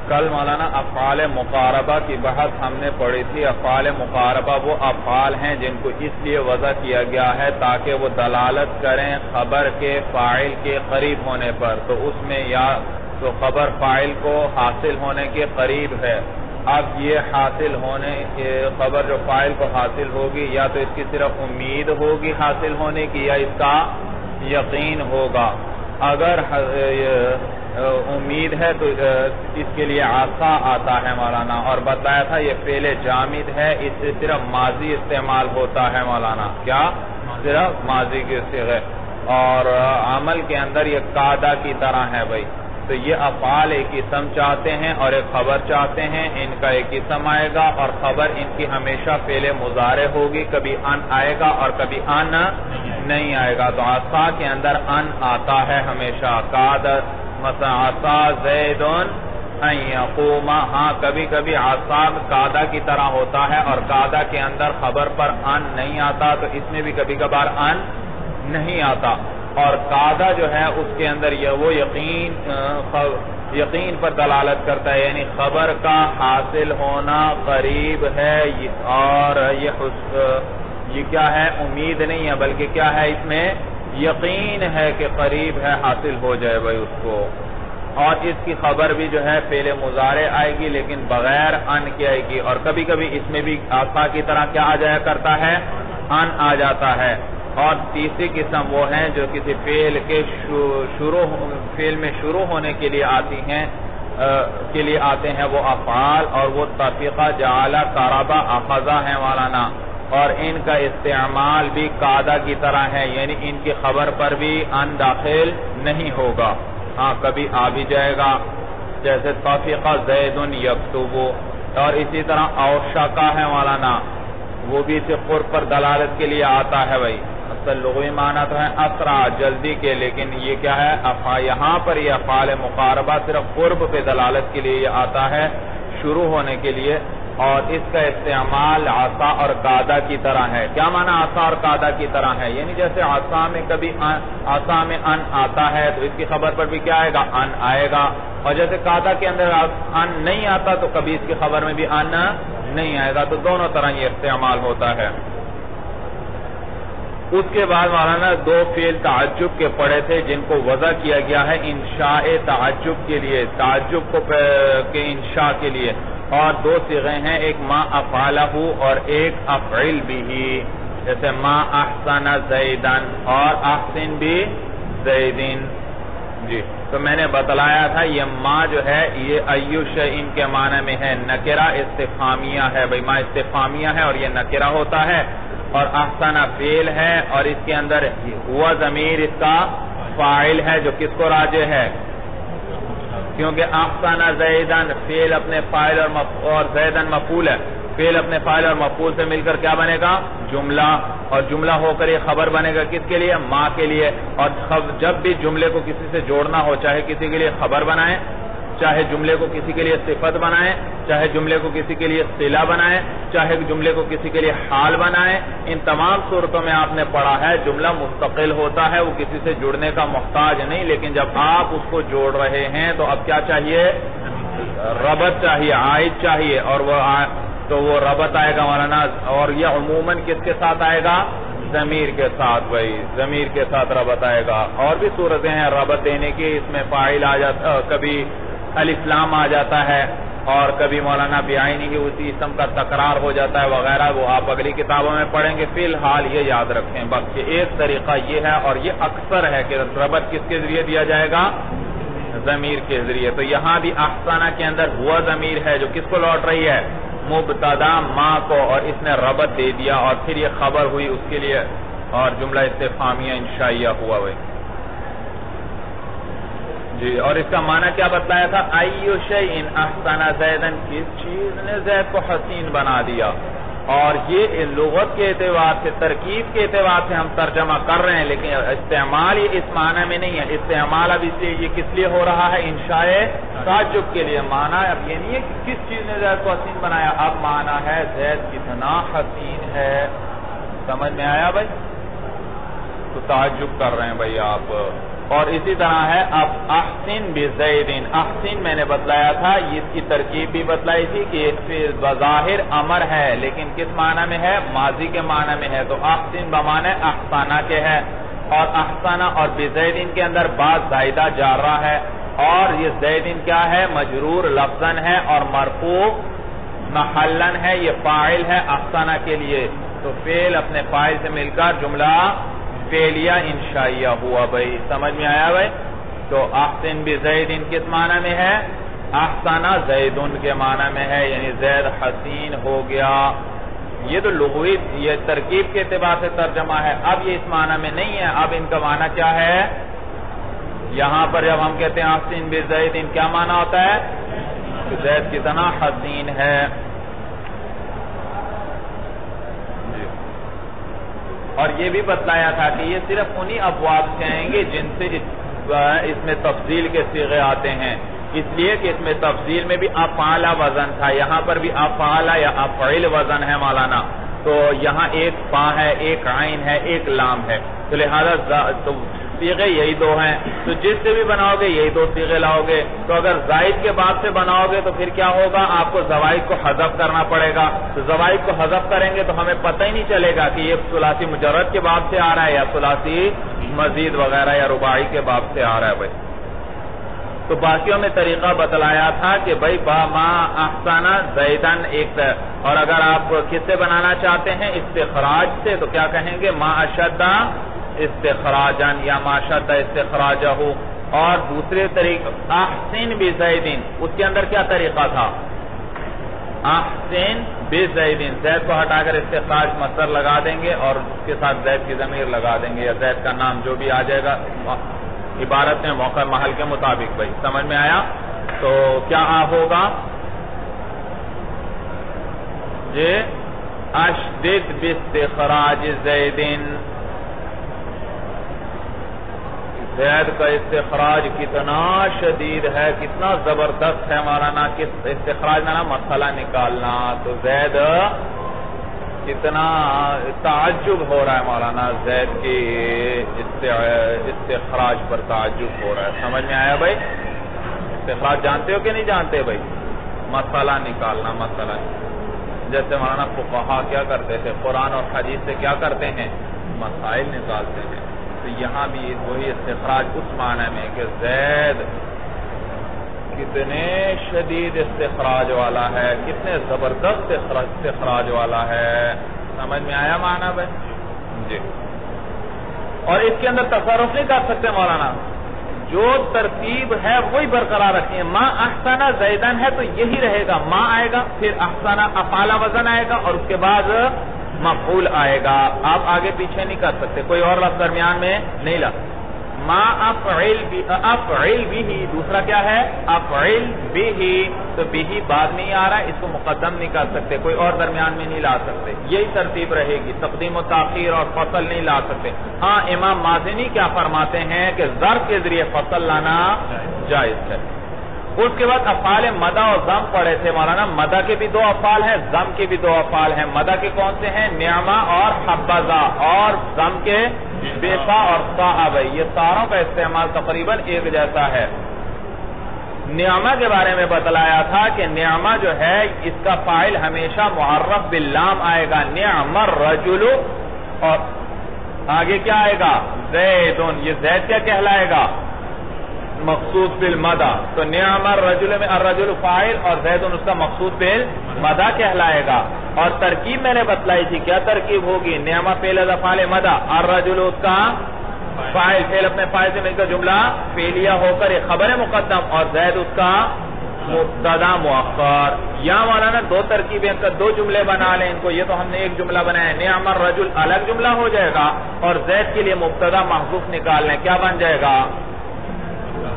کل مولانا افعال مقاربہ کی بحث ہم نے پڑھی تھی. افعال مقاربہ وہ افعال ہیں جن کو اس لیے وضع کیا گیا ہے تاکہ وہ دلالت کریں خبر کے فاعل کے قریب ہونے پر. تو اس میں یا تو خبر فاعل کو حاصل ہونے کے قریب ہے. اب یہ حاصل ہونے خبر جو فاعل کو حاصل ہوگی یا تو اس کی صرف امید ہوگی حاصل ہونے کی یا اس کا یقین ہوگا. اگر امید ہے تو اس کے لیے عصا آتا ہے مولانا, اور بتایا تھا یہ فعل جامد ہے, اس سے صرف ماضی استعمال ہوتا ہے مولانا. کیا صرف ماضی کے صیغے, اور عمل کے اندر یہ قاعدہ کی طرح ہے بھائی. تو یہ افعال ایک اسم چاہتے ہیں اور ایک خبر چاہتے ہیں. ان کا ایک اسم آئے گا اور خبر ان کی ہمیشہ فعل مضارع ہوگی, کبھی ان آئے گا اور کبھی ان نہیں آئے گا. تو عصا کے اندر ان آتا ہے ہمیشہ. قادر مثلا عصا زید ان یقوم, ہاں کبھی کبھی عصا قادہ کی طرح ہوتا ہے اور قادہ کے اندر خبر پر ان نہیں آتا, تو اس میں بھی کبھی کبھار ان نہیں آتا. اور قاعدہ جو ہے اس کے اندر وہ یقین پر دلالت کرتا ہے, یعنی خبر کا حاصل ہونا قریب ہے, اور یہ کیا ہے, امید نہیں ہے بلکہ کیا ہے, اس میں یقین ہے کہ قریب ہے حاصل ہو جائے بھائی اس کو. اور اس کی خبر بھی جو ہے فعل مضارع آئے گی لیکن بغیر ان کی آئے گی. اور کبھی کبھی اس میں بھی عصا کی طرح کیا آ جایا کرتا ہے, ان آ جاتا ہے. اور تیسری قسم وہ ہیں جو کسی فعل میں شروع ہونے کے لیے آتے ہیں وہ افعال, اور وہ تفیقہ جعل قربہ اخذہ ہیں مولانا. اور ان کا استعمال بھی قاعدہ کی طرح ہے, یعنی ان کی خبر پر بھی ان داخل نہیں ہوگا. ہاں کبھی آ بھی جائے گا, جیسے تفیقہ زید یکتب, اور اسی طرح اوشکا ہے مولانا, وہ بھی اسے قرب پر دلالت کے لیے آتا ہے بھائی. اصل لغوی معنی تو ہے اسرع, جلدی کے, لیکن یہ کیا ہے, یہاں پر یہ افعال مقاربہ صرف قرب پہ دلالت کے لیے یہ آتا ہے, شروع ہونے کے لیے. اور اس کا استعمال عصا اور قاعدہ کی طرح ہے. کیا معنی عصا اور قاعدہ کی طرح ہے, یعنی جیسے عصا میں کبھی عصا میں ان آتا ہے تو اس کی خبر پر بھی کیا آئے گا, ان آئے گا. اور جیسے قاعدہ کے اندر ان نہیں آتا تو کبھی اس کی خبر میں بھی ان نہیں آئے گا. تو دونوں طرح یہ استعمال ہوتا ہے. اس کے بعد مولانا دو فعل تعجب کے پڑے تھے جن کو وضع کیا گیا ہے انشاء تعجب کے لیے, تعجب کے انشاء کے لیے. اور دو صیغے ہیں, ایک ما افعلہ اور ایک افعل بھی, جیسے ما احسن زیدن اور احسن بھی زیدن. جی تو میں نے بتلایا تھا یہ ما جو ہے یہ ایو شیء کے معنی میں ہے, نکرہ استفہامیہ ہے بھئی, ما استفہامیہ ہے اور یہ نکرہ ہوتا ہے. اور احسن فعل ہے اور اس کے اندر ہوا ضمیر اس کا فاعل ہے جو کس کو راجع ہے, کیونکہ احسن زیدن فعل اپنے فاعل اور زیدن مفعول ہے. فعل اپنے فاعل اور مفعول سے مل کر کیا بنے گا, جملہ, اور جملہ ہو کر یہ خبر بنے گا کس کے لیے, ما کے لیے. اور جب بھی جملے کو کسی سے جوڑنا ہو, چاہے کسی کے لیے خبر بنائیں, چاہے جملے کو کسی کے لیے صفت بنائیں, چاہے جملے کو کسی کے لیے صلہ بنائیں, چاہے جملے کو کسی کے لیے حال بنائیں, ان تمام صورتوں میں آپ نے پڑھا ہے جملہ مستقل ہوتا ہے, وہ کسی سے جڑنے کا محتاج نہیں. لیکن جب آپ اس کو جوڑ رہے ہیں تو اب کیا چاہیے, ربط چاہیے, عائد چاہیے, اور وہ ربط آئے گا مولانا. اور یہ عموماً کس کے ساتھ آئے گا, ضمیر کے ساتھ بھائی, ضمیر کے ساتھ ربط آئے گا. اور بھی صورتیں ہیں ربط دینے کی, اس میں فاعل آ جاتا, کبھی الاسلام آ جاتا ہے, اور کبھی مولانا بعینہ ہی اسی اسم کا تکرار ہو جاتا ہے وغیرہ, وہ آپ اگلی کتابوں میں پڑھیں گے. فی الحال یہ یاد رکھیں بس کہ ایک طریقہ یہ ہے, اور یہ اکثر ہے کہ ربط کس کے ذریعے دیا جائے گا, ضمیر کے ذریعے. تو یہاں بھی احسانہ کے اندر ہوا ضمیر ہے جو کس کو لوٹ رہی ہے, مبتدا ما کو, اور اس نے ربط دے دیا اور پھر یہ خبر ہوئی اس کے لیے, اور جملہ استفہامیہ انشائیہ ہوا ہوئے. جی اور اس کا معنی کیا بتلایا تھا, ایو شیء احسن زیدن, کس چیز نے زید کو حسین بنا دیا. اور یہ لغت کے اعتبار سے, ترکیب کے اعتبار سے ہم ترجمہ کر رہے ہیں, لیکن استعمال یہ اس معنی میں نہیں ہے. استعمال اب اس لیے یہ کس لیے ہو رہا ہے, انشاء تعجب کے لیے. معنی اب یہ نہیں ہے کہ کس چیز نے زید کو حسین بنایا, اب معنی ہے زید کتنا حسین ہے. سمجھ میں آیا بھائی, تو تعجب کر رہے ہیں بھائی آپ. اور اسی طرح ہے اب احسن بزیدن، احسن میں نے بتلایا تھا، اس کی ترکیب بھی بتلائی تھی کہ بظاہر امر ہے لیکن کس معنی میں ہے؟ ماضی کے معنی میں ہے، تو احسن بمعنی احسانہ کے ہے، اور احسانہ اور بزیدن کے اندر بعض زائدہ جارہ ہے، اور یہ زیدن کیا ہے؟ مجرور لفظاً ہے اور مرفوع محلن ہے، یہ فاعل ہے احسانہ کے لیے، تو فعل اپنے فاعل سے مل کر جملہ فعلیہ انشائیہ ہوا بھائی، سمجھ میں آیا بھائی؟ تو احسن بزیدن کس معنی میں ہے؟ احسانہ زیدن کے معنی میں ہے، یعنی زید حسین ہو گیا۔ یہ تو لغوی، یہ ترکیب کے اعتبار سے ترجمہ ہے، اب یہ اس معنی میں نہیں ہے، اب ان کا معنی کیا ہے؟ یہاں پر جب ہم کہتے ہیں احسن بزیدن کیا معنی ہوتا ہے؟ زید کتنا حسین ہے۔ اور یہ بھی بتلایا تھا کہ یہ صرف انہی ابواب سے آئیں گے جن سے اس میں تفضیل کے صیغے آتے ہیں، اس لیے کہ اس میں تفضیل میں بھی افعال وزن تھا، یہاں پر بھی افعال یا افعل وزن ہے مولانا، تو یہاں ایک فا ہے، ایک عین ہے، ایک لام ہے، تو لہذا صیغے یہی دو ہیں، تو جس سے بھی بناؤ گے یہی دو صیغے لاؤ گے، تو اگر زائد کے بعد سے بناؤ گے تو پھر کیا ہوگا؟ آپ کو زوائد کو حذف کرنا پڑے گا، تو زوائد کو حذف کریں گے تو ہمیں پتہ ہی نہیں چلے گا کہ یہ ثلاثی مجرد کے باب سے آ رہا ہے یا ثلاثی مزید وغیرہ یا رباعی کے باب سے آ رہا ہے بھائی۔ تو باقیوں میں طریقہ بتلایا تھا کہ بھائی ما احسن زیدن ایک، اور اگر آپ کس سے بنانا چاہتے ہیں استخراج سے تو کیا کہیں گے؟ ما اشد استخراجن یا ما اشد استخراجہ، اور دوسرے طریقہ احسن بزیدن، اس کے اندر کیا طریقہ تھا؟ احسن بزیدن، زید کو ہٹا کر استخراج مصدر لگا دیں گے اور اس کے ساتھ زید کی ضمیر لگا دیں گے یا زید کا نام جو بھی آ جائے گا عبارت میں موقع محل کے مطابق بھائی، سمجھ میں آیا؟ تو کیا ہوگا؟ جی اشدد باستخراج زیدن، زید کا استخراج کتنا شدید ہے، کتنا زبردست ہے مولانا، کس استخراج میں نا مسئلہ نکالنا، تو زید کتنا تعجب ہو رہا ہے مولانا، زید کی استخراج پر تعجب ہو رہا ہے، سمجھ میں آیا بھائی؟ استخراج جانتے ہو کہ نہیں جانتے بھائی؟ مسئلہ نکالنا، مسئلہ جیسے مولانا فقہا کیا کرتے تھے، قرآن اور حدیث سے کیا کرتے ہیں؟ مسائل نکالتے ہیں، تو یہاں بھی وہی استخراج اس معنی میں کہ زید کتنے شدید استخراج والا ہے، کتنے زبردست استخراج والا ہے، سمجھ میں آیا معنی بھائی؟ جی، اور اس کے اندر تصرف نہیں کر سکتے مولانا، جو ترتیب ہے وہی برقرار رکھیں، ما احسن زیدن ہے تو یہی رہے گا، ما آئے گا، پھر احسن افعال وزن آئے گا اور اس کے بعد مفعول آئے گا، آپ آگے پیچھے نہیں کر سکتے، کوئی اور لفظ درمیان میں نہیں لا۔ ما افعل بھی، دوسرا کیا ہے؟ افعل بھی، تو بھی بعد میں ہی آ رہا ہے، اس کو مقدم نہیں کر سکتے، کوئی اور درمیان میں نہیں لا سکتے، یہی ترتیب رہے گی، تقدیم و تاخیر اور فصل نہیں لا سکتے۔ ہاں امام مازنی کیا فرماتے ہیں کہ ظرف کے ذریعے فصل لانا جائز ہے۔ اس کے بعد افعال مدہ اور ضم پڑھے تھے مولانا، مدہ کے بھی دو افعال ہیں، ضم کے بھی دو افعال ہیں، مدہ کے کون سے ہیں؟ نعمہ اور حبذا، اور ضم کے بیفا اور صاحب، یہ ساروں کا استعمال تقریباً ایک جیسا ہے۔ نعمہ کے بارے میں بتلایا تھا کہ نعمہ جو ہے اس کا فاعل ہمیشہ معرف باللام آئے گا، نعم الرجل، اور آگے کیا آئے گا؟ زیدن، یہ زید کیا کہلائے گا؟ مخصوص بالمدہ، تو نعم الرجل میں الرجل فاعل اور زیدن اس کا مخصوص بالمدہ کہلائے گا، اور ترکیب میں نے بتلائی تھی، کیا ترکیب ہوگی؟ نعمہ فعل افعال مدہ، الرجل اس کا فاعل، فعل اپنے فاعل سے مل کر جملہ فعلیہ ہو کر یہ خبر مقدم، اور زید اس کا مبتدا مؤخر۔ یا مولانا دو ترکیبیں کر دو جملے بنا لیں ان کو، یہ تو ہم نے ایک جملہ بنایا، نعم الرجل الگ جملہ ہو جائے گا، اور زید کے لیے مبتدا محذوف نکال لیں، کیا بن جائے گا؟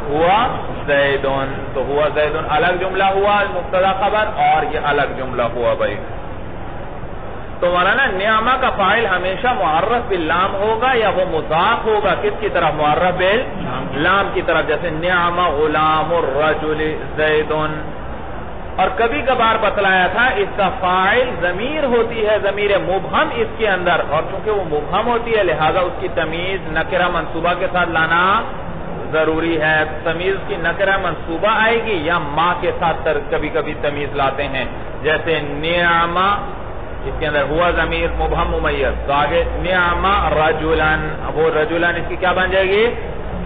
ہوا زیدن، تو ہوا زیدن الگ جملہ ہوا مبتدا خبر، اور یہ الگ جملہ ہوا بھائی۔ تو مولانا نعمہ کا فاعل ہمیشہ معرف باللام ہوگا یا وہ مضاف ہوگا کس کی طرف؟ معرف باللام کی طرف، جیسے نعمہ غلام الرجل زیدن۔ اور کبھی کبھار بتلایا تھا اس کا فاعل ضمیر ہوتی ہے، ضمیر مبہم اس کے اندر، اور چونکہ وہ مبہم ہوتی ہے لہذا اس کی تمیز نکرہ منصوبہ کے ساتھ لانا ضروری ہے. تمیز کی نکرہ منصوبہ آئے گی یا ما کے ساتھ کبھی کبھی تمیز لاتے ہیں, جیسے نعمہ, اس کے اندر ہوا ضمیر مبہم ممیز, تو آگے نعمہ رجلن, وہ رجلن اس کی کیا بن جائے گی؟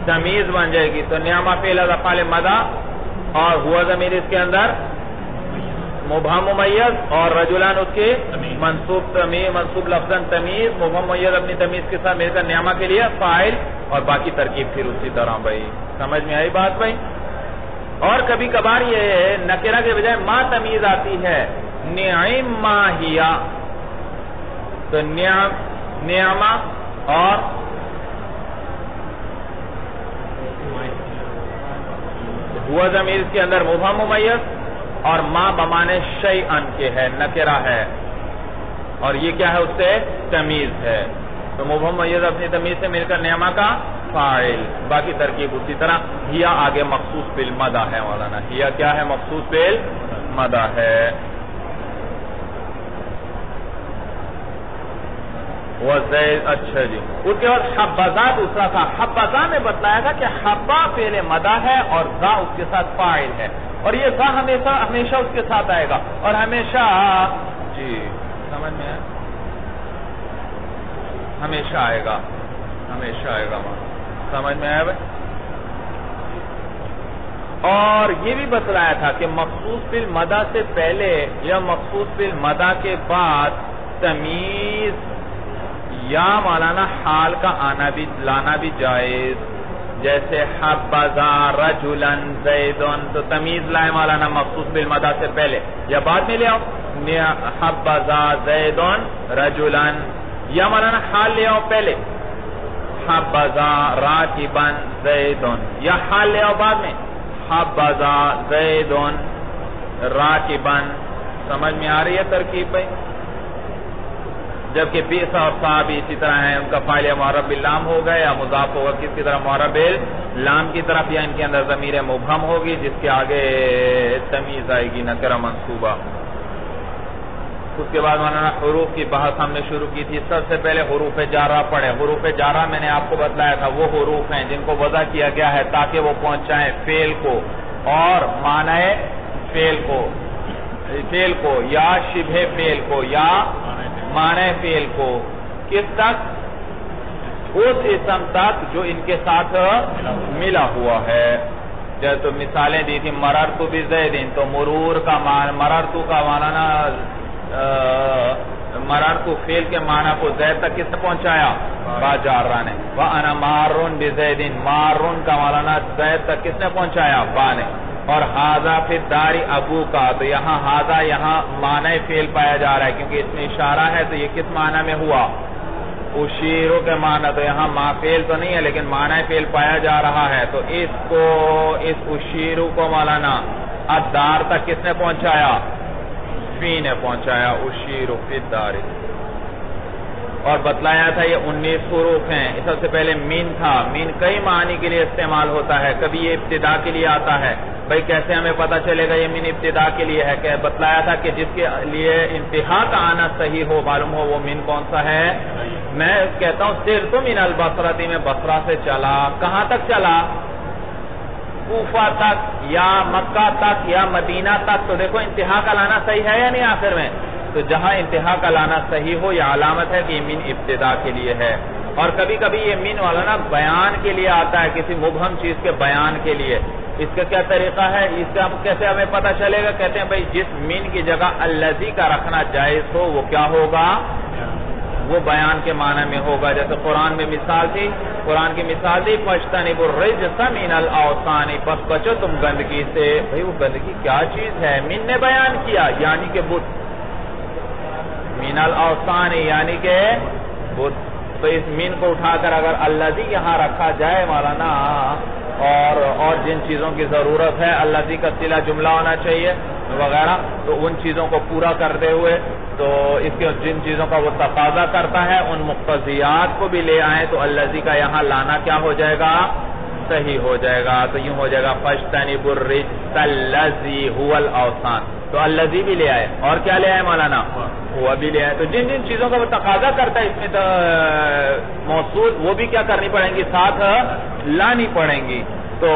تمیز بن جائے گی. تو نعمہ فعل از افعال مدح اور ہوا ضمیر اس کے اندر مبہم ممیز, اور رجلان اس کے منصوب لفظاً تمیز, مبہم ممیز اپنی تمیز کے ساتھ مل کر نعمہ کے لیے فاعل, اور باقی ترکیب پھر اسی طرح. بھائی سمجھ میں آئی بات بھائی؟ اور کبھی کبھار یہ نکرہ کے بجائے ما تمیز آتی ہے, نعمہ ہیا, تو نعمہ اور ہوا ضمیر اس کے اندر مبہم ممیز, اور ما بمانے شیئن کے ہے, نکرہ ہے, اور یہ کیا ہے اس سے تمیز ہے. تو مبہم ممیز اپنی تمیز سے مل کر نعمہ کا فاعل, باقی ترکیب اسی طرح. ہیا آگے مخصوص بالمدح ہے مولانا, ہیا کیا ہے؟ مخصوص بالمدح ہے. اچھا جی, اس کے بعد حبذا دوسرا تھا. حبذا میں بتلایا تھا کہ حبا فعل مدح ہے اور ذا اس کے ساتھ فاعل ہے, اور یہ ذا ہمیشہ اس کے ساتھ آئے گا, اور ہمیشہ جی سمجھ میں ہے, ہمیشہ آئے گا, ہمیشہ آئے گا, سمجھ میں آیا بھائی؟ اور یہ بھی بتلایا تھا کہ مخصوص بالمدح سے پہلے یا مخصوص بالمدح کے بعد تمیز یا مولانا حال کا لانا بھی جائز, جیسے حبذا رجلن زیدن, تو تمیز لائے مولانا مخصوص بالمدح سے پہلے یا بعد میں لے آؤ, حبذا زیدن رجلن, یا مولانا حال لے آؤ پہلے, حبذا راکبن زیدن, یا حال لے آؤ بعد میں, حبذا زیدن راکبن. سمجھ میں آ رہی ہے ترکیب بھائی؟ جبکہ بیس اور صا بھی اسی طرح ہیں, ان کا فاعل یا معرب باللام ہوگا یا مضاف ہوگا کس کی طرف؟ معرب باللام کی طرف, یا ان کے اندر ضمیر مبہم ہوگی جس کے آگے تمیز آئے گی نکرہ منصوبہ. اس کے بعد مولانا حروف کی بحث ہم نے شروع کی تھی. سب سے پہلے حروف جارہ پڑھے. حروف جارہ میں نے آپ کو بتلایا تھا وہ حروف ہیں جن کو وضع کیا گیا ہے تاکہ وہ پہنچائیں فعل کو اور معنی فعل کو یا شبہ فعل کو یا معنی فعل کو, کس تک؟ اس اسم تک جو ان کے ساتھ ملا ہوا ہے. جیسے تو مثالیں دی تھی, مررت بزیدن, تو مرور کا معنی, مررت کا معنی مررت فعل کے معنی کو زید تک کس نے پہنچایا؟ با جارہ نے. وَأَنَا مَارٌ بِزَيْدٍ, مارٌ کا معنی زید تک کس نے پہنچایا؟ با نے. اور ہاذا فی الدار ابو کا, تو یہاں ہاذا یہاں معنی فعل پایا جا رہا ہے کیونکہ اس میں اشارہ ہے, تو یہ کس معنی میں ہوا؟ اشیرو کے معنی. تو یہاں ما فعل تو نہیں ہے لیکن معنی فعل پایا جا رہا ہے, تو اس اشیرو کو مولانا الدار تک کس نے پہنچایا؟ فی نے پہنچایا, اشیرو فی الدار. اور بتلایا تھا یہ 19 حروف ہیں. سب سے پہلے مین تھا. مین کئی معنی کے لیے استعمال ہوتا ہے, کبھی یہ ابتدا کے لیے آتا ہے. بھئی کیسے ہمیں پتا چلے گا یہ مین ابتدا کے لیے ہے؟ کہ بتلایا تھا کہ جس کے لیے انتہا کا آنا صحیح ہو, معلوم ہو, وہ مین کون سا ہے؟ میں کہتا ہوں سرت من البصرۃ, میں بصرہ سے چلا. کہاں تک چلا؟ کوفہ تک یا مکہ تک یا مدینہ تک. تو دیکھو انتہا کا لانا صحیح ہے یا نہیں آخر میں؟ تو جہاں انتہا کا لانا صحیح ہو یہ علامت ہے کہ یہ مین ابتدا کے لیے ہے. اور کبھی کبھی یہ مین والا نا بیان کے لیے آتا ہے, کسی مبہم چیز کے بیان کے لیے. اس کا کیا طریقہ ہے؟ اس کا کیسے ہمیں پتہ چلے گا؟ کہتے ہیں بھئی جس مین کی جگہ الذی کا رکھنا جائز ہو وہ کیا ہوگا؟ وہ بیان کے معنی میں ہوگا. جیسے قرآن میں مثال تھی, قرآن کی مثال تھی فَاجْتَنِبُوا الرِّجْسَ مِنَ الْأَوْثَانِ, پس بچو تم گندگی سے. بھئی وہ گندگی کیا چیز ہے؟ مین نے بیان کیا یعنی کہ بت, مِنَ الْأَوْثَانِ یعنی کہ بت. تو اس مین کو اٹھا کر اگر الذی یہاں رکھا جائے مولانا, اور جن چیزوں کی ضرورت ہے الذی کا صلہ جملہ ہونا چاہیے وغیرہ, تو ان چیزوں کو پورا کرتے ہوئے تو اس کے جن چیزوں کا وہ تقاضا کرتا ہے ان مقتضیات کو بھی لے آئیں تو الذی کا یہاں لانا کیا ہو جائے گا؟ صحیح ہو جائے گا. تو یوں ہو جائے گا فَاجْتَنِبُوا الرِّجْسَ الَّذِي هُوَ الْأَوْثَانِ. تو الذی بھی لے آئے، اور کیا لے آئے مولانا؟ ہوا بھی لے آئے. تو جن جن چیزوں کا وہ تقاضا کرتا ہے اس میں موصول، وہ بھی کیا کرنی پڑیں گی؟ ساتھ لانی پڑیں گی. تو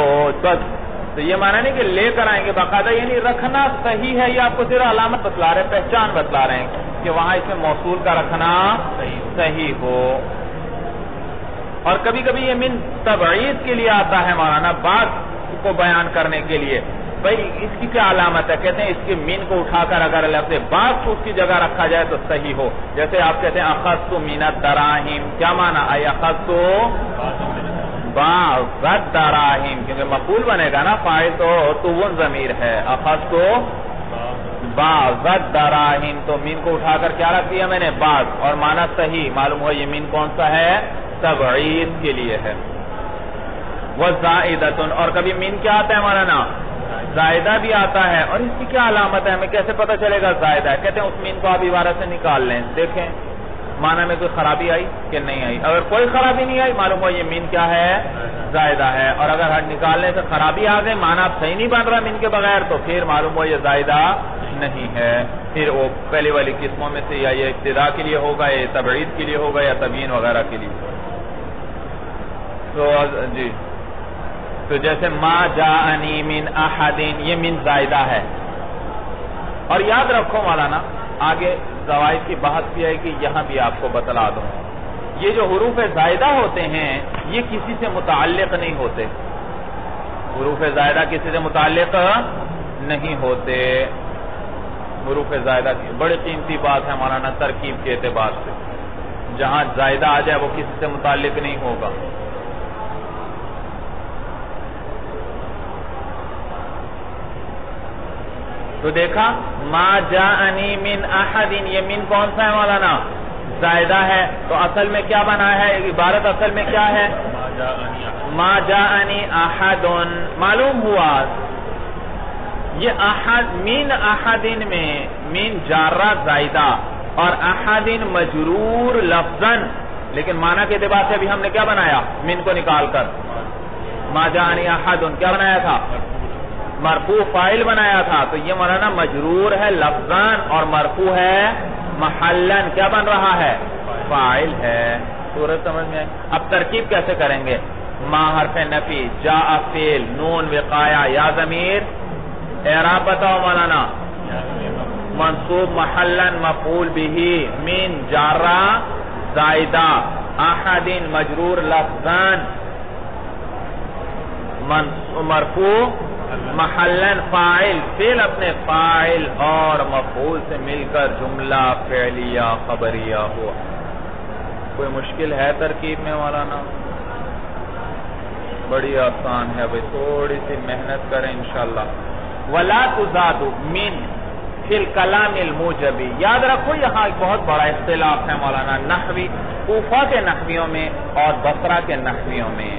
یہ معنی نہیں کہ لے کر آئیں گے باقاعدہ، یعنی رکھنا صحیح ہے، یہ آپ کو صرف علامت بتلا رہے ہیں، پہچان بتلا رہے ہیں کہ وہاں اس میں موصول کا رکھنا صحیح ہو. اور کبھی کبھی یہ من تبعید کے لیے آتا ہے مولانا، بات کو بیان کرنے کے لیے. بھئی اس کی کیا علامت ہے؟ کہتے ہیں اس کے من کو اٹھا کر اگر لفظ بعض کو اس کی جگہ رکھا جائے تو صحیح ہو. جیسے آپ کہتے ہیں اخذت من الدراہم، کیا معنی؟ ای اخذت بعض الدراہم، کیونکہ مفعول بنے گا نا، فاعل تو وہ ضمیر ہے. اخذت بعض الدراہم، تو من کو اٹھا کر کیا رکھ دیا میں نے؟ بعض، اور معنی صحیح. معلوم ہوا یہ من کون سا ہے؟ تبعید کے لیے ہے. وَزَائِدَةٌ، اور کبھی من کیا آتا ہے مولانا؟ زائدہ بھی آتا ہے. اور اس کی کیا علامت ہے؟ ہمیں کیسے پتہ چلے گا زائدہ ہے؟ کہتے ہیں اس من کو آپ عبارت سے نکال لیں، دیکھیں معنی میں کوئی خرابی آئی کہ نہیں آئی. اگر کوئی خرابی نہیں آئی، معلوم ہو یہ من کیا ہے؟ زائدہ ہے. اور اگر نکالنے سے خرابی آ گئی، معنی صحیح نہیں بن رہا من کے بغیر، تو پھر معلوم ہو یہ زائدہ نہیں ہے. پھر وہ پہلی والی قسموں میں سے یا یہ ابتدا کے لیے ہوگا، یا تبعید کے لیے ہوگا، یا تبیین وغیرہ کے لیے. تو جی، تو جیسے ما جاءنی من احد، یہ من زائدہ ہے. اور یاد رکھو مولانا، آگے زوائد کی بحث بھی ہے کہ یہاں بھی آپ کو بتلا دوں، یہ جو حروف زائدہ ہوتے ہیں یہ کسی سے متعلق نہیں ہوتے. حروف زائدہ کسی سے متعلق نہیں ہوتے. حروف زائدہ کی بڑی قیمتی بات ہے مولانا ترکیب کے اعتبار سے. جہاں زائدہ آ جائے وہ کسی سے متعلق نہیں ہوگا. تو دیکھا ما جاءنی من احد، یہ من کون سا ہے مولانا؟ زائدہ ہے. تو اصل میں کیا بنا ہے؟ عبارت اصل میں کیا ہے؟ ما جاءنی احد. معلوم ہوا یہ احد، من احد میں من جارہ زائدہ اور احد مجرور لفظاً، لیکن معنی کے اعتبار سے ابھی ہم نے کیا بنایا؟ من کو نکال کر ما جاءنی احد کیا بنایا تھا؟ مرفوع فاعل بنایا تھا. تو یہ مولانا مجرور ہے لفظاً اور مرفوع ہے محلاً، کیا بن رہا ہے؟ فاعل ہے. صورت سمجھ میں آئی؟ اب ترکیب کیسے کریں گے؟ ما حرف نفی، جاء فعل، نون وقایا، یا ضمیر. اعراب بتاؤ مولانا. منصوب محلاً مفعول به، من جارہ زائدہ، احد مجرور لفظاً، مرفوع محلاً فاعل. فعل اپنے فاعل اور مفعول سے مل کر جملہ فعلیہ خبریہ ہوا. کوئی مشکل ہے ترکیب میں مولانا؟ بڑی آسان ہے بھئی، تھوڑی سی محنت کریں انشاءاللہ. وَلَا تُزَادُ مِن فِي الْكَلَامِ الْمُوجَبِ. یاد رکھو یہاں ایک بہت بڑا اختلاف ہے مولانا نحوی، کوفہ کے نحویوں میں اور بصرہ کے نحویوں میں.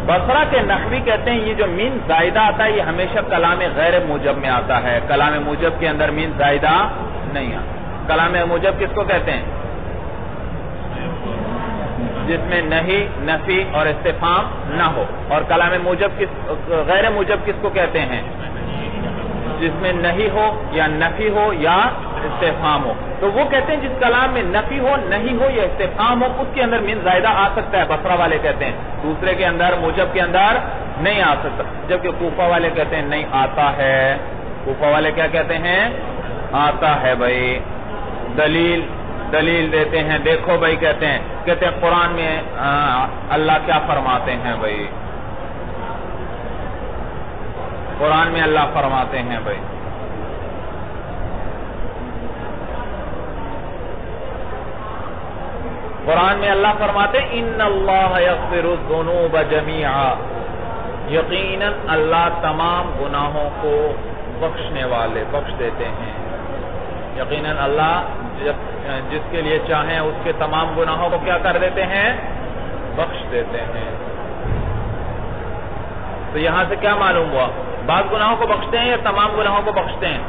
بصرہ کے نحوی کہتے ہیں یہ جو من زائدہ آتا ہے یہ ہمیشہ کلام غیر موجب میں آتا ہے. کلام موجب کے اندر من زائدہ نہیں آتا. کلام موجب کس کو کہتے ہیں؟ جس میں نہیں، نفی اور استفہام نہ ہو. اور کلام موجب غیر موجب کس کو کہتے ہیں؟ جس میں نہیں ہو یا نفی ہو یا استفہام ہو. تو وہ کہتے ہیں جس کلام میں نفی ہو، نہیں ہو یا استفہام ہو اس کے اندر من زائدہ آ سکتا ہے. بصرہ والے کہتے ہیں دوسرے کے اندر موجب کے اندر نہیں آ سکتا، جبکہ کوفہ والے کہتے ہیں نہیں آتا ہے. کوفہ والے کیا کہتے ہیں؟ آتا ہے بھائی. دلیل دیتے ہیں. دیکھو بھائی کہتے ہیں قرآن میں اللہ کیا فرماتے ہیں بھائی؟ قرآن میں اللہ فرماتے ہیں بھائی قرآن میں اللہ فرماتے ان اللہ یغفر الذنوب جمیعا، یقیناً اللہ تمام گناہوں کو بخشنے والے، بخش دیتے ہیں. یقیناً اللہ جس کے لیے چاہیں اس کے تمام گناہوں کو کیا کر دیتے ہیں؟ بخش دیتے ہیں. تو یہاں سے کیا معلوم ہوا؟ بعض گناہوں کو بخشتے ہیں یا تمام گناہوں کو بخشتے ہیں؟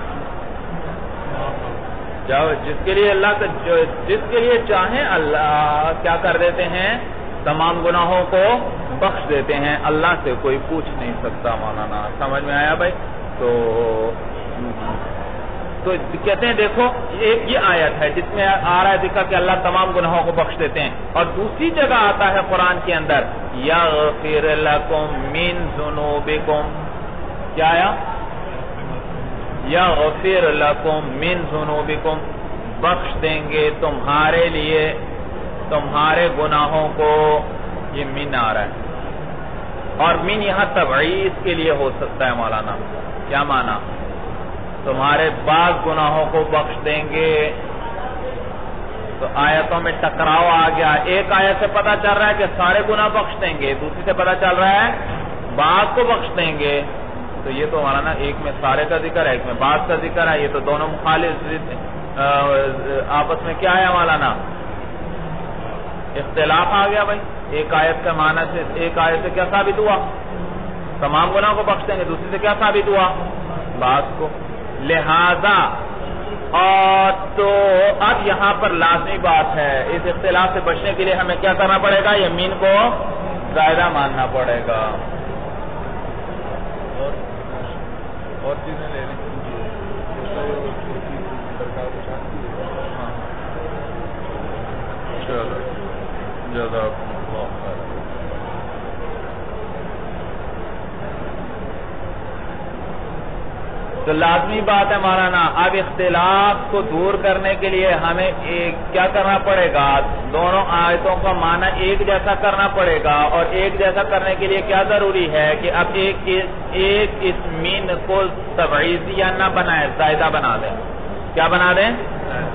جس کے لیے چاہیں اللہ کیا کر دیتے ہیں؟ تمام گناہوں کو بخش دیتے ہیں. اللہ سے کوئی پوچھ نہیں سکتا مولانا. سمجھ میں آیا بھائی؟ تو تو کہتے ہیں دیکھو ایک یہ آیت ہے جس میں آ رہا ہے ذکر کہ اللہ تمام گناہوں کو بخش دیتے ہیں، اور دوسری جگہ آتا ہے قرآن کے اندر یغفر لکم من ذنوبکم، کیا آیا؟ یغفر لکم من ذنوبکم، بخش دیں گے تمہارے لیے تمہارے گناہوں کو. یہ من آ رہا ہے، اور من یہاں تبعیض کے لیے ہو سکتا ہے مولانا. کیا معنی؟ تمہارے بعض گناہوں کو بخش دیں گے. تو آیتوں میں ٹکراؤ آ گیا. ایک آیت سے پتہ چل رہا ہے کہ سارے گناہ بخش دیں گے، دوسری سے پتہ چل رہا ہے بعض کو بخش دیں گے. تو یہ تو مولانا ایک میں سارے کا ذکر ہے، ایک میں بعض کا ذکر ہے. یہ تو دونوں مخالف آپس میں کیا ہے مولانا؟ اختلاف آ گیا بھائی. ایک آیت کا معنی سے ایک آیت سے کیا ثابت ہوا؟ تمام گناہ کو بخش دیں گے. دوسری سے کیا ثابت ہوا؟ بعض کو. لہذا اور تو اب یہاں پر لازمی بات ہے، اس اختلاف سے بچنے کے لیے ہمیں کیا کرنا پڑے گا؟ یمین کو زائدہ ماننا پڑے گا. اور چیزیں لے لیں. چلو جزاکم اللہ خیر. تو لازمی بات ہے مولانا، اب اختلاف کو دور کرنے کے لیے ہمیں کیا کرنا پڑے گا؟ دونوں آیتوں کا معنی ایک جیسا کرنا پڑے گا. اور ایک جیسا کرنے کے لیے کیا ضروری ہے کہ اب ایک اس مین کو تبعیضیہ نہ بنائے، زائدہ بنا دیں. کیا بنا دیں؟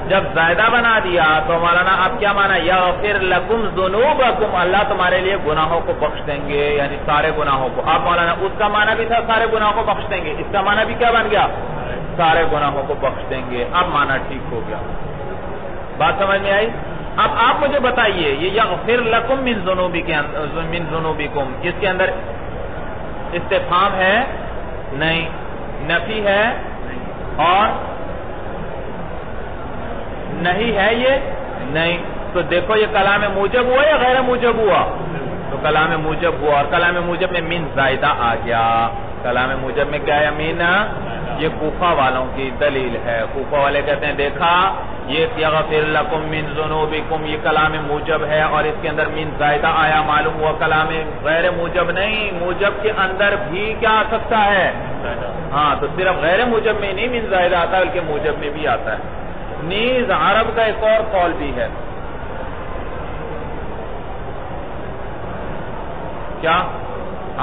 جب زائدہ بنا دیا تو مولانا اب کیا مانا؟ یغفر لکم ذنوبکم، اللہ تمہارے لیے گناہوں کو بخش دیں گے، یعنی سارے گناہوں کو. اب مولانا اس کا معنی بھی تھا سارے گناہوں کو بخش دیں گے، اس کا معنی بھی کیا بن گیا؟ سارے گناہوں کو بخش دیں گے. اب معنی ٹھیک ہو گیا. بات سمجھ میں آئی؟ اب آپ مجھے بتائیے یہ یغفر لکم من ذنوبکم، اس کے اندر استفہام ہے؟ نہیں. نفی ہے؟ اور نہیں ہے یہ؟ نہیں. تو دیکھو یہ کلام موجب ہوا یا غیر موجب ہوا؟ تو کلام موجب ہوا، اور کلام موجب میں من زائدہ آ گیا. کلام موجب میں کیا ہے؟ من. یہ کوفہ والوں کی دلیل ہے. کوفہ والے کہتے ہیں دیکھا یہ یغفر لکم من ذنوبکم یہ کلام موجب ہے، اور اس کے اندر من زائدہ آیا، معلوم ہوا کلام غیر موجب نہیں. موجب کے اندر بھی کیا آ سکتا ہے؟ ہاں. تو صرف غیر موجب میں نہیں من زائدہ آتا بلکہ موجب میں بھی آتا ہے. نیز عرب کا ایک اور قول بھی ہے. کیا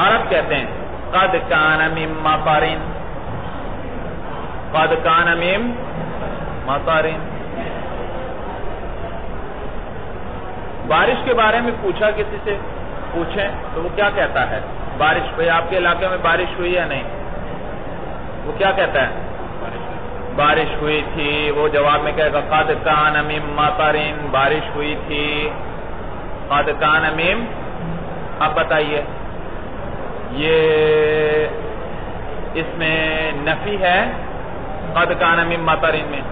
عرب کہتے ہیں قد کان من مطر، قد کان من مطر. بارش کے بارے میں پوچھا کسی سے، پوچھیں تو وہ کیا کہتا ہے؟ بارش بھئی آپ کے علاقے میں بارش ہوئی یا نہیں؟ وہ کیا کہتا ہے؟ بارش ہوئی تھی. وہ جواب میں کہے گا قد کان من مطر، بارش ہوئی تھی. قد کان من. اب بتائیے یہ اس میں نفی ہے؟ قد کان من مطر میں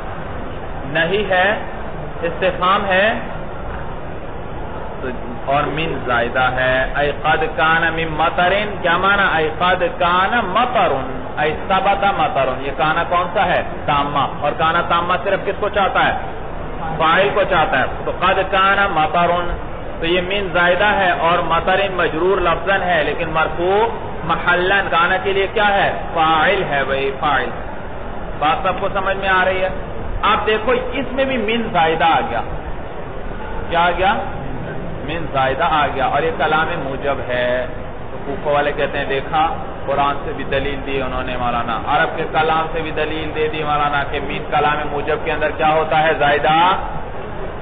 نہیں ہے. استفہام ہے اور من زائدہ ہے. اے قد کان من مطر، کیا معنی؟ اے قد کان مطر، اے ثبت مطر. یہ کانا کون سا ہے؟ تامہ. اور کانا تامہ صرف کس کو چاہتا ہے؟ فاعل کو چاہتا ہے. تو قد کان مطر، تو یہ من زائدہ ہے، اور مطر مجرور لفظاً ہے لیکن مرفوع محلاً. کانا کے لیے کیا ہے؟ فاعل ہے بھائی، فاعل. بات سب کو سمجھ میں آ رہی ہے؟ آپ دیکھو اس میں بھی من زائدہ آ گیا. کیا آ گیا؟ من زائدہ آ گیا، اور یہ کلام موجب ہے. تو کوفہ والے کہتے ہیں دیکھا قرآن سے بھی دلیل دی انہوں نے مولانا، عرب کے کلام سے بھی دلیل دے دی مولانا کہ من کلام موجب کے اندر کیا ہوتا ہے؟ زائدہ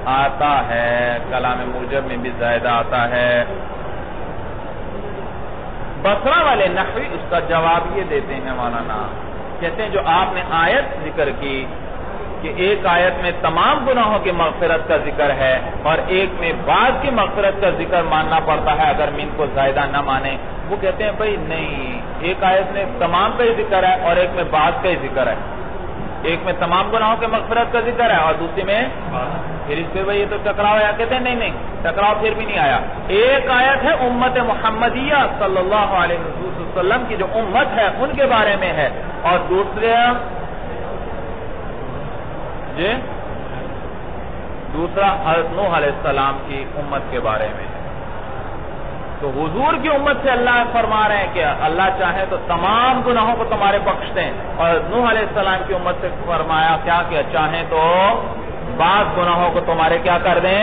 آتا ہے. کلام موجب میں بھی زائدہ آتا ہے. بصرہ والے نحوی اس کا جواب یہ دیتے ہیں مولانا، کہتے ہیں جو آپ نے آیت ذکر کی کہ ایک آیت میں تمام گناہوں کی مغفرت کا ذکر ہے اور ایک میں بعض کی مغفرت کا ذکر ماننا پڑتا ہے اگر من کو زائدہ نہ مانے. وہ کہتے ہیں بھئی نہیں، ایک آیت میں تمام کا ہی ذکر ہے اور ایک میں بعض کا ہی ذکر ہے. ایک میں تمام گناہوں کی مغفرت کا ذکر ہے اور دوسری میں پھر اس پہ بھئی یہ تو ٹکراؤ آیا. کہتے ہیں نہیں ٹکراؤ پھر بھی نہیں آیا. ایک آیت ہے امت محمدیہ صلی اللہ علیہ وسلم کی جو امت ہے ان کے بارے میں ہے، اور دوسرے جی دوسرا حضرت نوح علیہ السلام کی امت کے بارے میں. تو حضور کی امت سے اللہ فرما رہے ہیں کہ اللہ چاہے تو تمام گناہوں کو تمہارے بخش دیں, اور نوح علیہ السلام کی امت سے فرمایا کیا کہ چاہیں تو بعض گناہوں کو تمہارے کیا کر دیں,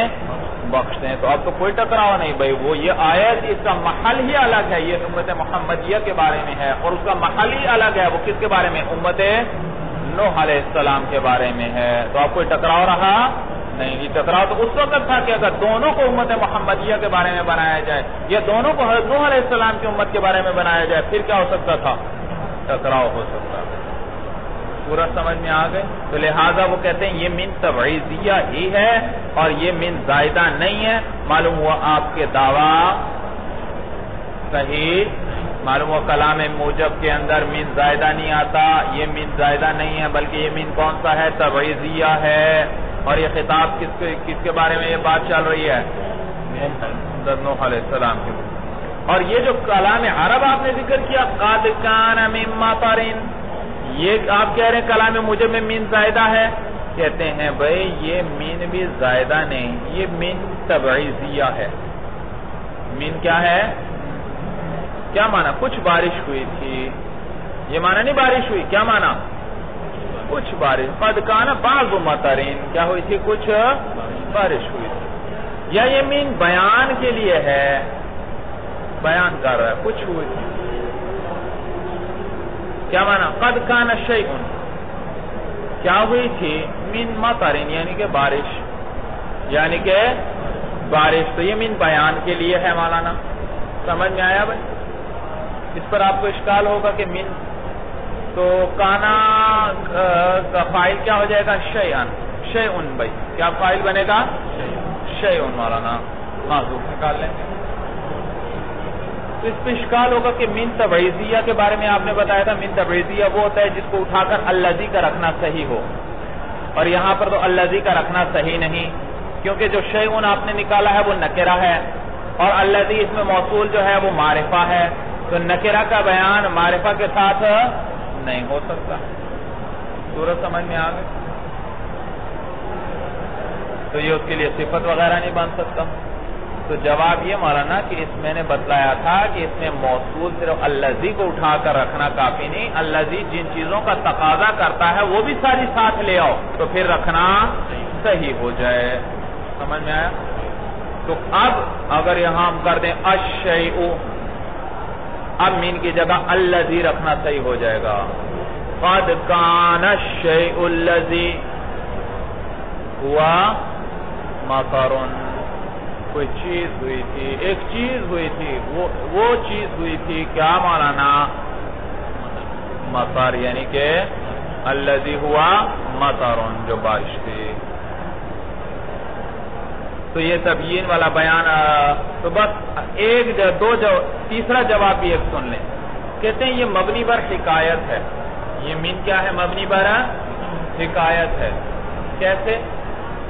بخش دیں. تو اب تو کوئی ٹکراؤ نہیں بھائی, وہ یہ آیت اس کا محل ہی الگ ہے, یہ امت محمدیہ کے بارے میں ہے, اور اس کا محل ہی الگ ہے, وہ کس کے بارے میں, امت نوح علیہ السلام کے بارے میں ہے. تو اب کوئی ٹکراؤ رہا نہیں. یہ ٹکراؤ تو اس وقت تھا کہ اگر دونوں کو امت محمدیہ کے بارے میں بنایا جائے یا دونوں کو حضرت نوح علیہ السلام کی امت کے بارے میں بنایا جائے, پھر کیا ہو سکتا تھا, ٹکراؤ ہو سکتا. پورا سمجھ میں آ گئے. تو لہٰذا وہ کہتے ہیں یہ من تبعیضیہ ہی ہے اور یہ من زائدہ نہیں ہے. معلوم ہوا آپ کے دعویٰ صحیح, معلوم ہوا کلام موجب کے اندر من زائدہ نہیں آتا, یہ من زائدہ نہیں ہے بلکہ یہ من کون سا ہے, تبعیضیہ ہے. اور یہ خطاب کس کے بارے میں یہ بات چل رہی ہے, حضرت نوح علیہ السلام کی. اور یہ جو کلام عرب آپ نے ذکر کیا, قد کان من مطر, یہ آپ کہہ رہے ہیں کلام موجب میں من زائدہ ہے. کہتے ہیں بھائی یہ من بھی زائدہ نہیں, یہ من تبعیضیہ ہے. من کیا ہے, کیا معنی, کچھ بارش ہوئی تھی, یہ معنی نہیں بارش ہوئی, کیا معنی, کچھ بارش. قد کان بعض مطرین, کیا ہوئی تھی, کچھ بارش ہوئی تھی. یا یہ من بیان کے لیے ہے, بیان کر رہا ہے, کچھ ہوئی تھی. کیا معنی, قد کان شیء, کیا ہوئی تھی, من مطرین یعنی کہ بارش, یعنی کہ بارش. تو یہ من بیان کے لیے ہے مولانا. سمجھ میں آیا بھائی؟ اس پر آپ کو اشکال ہوگا کہ من تو کانا کا فائل کیا ہو جائے گا, شیئن, شیئن بھائی کیا فائل بنے گا, شیئن مولانا, معذوف نکال لیں. تو اس پہ اشکال ہوگا کہ من تبعیضیہ کے بارے میں آپ نے بتایا تھا, من تبعیضیہ وہ ہوتا ہے جس کو اٹھا کر الذی کا رکھنا صحیح ہو, اور یہاں پر تو الذی کا رکھنا صحیح نہیں, کیونکہ جو شیئن آپ نے نکالا ہے وہ نکرہ ہے, اور الذی اس میں موصول جو ہے وہ معرفہ ہے. تو نکرہ کا بیان معرفہ کے ساتھ نہیں ہو سکتا. صورت سمجھ میں آ گئی. تو یہ اس کے لیے صفت وغیرہ نہیں بن سکتا. تو جواب یہ مولانا کہ اس میں نے بتلایا تھا کہ اس میں موصول صرف الذی کو اٹھا کر رکھنا کافی نہیں, الذی جن چیزوں کا تقاضا کرتا ہے وہ بھی ساری ساتھ لے آؤ تو پھر رکھنا صحیح ہو جائے. سمجھ میں آیا؟ تو اب اگر یہاں ہم کر دیں الشیء, اب من کی جگہ الذی رکھنا صحیح ہو جائے گا. قد کان الشیء الذی ہوا مطر, کوئی چیز ہوئی تھی, ایک چیز ہوئی تھی, وہ چیز ہوئی تھی, کیا مولانا, مطر, یعنی کہ الذی ہوا مطر, جو بارش تھی. تو یہ تبیین والا بیان. تو بس ایک دو تیسرا جواب بھی ایک سن لیں. کہتے ہیں یہ مبنی بر حکایت ہے. یہ من کیا ہے, مبنی بر حکایت ہے. کیسے,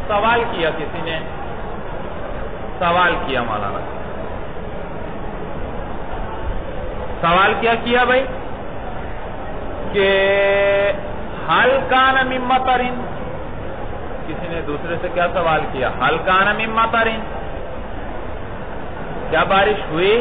سوال کیا کسی نے, سوال کیا مولانا, سوال کیا کیا بھائی کہ حل کان من مطر, کسی نے دوسرے سے کیا سوال کیا, حل کان من مطر, کیا بارش ہوئی.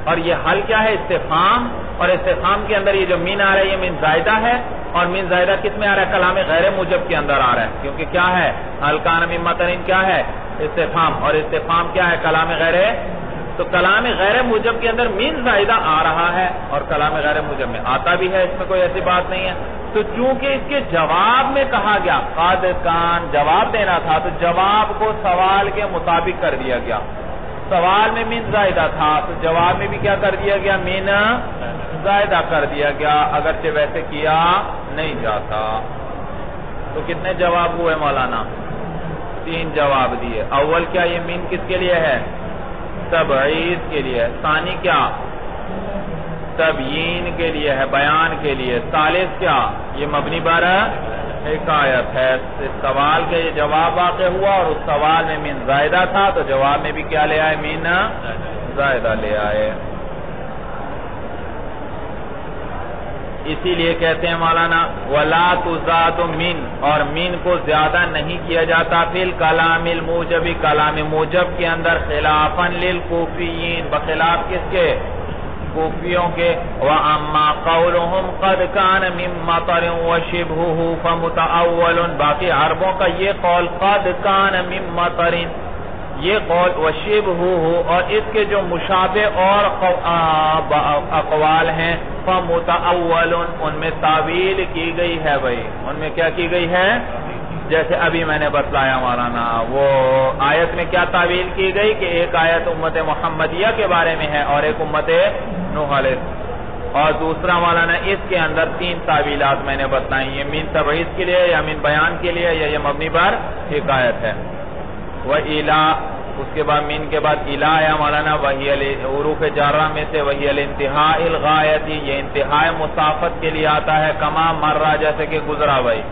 اور یہ حل کیا ہے, استفہام, اور استفہام کے اندر یہ جو من آ رہا ہے یہ من زائدہ ہے, اور من زائدہ کس میں آ رہا ہے, کلام غیر موجب کے اندر آ رہا ہے, کیونکہ کیا ہے, حل کان من مطر کیا ہے, استفہام, اور استفہام کیا ہے, کلام غیر. تو کلام غیر موجب کے اندر من زائدہ آ رہا ہے, اور کلام غیر موجب میں آتا بھی ہے, اس میں کوئی ایسی بات نہیں ہے. تو چونکہ اس کے جواب میں کہا گیا قد کان, جواب دینا تھا, تو جواب کو سوال کے مطابق کر دیا گیا. سوال میں من زائدہ تھا تو جواب میں بھی کیا کر دیا گیا, من زائدہ کر دیا گیا, اگرچہ ویسے کیا نہیں جاتا. تو کتنے جواب ہوئے مولانا, 3 جواب دیے. اول کیا, یہ من کس کے لیے ہے, تبعیض کے لیے. ثانی کیا, تبیین کے لیے ہے, بیان کے لیے. ثالث کیا, یہ مبنی بر حکایت ہے. اس سوال کے یہ جواب واقع ہوا, اور اس سوال میں من زائدہ تھا تو جواب میں بھی کیا لے آئے, من زائدہ لے آئے. اسی لیے کہتے ہیں مولانا وَلَا تُزَادُ مِن، اور من کو زیادہ نہیں کیا جاتا فی الکلام الموجب، کلام موجب کے اندر، خلافاً للکوفیین، بخلاف کس کے؟ کوفیوں کے. وَأَمَّا قَوْلُهُمْ قَدْ كَانَ مِن مَطَرٍ وَشِبْهُهُ فَمُتَأَوَّلٌ، باقی عربوں کا یہ قول قَدْ كَانَ مِن مَطَرٍ، یہ قول وَشِبْهُهُ، اور اس کے جو مشابہ اور اقوال ہیں فَمُتَأَوَّلٌ، ان میں تعویل کی گئی ہے بھائی. ان میں کیا کی گئی ہے؟ جیسے ابھی میں نے بتلایا مولانا، وہ آیت میں کیا تعویل کی گئی کہ ایک آیت امت محمدیہ کے بارے میں ہے اور ایک امت نوح علیہ، اور دوسرا مولانا اس کے اندر 3 تعویلات میں نے بتلائی، یہ من تبعیض کے لیے یا من بیان کے لیے یا یہ مبنی پر حکایت ہے. وَإِلَا، اس کے بعد من کے بعد الہ یا مولانا وہی حروف جارہ میں سے وہی الانتہاء الغایتی، یہ انتہاء مسافت کے لیے آتا ہے، کما مرہ جیسے کہ گزرا بھائی.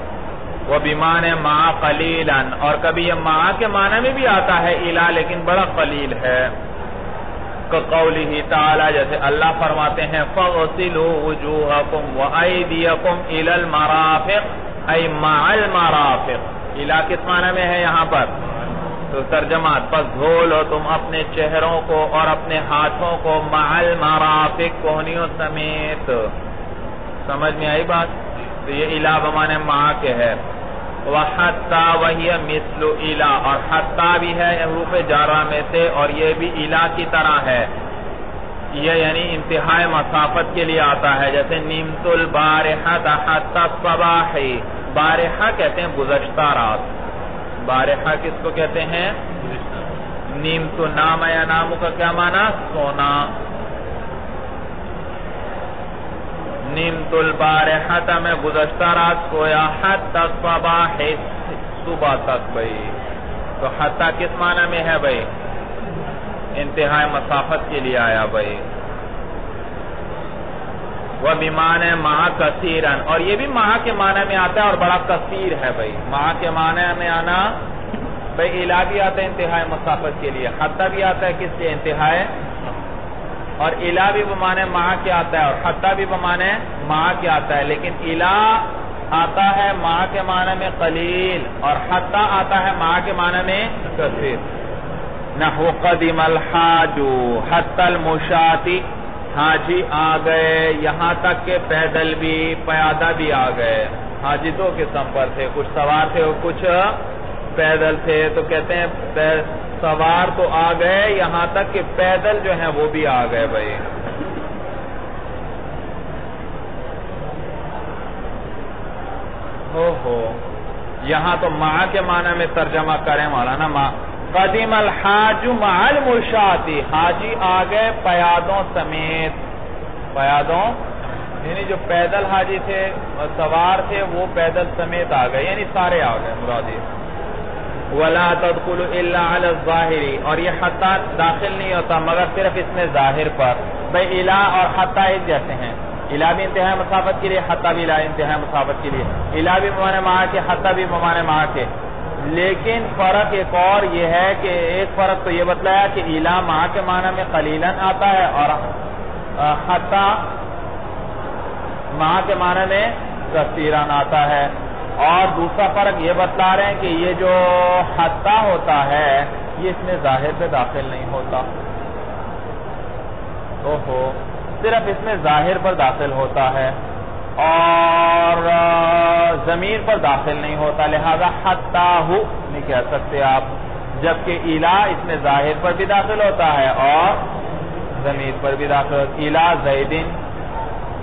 وہ بمعنی مع قلیلا، اور کبھی یہ مع کے معنی میں بھی آتا ہے الہ لیکن بڑا قلیل ہے، قولہ تعالی جیسے اللہ فرماتے ہیں فَغْسِلُوا وُجُوهَكُمْ وَأَيْدِيَكُمْ إِلَى الْمَرَافِقِ، أي مع المرافق. الہ کس معنی میں ہے یہاں پر؟ تو ترجمہ، پس دھو لو تم اپنے چہروں کو اور اپنے ہاتھوں کو مع المرافق، کوہنیوں سمیت. سمجھ میں آئی بات؟ تو یہ الہ بمانے مع کے ہے. وحتی وہی مثل الہ، اور حتی بھی ہے حروف جارہ میں سے اور یہ بھی الہ کی طرح ہے، یہ یعنی انتہائی مسافت کے لیے آتا ہے. جیسے نمت البارحۃ حتی الصباح، بارحہ کہتے ہیں گزشتہ رات، بارحہ کس کو کہتے ہیں؟ نمت، نام یا نامو کا کیا معنی؟ سونا. نمت البارحۃ میں گزشتہ رات سویا، حتی الصباح صبح تک بھئی. تو حتی کس معنی میں ہے بھئی؟ انتہائی مسافت کے لیے آیا بھئی. وَبِمَانَ مَعَ كَثِيرًا، اور یہ بھی مع کے معنی میں آتا ہے اور بڑا کثیر ہے بھئی. مع کے معنی میں آنا بھئی الہ بھی آتا ہے انتہائی مسافت کے لیے، حتی بھی آتا ہے کس لیے؟ انتہائی، اور الہ بھی بمعنی مع کے آتا ہے اور حتی بھی بمعنی مع کے آتا ہے، لیکن الہ آتا ہے مع کے معنی میں قلیل اور حتی آتا ہے مع کے معنی میں کثیر. نحو قدم الحاج حتی المشاتی، حاجی آ گئے یہاں تک کہ پیدل بھی، پیادہ بھی آ گئے. حاجی 2 قسم پر تھے، کچھ سوار تھے اور کچھ پیدل تھے. تو کہتے ہیں سوار تو آ گئے یہاں تک کہ پیدل جو ہیں وہ بھی آ گئے بھائی. یہاں تو مع کے معنی میں ترجمہ کریں مولانا. قدیم الحاج مع المشاتی، حاجی آ گئے پیادوں سمیت. پیادوں یعنی جو پیدل حاجی تھے سوار تھے وہ پیدل سمیت آ گئے، یعنی سارے آ گئے مرادی. وَلَا تَدْخُلُ إِلَّا عَلَى الظَّاهِرِ، اور یہ حتی داخل نہیں ہوتا مگر صرف اس میں ظاہر پر. بھئی الہ اور حتی ایک جیسے ہیں، الہ بھی انتہائی مسافت کے لیے، حتی بھی انتہائی مسافت کے لیے. الہ بھی بمعنی مع کے، حتی بھی بمعنی مع کے. لیکن فرق ایک اور یہ ہے کہ ایک فرق تو یہ بتلایا کہ الہ مع کے معنی میں قلیلاً آتا ہے اور حتی مع کے معنی میں کثیراً آتا ہے. اور دوسرا فرق یہ بتلا رہے ہیں کہ یہ جو حتی ہوتا ہے یہ اس میں ظاہر پہ داخل نہیں ہوتا، صرف اس میں ظاہر پر داخل ہوتا ہے اور ضمیر پر داخل نہیں ہوتا، لہذا حتی ہو نہیں کہہ سکتے آپ. جبکہ الہ اس میں ظاہر پر بھی داخل ہوتا ہے اور ضمیر پر بھی داخل ہوتا ہے. الہ زیدن،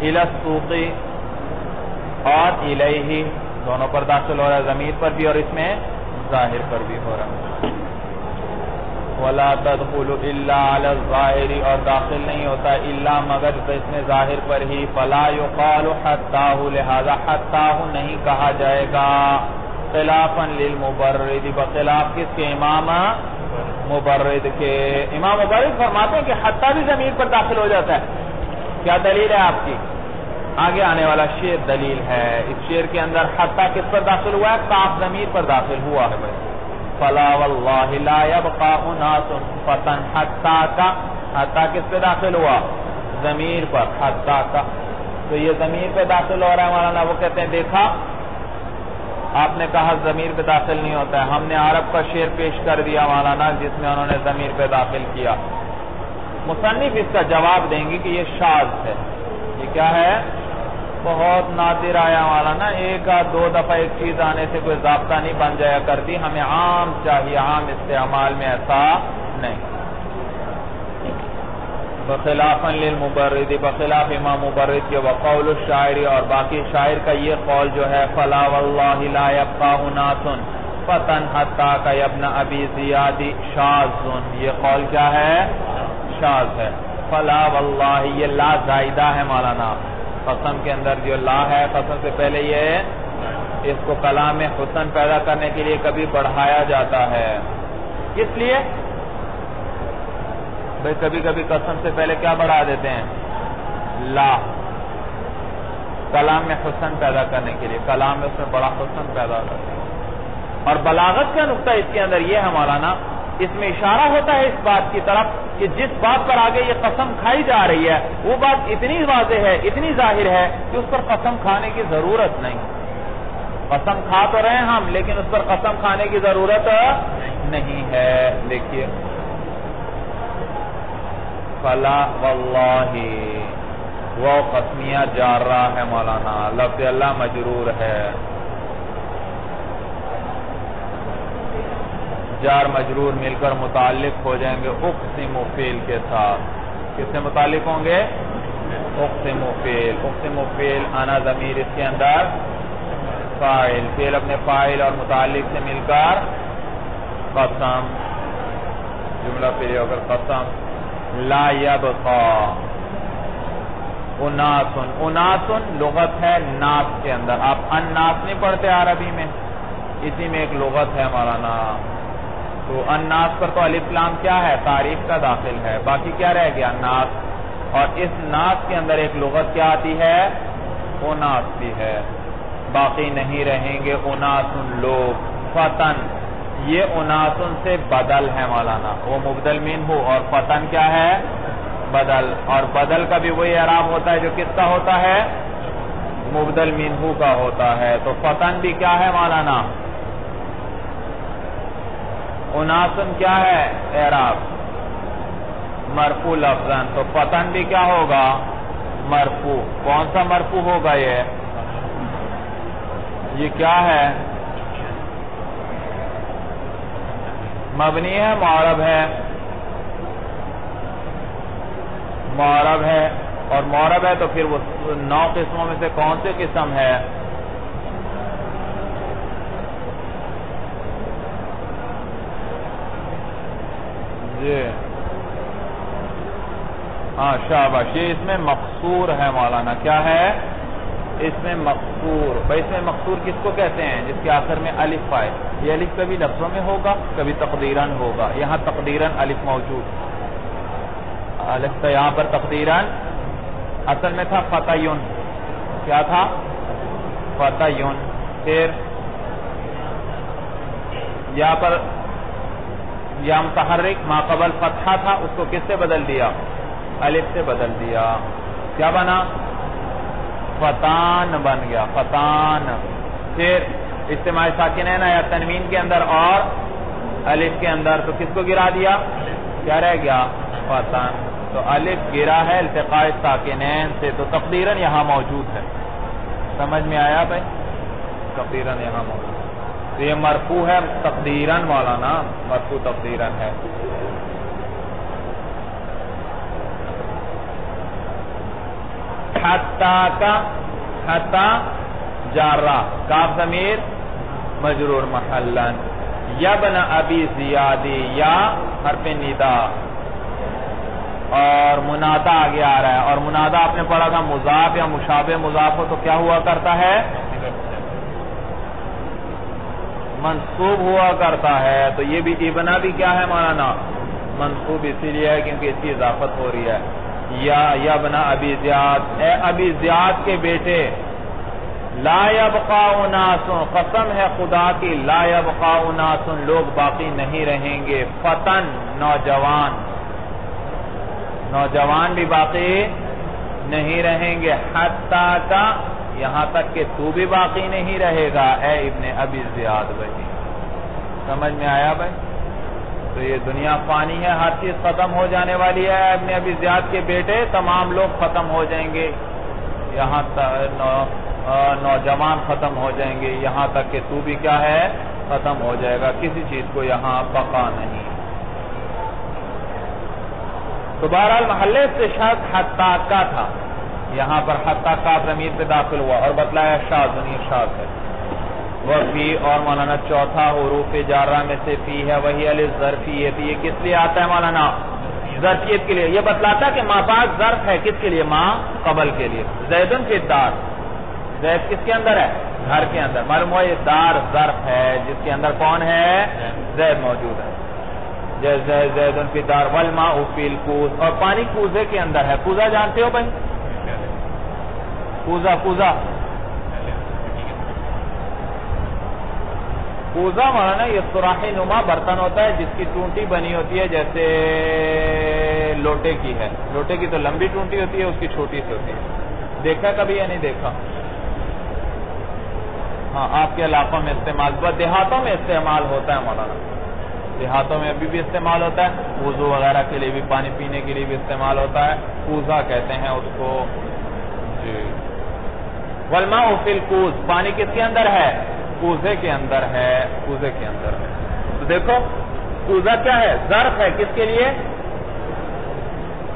الہ السوقی اور الیہ دونوں پر داخل ہو رہا ہے، ضمیر پر بھی اور اس میں ظاہر پر بھی ہو رہا ہے. وَلَا تَدْخُلُ إِلَّا عَلَى الظَّاهِرِ، اور داخل نہیں ہوتا الا مگر اس میں ظاہر پر ہی. فَلَا يُقَالُ حَتَّاهُ، لہذا حَتَّاهُ نہیں کہا جائے گا. خلافاً للمبرد، بخلاف کس کے؟ امام مبرد کے. امام مبرد فرماتے ہیں کہ حتی بھی ضمیر پر داخل ہو جاتا ہے. کیا دلیل ہے آپ کی؟ آگے آنے والا شعر دلیل ہے. اس شعر کے اندر حتی کس پر داخل ہوا ہے؟ کاف ضمیر پر داخل ہوا ہے بھائی. فَلَا وَاللَّهِ لَا يَبْقَى أُنَاسٌ فَتًا حَتَّى کا، حتی کس پہ داخل ہوا؟ ضمیر پر، حتی کا. تو یہ ضمیر پہ داخل ہو رہا ہے مولانا. وہ کہتے ہیں دیکھا آپ نے کہا ضمیر پہ داخل نہیں ہوتا ہے, ہم نے عرب کا شعر پیش کر دیا مولانا جس میں انہوں نے ضمیر پہ داخل کیا. مصنف اس کا جواب دیں گے کہ یہ شاذ ہے. یہ کیا ہے؟ بہت نادر آیا مولانا, ایک آدھ دو دفعہ ایک چیز آنے سے کوئی ضابطہ نہیں بن جایا کرتی, ہمیں عام چاہیے, عام استعمال میں ایسا نہیں. بخلاف للمبرد, بخلاف امام مبرد کے وقول الشاعری, اور باقی شاعر کا یہ قول جو ہے فلا واللہ لا یبقى اناس فتن حتی کہ ابن ابی زیاد شاذ, یہ قول کیا ہے؟ شاذ ہے. فلا واللہ یہ لا زائدہ ہے مولانا, قسم کے اندر جو لا ہے قسم سے پہلے یہ اس کو کلام میں حسن پیدا کرنے کے لیے کبھی بڑھایا جاتا ہے. کس لیے بھئی کبھی کبھی قسم سے پہلے کیا بڑھا دیتے ہیں؟ لا, کلام میں حسن پیدا کرنے کے لیے, کلام میں اس میں بڑا حسن پیدا کرتے ہیں. اور بلاغت کا نقطہ اس کے اندر یہ ہے مولانا, اس میں اشارہ ہوتا ہے اس بات کی طرف کہ جس بات پر آگے یہ قسم کھائی جا رہی ہے وہ بات اتنی واضح ہے, اتنی ظاہر ہے کہ اس پر قسم کھانے کی ضرورت نہیں. قسم کھا تو رہے ہیں ہم, لیکن اس پر قسم کھانے کی ضرورت نہیں ہے. دیکھیے فلا واللہ, وہ قسمیہ جارہ ہے مولانا, لفظ اللہ مجرور ہے, جار مجرور مل کر متعلق ہو جائیں گے اقسم فعل کے ساتھ. کس سے متعلق ہوں گے؟ اقسم فعل. اقسم فعل انا ضمیر اس کے اندر فاعل, فعل اپنے فاعل اور متعلق سے مل کر قسم, جملہ پھر اگر قسم. لا یبقى اناسن, اناسن لغت ہے ناس کے اندر, آپ الناس نہیں پڑھتے عربی میں, اسی میں ایک لغت ہے مولانا. تو الناس پر تو الف لام کیا ہے؟ تعریف کا داخل ہے, باقی کیا رہ گیا؟ ناس. اور اس ناس کے اندر ایک لغت کیا آتی ہے؟ اناس بھی ہے. باقی نہیں رہیں گے اناسن لوگ. فتن یہ اناسن سے بدل ہے مولانا, وہ مبدل منہ, اور فتن کیا ہے؟ بدل. اور بدل کا بھی وہی اعراب ہوتا ہے جو کس کا ہوتا ہے؟ مبدل منہ کا ہوتا ہے. تو فتن بھی کیا ہے مولانا؟ اناسن کیا ہے اعراب؟ مرفوع لفظاً. تو فتن بھی کیا ہوگا؟ مرفوع. کون سا مرفوع ہوگا یہ کیا ہے؟ مبنی ہے, معرب ہے, معرب ہے, اور معرب ہے تو پھر وہ 9 قسموں میں سے کون سی قسم ہے؟ جی ہاں شاباش, یہ اس میں مقصور ہے مولانا. کیا ہے اس میں مقصور؟ بھائی اس میں مقصور کس کو کہتے ہیں؟ جس کے آخر میں الف آئے. یہ الف کبھی لفظوں میں ہوگا, کبھی تقدیراً ہوگا. یہاں تقدیراً الف موجود, الف تو یہاں پر تقدیراً اصل میں تھا فتیون. کیا تھا؟ فتیون. پھر یہاں پر یا متحرک ما قبل فتحہ تھا, اس کو کس سے بدل دیا؟ الف سے بدل دیا. کیا بنا؟ فتان بن گیا, فتان. پھر اجتماع ساکنین یا تنوین کے اندر اور الف کے اندر, تو کس کو گرا دیا؟ کیا رہ گیا؟ فتان. تو الف گرا ہے التقاء ساکنین سے, تو تقدیراً یہاں موجود ہے. سمجھ میں آیا بھائی؟ تقدیراً یہاں موجود. تو یہ مرفوع ہے تقدیراً مولانا, مرفوع تقدیراً ہے. حتی کا, حتی جارہ, کاف ضمیر مجرور محلن. یبن ابی زیادی, یا حرف ندا, اور منادا آگے آ رہا ہے. اور منادا آپ نے پڑھا تھا مضاف یا مشابہ مضاف ہو تو کیا ہوا کرتا ہے؟ منصوب ہوا کرتا ہے. تو یہ بھی ابنا بھی کیا ہے مولانا؟ منصوب اسی لیے ہے کیونکہ اس کی اضافت ہو رہی ہے. یا ابن ابی زیاد, اے ابی زیاد کے بیٹے. لا یبقى اناس, قسم ہے خدا کی, لا یبقى اناس, لوگ باقی نہیں رہیں گے. فتن نوجوان, نوجوان بھی باقی نہیں رہیں گے حتیٰ کا یہاں تک کہ تو بھی باقی نہیں رہے گا اے ابن ابی زیاد بھائی. سمجھ میں آیا بھائی؟ تو یہ دنیا فانی ہے، ہر چیز ختم ہو جانے والی ہے. ابن ابی زیاد کے بیٹے تمام لوگ ختم ہو جائیں گے، یہاں نوجوان ختم ہو جائیں گے، یہاں تک کہ تو بھی کیا ہے ختم ہو جائے گا. کسی چیز کو یہاں بقا نہیں. تو بہرحال محل استشہاد حتیٰ کا تھا، یہاں پر حتیٰ کا ضمیر پہ داخل ہوا اور بتلایا شاذ شاذ ہے. وہ فی اور مولانا چوتھا حروف جارہ میں سے فی ہے، وہی الظرفیت. یہ کس لیے آتا ہے مولانا؟ ظرفیت کے لیے. یہ بتلاتا کہ ما بعد ظرف ہے کس کے لیے؟ ما قبل کے لیے. زیدن فی الدار، زید کس کے اندر ہے؟ گھر کے اندر. معلوم ہوا یہ دار ظرف ہے جس کے اندر کون ہے؟ زید موجود ہے. جیسے زیدن فی الدار والماء فی الکوز، اور پانی کوزے کے اندر ہے. کوزہ جانتے ہو بھائی؟ کوزہ کوزہ کوزہ مولانا یہ سراحی نما برتن ہوتا ہے جس کی ٹونٹی بنی ہوتی ہے جیسے لوٹے کی ہے. لوٹے کی تو لمبی ٹونٹی ہوتی ہے، اس کی چھوٹی سی ہوتی ہے. دیکھا کبھی یا نہیں دیکھا؟ ہاں آپ کے علاقوں میں استعمال، دیہاتوں میں استعمال ہوتا ہے مولانا. دیہاتوں میں ابھی بھی استعمال ہوتا ہے، وضو وغیرہ کے لیے بھی، پانی پینے کے لیے بھی استعمال ہوتا ہے. کوزہ کہتے ہیں اس کو. جی. والماء فی الکوز، پانی کس کے اندر ہے؟ کوزے کے اندر ہے. کوزے کے اندر ہے. تو دیکھو کوزہ کیا ہے؟ ظرف ہے کس کے لیے؟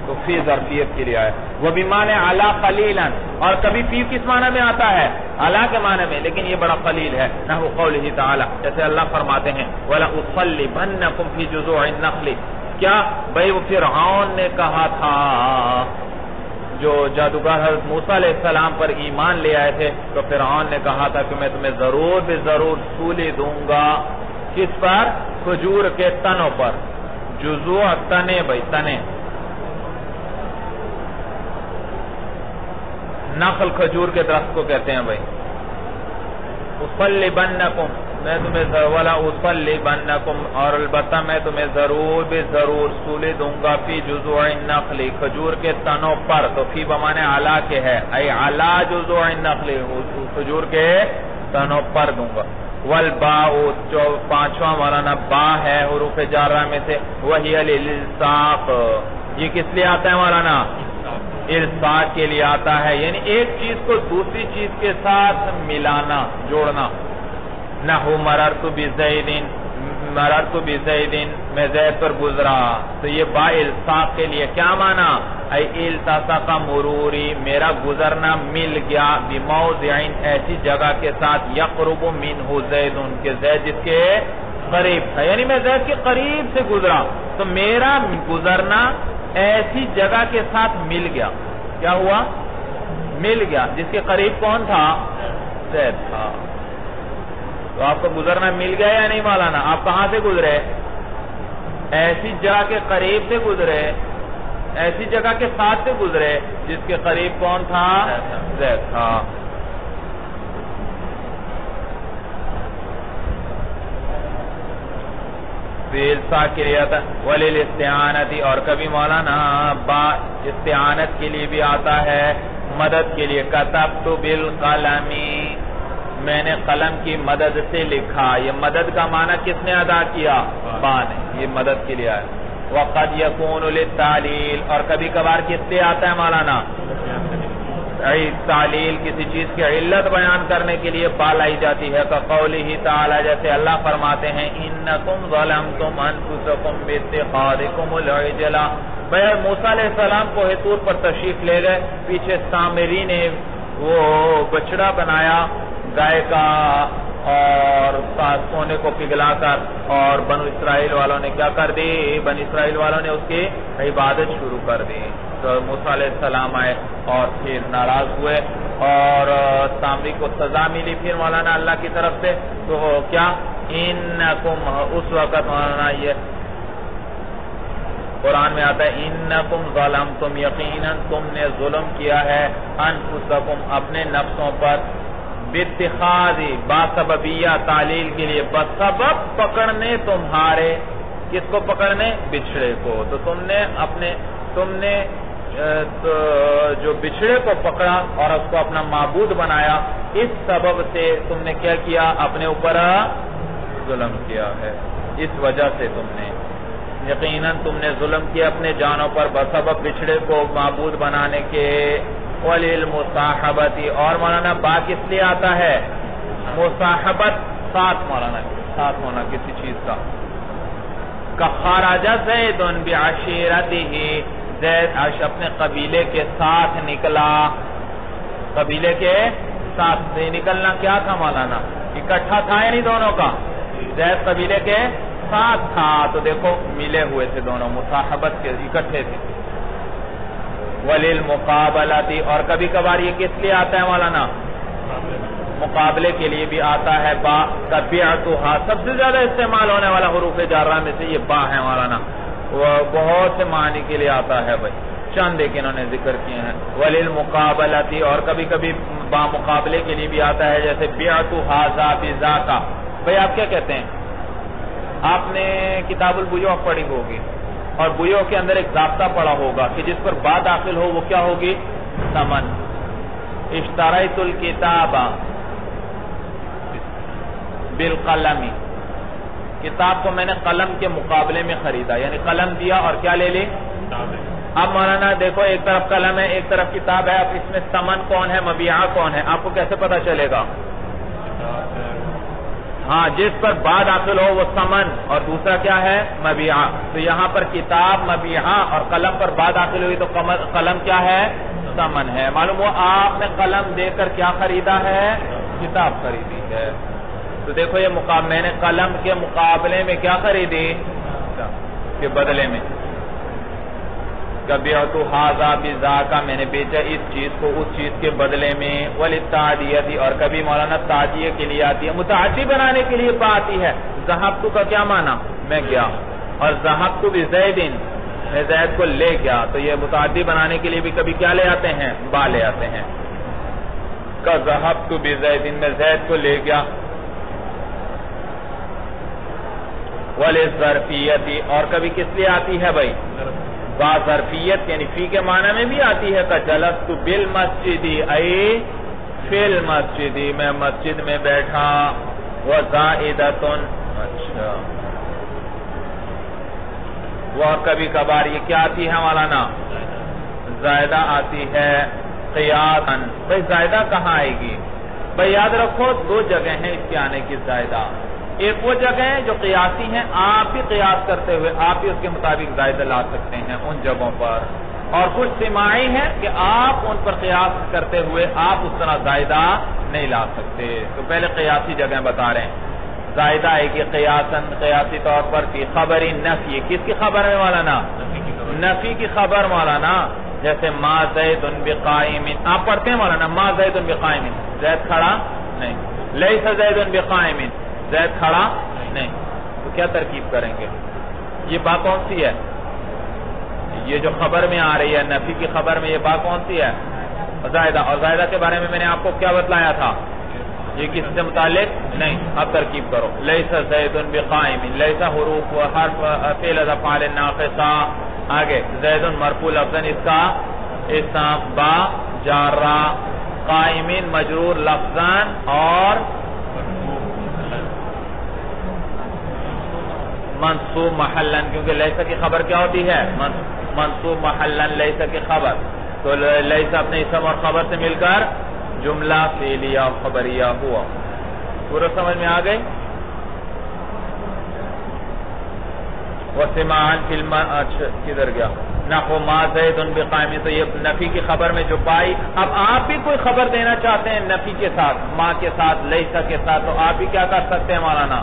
تو فی ظرفیت کے لیے آئے. وہ بمعنی علی قلیلا، اور کبھی فی کس معنی میں آتا ہے؟ علی کے معنی میں، لیکن یہ بڑا قلیل ہے. نحو قولہ تعالی، جیسے اللہ فرماتے ہیں وَلَأُصَلِّبَنَّكُمْ فِي جُذُوعِ النَّخْلِ. کیا بھئی وہ فرعون نے کہا تھا، جو جادوگر حضرت موسیٰ علیہ السلام پر ایمان لے آئے تھے، تو فرعون نے کہا تھا کہ میں تمہیں ضرور بے ضرور سولی دوں گا. کس پر؟ کھجور کے تنوں پر. جذوع تنے بھائی، تنے. نخل کھجور کے درخت کو کہتے ہیں بھائی. اصلبنکم، میں تمہیں ولا اصلبنکم، اور البتہ میں تمہیں ضرور بے ضرور سولی دوں گا فی جذوع النخل، کھجور کے تنوں پر. تو فی بمانے علا کے ہے، ای علا جذوع النخل، کھجور کے تنوں پر دوں گا. والباء، جو پانچواں مولانا با ہے حروف جارہ میں سے، وہی الالصاق. یہ کس لیے آتا ہے مولانا؟ الصاق کے لیے آتا ہے، یعنی ایک چیز کو دوسری چیز کے ساتھ ملانا، جوڑنا. نحو مررت بزید، مررت بزید، میں زید پر گزرا. تو یہ با الصاق کے لیے کیا مانا؟ ای التصق مروری، میرا گزرنا مل گیا، بموضع، ایسی جگہ کے ساتھ، یقرب منہ زید، کہ زید جس کے قریب تھا، یعنی میں زید کے قریب سے گزرا تو میرا گزرنا ایسی جگہ کے ساتھ مل گیا. کیا ہوا؟ مل گیا. جس کے قریب کون تھا؟ زید تھا. تو آپ کو گزرنا مل گیا یا نہیں مولانا؟ آپ کہاں سے گزرے؟ ایسی جگہ کے قریب سے گزرے، ایسی جگہ کے ساتھ سے گزرے جس کے قریب کون تھا؟ زید تھا. کے لیے آتا ہے وَلِلْإِسْتِعَانَةِ، اور کبھی مولانا با استعانت کے لیے بھی آتا ہے، مدد کے لیے. كَتَبْتُ بِالْقَلَمِ، میں نے قلم کی مدد سے لکھا. یہ مدد کا معنی کس نے ادا کیا؟ با نے. یہ مدد کے لیے آیا. وَقَدْ يَكُونُ لِلتَّعْلِيلِ، اور کبھی کبھار کس لیے آتا ہے مولانا؟ تعلیل، کسی چیز کی علت بیان کرنے کے لیے با لائی جاتی ہے. قولہ تعالی، جیسے اللہ فرماتے ہیں انکم ظلمتم انفسکم باتخاذکم العجل. بھئی موسیٰ علیہ السلام کوہ طور پر تشریف لے گئے، پیچھے سامری نے وہ بچڑا بنایا گائے کا اور سونے کو پگھلا کر، اور بنو اسرائیل والوں نے کیا کر دی؟ بنو اسرائیل والوں نے اس کی عبادت شروع کر دی. تو موسیٰ علیہ السلام آئے اور پھر ناراض ہوئے اور سامری کو سزا ملی پھر مولانا اللہ کی طرف سے. تو کیا انکم، اس وقت مولانا یہ قرآن میں آتا ہے انکم ظلمتم، یقیناً تم نے ظلم کیا ہے، انفسکم، اپنے نفسوں پر، باتخاذی، باسببیہ تعلیل کے لیے، بسبب پکڑنے تمہارے. کس کو پکڑنے؟ بچھڑے کو. تو تم نے جو بچھڑے کو پکڑا اور اس کو اپنا معبود بنایا، اس سبب سے تم نے کیا کیا؟ اپنے اوپر ظلم کیا ہے. اس وجہ سے تم نے یقیناً تم نے ظلم کیا اپنے جانوں پر بسبب بچھڑے کو معبود بنانے کے. وَلِلْمُصَاحَبَةِ اور مولانا با کس لیے آتا ہے؟ مصاحبت، ساتھ مولانا، ساتھ ہونا کسی چیز کا. کَخَرَجَ زَيْدٌ بِعَشِيرَتِهِ زید اپنے قبیلے کے ساتھ نکلا. قبیلے کے ساتھ سے نکلنا کیا تھا مولانا؟ اکٹھا تھا یا نہیں دونوں کا؟ زید قبیلے کے ساتھ تھا تو دیکھو ملے ہوئے تھے دونوں، مصاحبت کے اکٹھے تھے. وَلِلْمُقَابَلَةِ اور کبھی کبھار یہ کس لیے آتا ہے مولانا؟ مقابلے کے لیے بھی آتا ہے. با تبعتها سب سے زیادہ استعمال ہونے والا حروف جارہ میں سے یہ با ہے مولانا. وہ بہت سے معنی کے لیے آتا ہے بھائی، چند ایک انہوں نے ذکر کیے ہیں. وَلِلْمُقَابَلَةِ اور کبھی کبھی با مقابلے کے لیے بھی آتا ہے، جیسے بِعْتُهَا ذَا بِذَاكَ. بھائی آپ کیا کہتے ہیں؟ آپ نے کتاب البیوع پڑھی ہوگی اور بیوع کے اندر ایک ضابطہ پڑھا ہوگا کہ جس پر با داخل ہو وہ کیا ہوگی؟ ثمن. اشتریت الکتاب بالقلم، کتاب کو میں نے قلم کے مقابلے میں خریدا، یعنی قلم دیا اور کیا لے لی؟ اب مولانا دیکھو ایک طرف قلم ہے ایک طرف کتاب ہے، اب اس میں ثمن کون ہے مبیعہ کون ہے؟ آپ کو کیسے پتا چلے گا؟ ہاں جس پر با داخل ہو وہ ثمن اور دوسرا کیا ہے؟ مبیعہ. تو یہاں پر کتاب مبیعہ اور قلم پر با داخل ہوئی تو قلم کیا ہے؟ ثمن ہے. معلوم ہوا آپ نے قلم دے کر کیا خریدا ہے؟ کتاب خریدی ہے. تو دیکھو یہ میں نے قلم کے مقابلے میں کیا خریدی؟ کے بدلے میں. کبیعت ھذا بذاک میں نے بیچا اس چیز کو اس چیز کے بدلے میں. وللتعدیۃ اور کبھی مولانا تعدیہ کے لیے آتی ہے، متعدی بنانے کے لیے با آتی ہے. ذهبت کا کیا معنی؟ میں گیا. اور ذهبت بزید میں زید کو لے گیا، تو یہ متعدی بنانے کے لیے بھی کبھی کیا لے آتے ہیں؟ با لے آتے ہیں. کا ذهبت بزید میں زید کو لے گیا. وللظرفیۃ اور کبھی کس لیے آتی ہے بھائی؟ با ظرفیت یعنی فی کے معنی میں بھی آتی ہے. جلست بالمسجد ای فی المسجد میں مسجد میں بیٹھا. وزائدۃ اچھا. وہ کبھی کبھار یہ کیا آتی ہے مولانا؟ زائدہ آتی ہے. قیاسا بھائی زائدہ کہاں آئے گی؟ بھائی یاد رکھو دو جگہ ہیں اس کے آنے کی زائدہ. ایک وہ جگہ ہے جو قیاسی ہیں، آپ بھی قیاس کرتے ہوئے آپ بھی اس کے مطابق زائدہ لا سکتے ہیں ان جگہوں پر. اور کچھ سماعی ہیں کہ آپ ان پر قیاس کرتے ہوئے آپ اس طرح زائدہ نہیں لا سکتے. تو پہلے قیاسی جگہیں بتا رہے ہیں. زائدہ آئے گی قیاساً قیاسی طور پر فی خبر نفی. کس کی خبر ہے مولانا؟ نفی کی خبر مولانا. جیسے ما زید بقائم آپ پڑھتے ہیں مولانا، ما زید بقائم زید کھڑا نہیں. لیس زید بقائم زید کھڑا نہیں. تو کیا ترکیب کریں گے؟ یہ با کون سی ہے؟ یہ جو خبر میں آ رہی ہے نفی کی خبر میں یہ با کون سی ہے؟ زائدہ. اور زائدہ کے بارے میں میں نے آپ کو کیا بتلایا تھا؟ یہ کس سے متعلق نہیں. اب ترکیب کرو. لیس زید بقائم، لیس حروف و حرف فعل افعال ناقصہ. آگے زید مرفوع لفظاً اس کا اسم با جارہ. قائمین مجرور لفظاً اور منصوب محلن، کیونکہ لیسا کی خبر کیا ہوتی ہے؟ منصوب محلن لیسا کی خبر. تو لیسا اپنے اسم اور خبر سے مل کر جملہ فعلیہ اور خبریہ ہوا. پورا سمجھ میں آ گئی؟ وسماعاً فی اچھا کدھر گیا؟ نحو ما زید بقائم. تو یہ نفی کی خبر میں جو پائی. اب آپ بھی کوئی خبر دینا چاہتے ہیں نفی کے ساتھ، ما کے ساتھ، لیسا کے ساتھ، تو آپ بھی کیا کر سکتے ہیں مولانا؟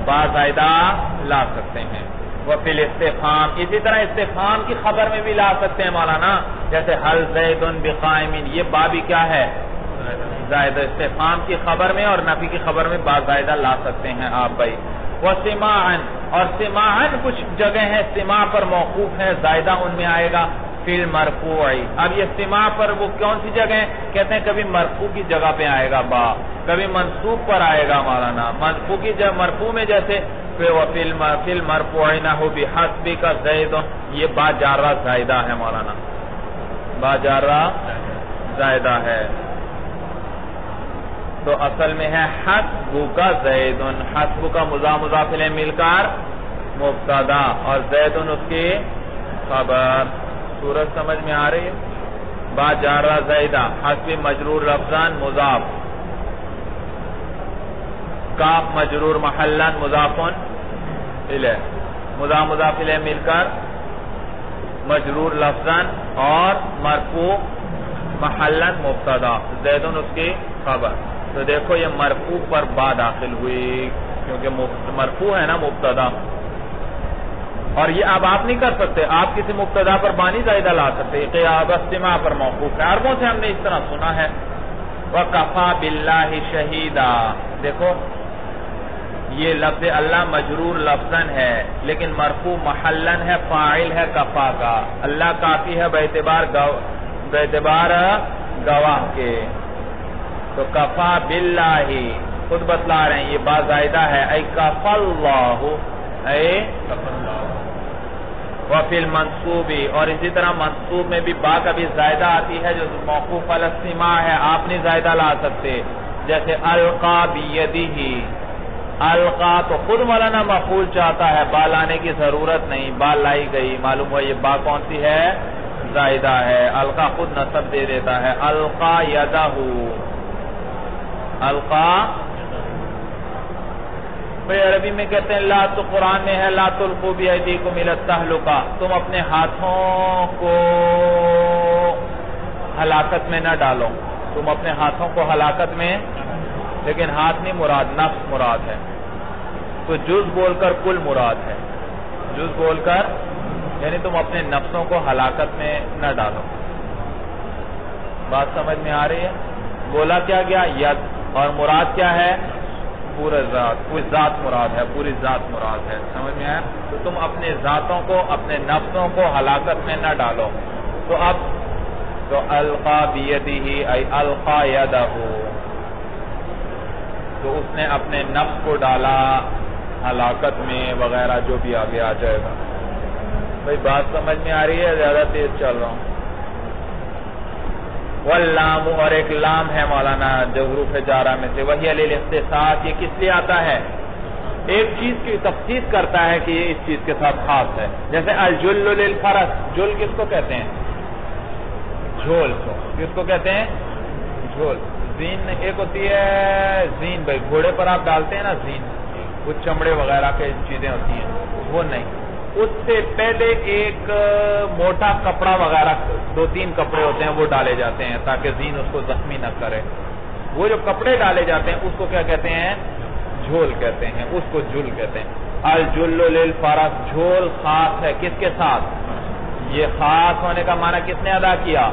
با زائدہ لا سکتے ہیں. وفی الاستفہام اسی طرح استفہام کی خبر میں بھی لا سکتے ہیں مولانا. جیسے حل زید بقائم یہ با بھی کیا ہے؟ زائدہ. استفہام کی خبر میں اور نفی کی خبر میں با زائدہ لا سکتے ہیں آپ بھائی. وسماعاً اور سماعاً کچھ جگہ ہیں سماع پر موقوف ہے، زائدہ ان میں آئے گا. فی المرفوع اب یہ سماع پر وہ کون سی جگہ ہے؟ کہتے ہیں کبھی مرفوع کی جگہ پہ آئے گا با، کبھی منصوب پر آئے گا مولانا. مرفوع کی جگہ مرفوع میں جیسے فی المرفوع نحو بحسبک زید یہ با جارہ زائدہ ہے مولانا. با جارہ زائدہ ہے، تو اصل میں ہے حسبک زید، حسبک مضاف مضاف الیہ مل کر مبتدا اور زید اس کی خبر. صورت سمجھ میں آ رہی ہے؟ با جارہ زیدہ حسب مجرور لفظان مضاف، کاف مجرور محلن مضافن الیہ، مضاف مضاف الیہ مل کر مجرور لفظان اور مرفوع محلن مبتدا، زیدن اس کی خبر. تو دیکھو یہ مرفوع پر با داخل ہوئی کیونکہ مرفوع ہے نا مبتدا، اور یہ اب آپ نہیں کر سکتے، آپ کسی مبتدا پر بانی زائدہ لا سکتے، قیاب استماع پر موقوف ہے. عربوں سے ہم نے اس طرح سنا ہے. وَكَفَى بِاللَّهِ شَهِيدًا، دیکھو یہ لفظ اللہ مجرور لفظاً ہے لیکن مرفوع محلاً ہے، فاعل ہے کفا کا. اللہ کافی ہے باعتبار گواہ کے. تو کفا باللہ خود بتلا رہے ہیں یہ با زائدہ ہے، اے کفا اللہ، اے وفی المنصوبی، اور اسی طرح منصوب میں بھی با کا بھی زائدہ آتی ہے جو موقوف علی السماع ہے، آپ نہیں زائدہ لا سکتے. جیسے القا بیدہ، القا تو خود مولانا مفعول چاہتا ہے، با لانے کی ضرورت نہیں، با لائی گئی، معلوم ہوا یہ با کون سی ہے؟ زائدہ ہے. القا خود نصب دے دیتا ہے. القا یدہ، القا بھئی عربی میں کہتے ہیں لا، تو قرآن میں ہے لا تلقوا بایدیکم الی التہلکہ، تم اپنے ہاتھوں کو ہلاکت میں نہ ڈالو، تم اپنے ہاتھوں کو ہلاکت میں، لیکن ہاتھ نہیں مراد، نفس مراد ہے. تو جز بول کر کل مراد ہے، جز بول کر یعنی تم اپنے نفسوں کو ہلاکت میں نہ ڈالو. بات سمجھ میں آ رہی ہے؟ بولا کیا گیا؟ ید، اور مراد کیا ہے؟ پورا ذات، کوئی ذات مراد ہے، پوری ذات مراد ہے. سمجھ میں آیا؟ تو تم اپنے ذاتوں کو، اپنے نفسوں کو ہلاکت میں نہ ڈالو. تو اب تو القا بیدہ ای القا یدہ، تو اس نے اپنے نفس کو ڈالا ہلاکت میں وغیرہ جو بھی آگے آ جائے گا. بھئی بات سمجھ میں آ رہی ہے؟ زیادہ تیز چل رہا ہوں. واللام، اور ایک لام ہے مولانا جو حروف جارہ میں سے، وہی للاختصاص، یہ کس لیے آتا ہے؟ ایک چیز کی تخصیص کرتا ہے کہ یہ اس چیز کے ساتھ خاص ہے. جیسے الجل للفرس، جل کس کو کہتے ہیں؟ جھول. کس کو کہتے ہیں؟ جھول. زین ایک ہوتی ہے زین، بھائی گھوڑے پر آپ ڈالتے ہیں نا زین، وہ چمڑے وغیرہ کے چیزیں ہوتی ہیں، وہ نہیں. اس سے پہلے ایک موٹا کپڑا وغیرہ، 2-3 کپڑے ہوتے ہیں وہ ڈالے جاتے ہیں تاکہ زین اس کو زخمی نہ کرے. وہ جو کپڑے ڈالے جاتے ہیں اس کو کیا کہتے ہیں؟ جھول کہتے ہیں، اس کو جل کہتے ہیں. الجل للفرس، جھول خاص ہے کس کے ساتھ؟ یہ خاص ہونے کا معنی کس نے ادا کیا؟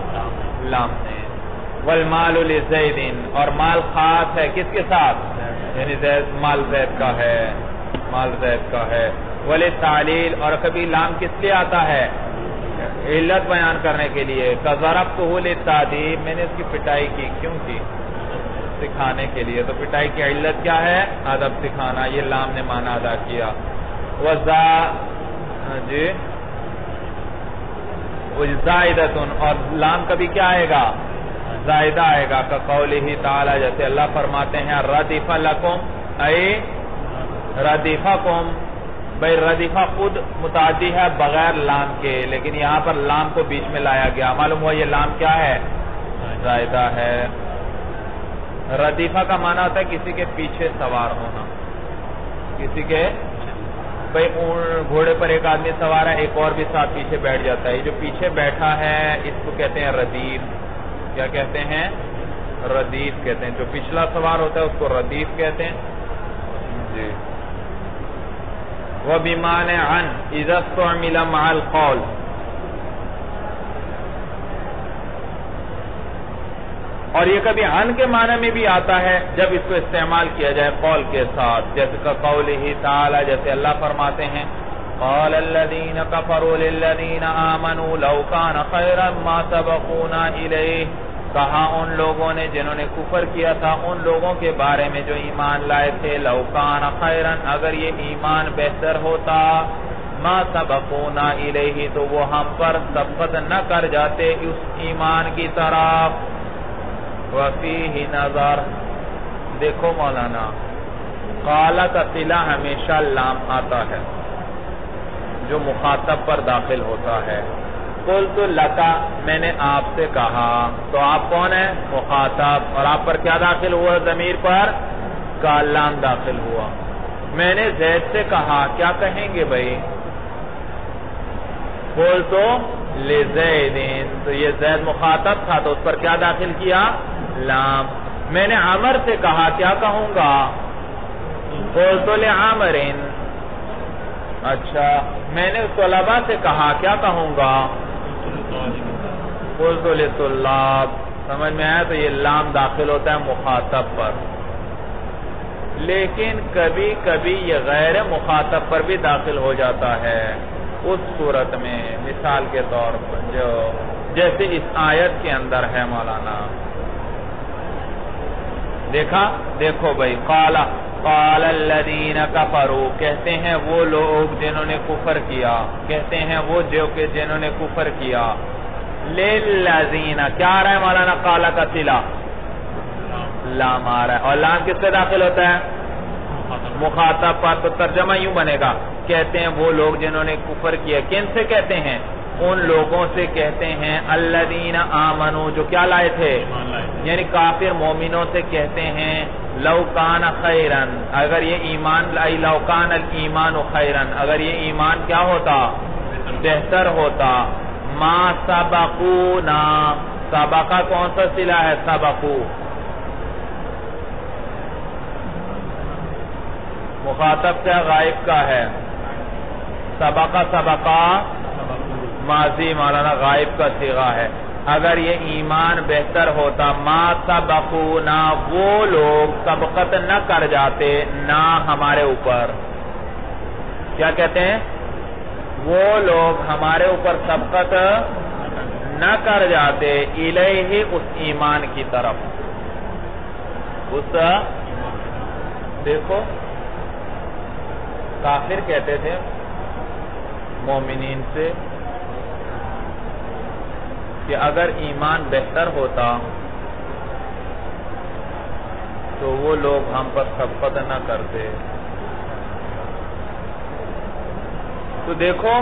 لام نے. والمال لزید، اور مال خاص ہے کس کے ساتھ؟ یعنی مال زید کا ہے، مال زید کا ہے. وللتعلیل، اور کبھی لام کس لیے آتا ہے؟ علت بیان کرنے کے لیے. کضربتہ للتعذیب، میں نے اس کی پٹائی کی، کیوں کی؟ سکھانے کے لیے. تو پٹائی کی علت کیا ہے؟ ادب سکھانا. یہ لام نے معنی ادا کیا. جی زائدۃ، اور لام کبھی کیا آئے گا؟ زائدہ آئے گا. کقولہ تعالی، جیسے اللہ فرماتے ہیں ردف لکم، اے ردفکم. بھئی ردفہ خود متعدی ہے بغیر لام کے، لیکن یہاں پر لام کو بیچ میں لایا گیا. معلوم ہوا یہ لام کیا ہے؟ زائدہ ہے. ردیفہ کا معنی ہوتا ہے کسی کے پیچھے سوار ہونا، کسی کے، بھئی گھوڑے پر ایک آدمی سوار ہے، ایک اور بھی ساتھ پیچھے بیٹھ جاتا ہے. یہ جو پیچھے بیٹھا ہے اس کو کہتے ہیں ردیف. کیا کہتے ہیں؟ ردیف کہتے ہیں. جو پچھلا سوار ہوتا ہے اس کو ردیف کہتے ہیں. جی. وَبِمَانِ عَنْ إِذَا اسْتُعْمِلَ مَعَ الْقَوْلِ، اور یہ کبھی عن کے معنی میں بھی آتا ہے جب اس کو استعمال کیا جائے قول کے ساتھ. جیسے قولہ تعالی، جیسے اللہ فرماتے ہیں قال الذين كفروا للذين آمنوا لو كان خيرا ما سبقونا إليه، کہا ان لوگوں نے جنہوں نے کفر کیا تھا ان لوگوں کے بارے میں جو ایمان لائے تھے، لو کان خیرا، اگر یہ ایمان بہتر ہوتا، ما سبقونا الیہ تو وہ ہم پر سبقت نہ کر جاتے اس ایمان کی طرف. وفیہ نظر. دیکھو مولانا قال کا صلہ ہمیشہ لام آتا ہے جو مخاطب پر داخل ہوتا ہے. قلت لکا میں نے آپ سے کہا تو آپ کون ہیں؟ مخاطب. اور آپ پر کیا داخل ہوا؟ ضمیر پر کا لام داخل ہوا. میں نے زید سے کہا کیا کہیں گے بھائی؟ قلت لزید تو یہ زید مخاطب تھا تو اس پر کیا داخل کیا؟ لام. میں نے عمر سے کہا کیا کہوں گا؟ قلت لعمر. اچھا میں نے طلباء سے کہا کیا کہوں گا؟ قلت لطلاب. سمجھ میں آیا؟ تو یہ لام داخل ہوتا ہے مخاطب پر، لیکن کبھی کبھی یہ غیر مخاطب پر بھی داخل ہو جاتا ہے. اس صورت میں مثال کے طور پر جو جیسے اس آیت کے اندر ہے مولانا، دیکھا؟ دیکھو بھائی قال الذین کفروا کہتے ہیں وہ لوگ جنہوں نے کفر کیا، کہتے ہیں وہ جو کہ جنہوں نے کفر کیا. للذین کیا آ رہا ہے مولانا؟ قال کا صلہ لام آ رہا ہے، اور لام کس سے داخل ہوتا ہے؟ مخاطب پر. تو ترجمہ یوں بنے گا کہتے ہیں وہ لوگ جنہوں نے کفر کیا. کن سے کہتے ہیں؟ ان لوگوں سے کہتے ہیں الذین آمنوا جو کیا لائے تھے، یعنی کافر مومنوں سے کہتے ہیں لو کان خیرا اگر یہ ایمان لو کان الایمان خیرا اگر یہ ایمان کیا ہوتا؟ بہتر ہوتا. ما سبقونا سبقہ کون سا صلہ ہے؟ سبقو. مخاطب کیا غائب کا ہے؟ سبقہ ماضی مولانا غائب کا صیغہ ہے. اگر یہ ایمان بہتر ہوتا ما سبقونا وہ لوگ سبقت نہ کر جاتے نہ ہمارے اوپر. کیا کہتے ہیں؟ وہ لوگ ہمارے اوپر سبقت نہ کر جاتے الیہ اس ایمان کی طرف. اس دیکھو کافر کہتے تھے مومنین سے کہ اگر ایمان بہتر ہوتا تو وہ لوگ ہم پر سبقت نہ کرتے. تو دیکھو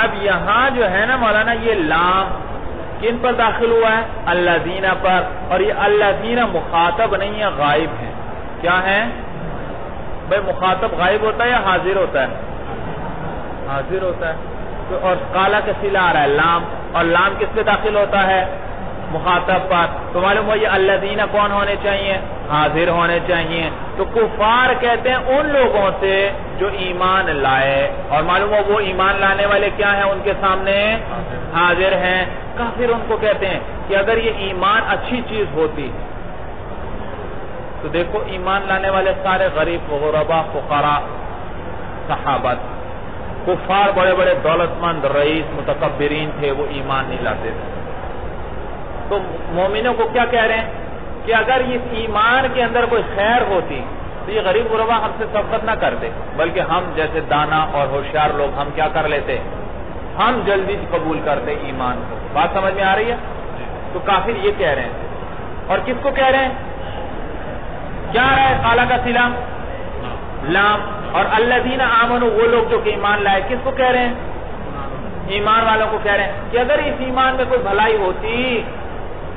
اب یہاں جو ہے نا مولانا یہ لام کن پر داخل ہوا ہے؟ الذین پر. اور یہ الذین مخاطب نہیں ہے، غائب ہیں. کیا ہے بھائی؟ مخاطب غائب ہوتا ہے یا حاضر ہوتا ہے؟ حاضر ہوتا ہے. اور قالا کا صلہ آ رہا ہے لام، اور لام کس پہ داخل ہوتا ہے؟ مخاطب پر. تو معلوم ہوا یہ الذین کون ہونے چاہیے؟ حاضر ہونے چاہیے. تو کفار کہتے ہیں ان لوگوں سے جو ایمان لائے، اور معلوم ہوا وہ ایمان لانے والے کیا ہیں؟ ان کے سامنے حاضر ہیں. کافر ان کو کہتے ہیں کہ اگر یہ ایمان اچھی چیز ہوتی تو دیکھو ایمان لانے والے سارے غریب غربا فقراء صحابت، کفار بڑے بڑے دولت مند رئیس متکبرین تھے، وہ ایمان نہیں لاتے تھے. تو مومنوں کو کیا کہہ رہے ہیں کہ اگر اس ایمان کے اندر کوئی خیر ہوتی تو یہ غریب غربا ہم سے سبقت نہ کرتے، بلکہ ہم جیسے دانا اور ہوشیار لوگ ہم کیا کر لیتے؟ ہم جلدی قبول کرتے ایمان کو. بات سمجھ میں آ رہی ہے؟ تو کافر یہ کہہ رہے ہیں. اور کس کو کہہ رہے ہیں؟ کیا آ رہا ہے؟ قالا کا صلہ لام. اور الذین آمنوا وہ لوگ جو کہ ایمان لائے، کس کو کہہ رہے ہیں؟ ایمان والوں کو کہہ رہے ہیں کہ اگر اس ایمان میں کوئی بھلائی ہوتی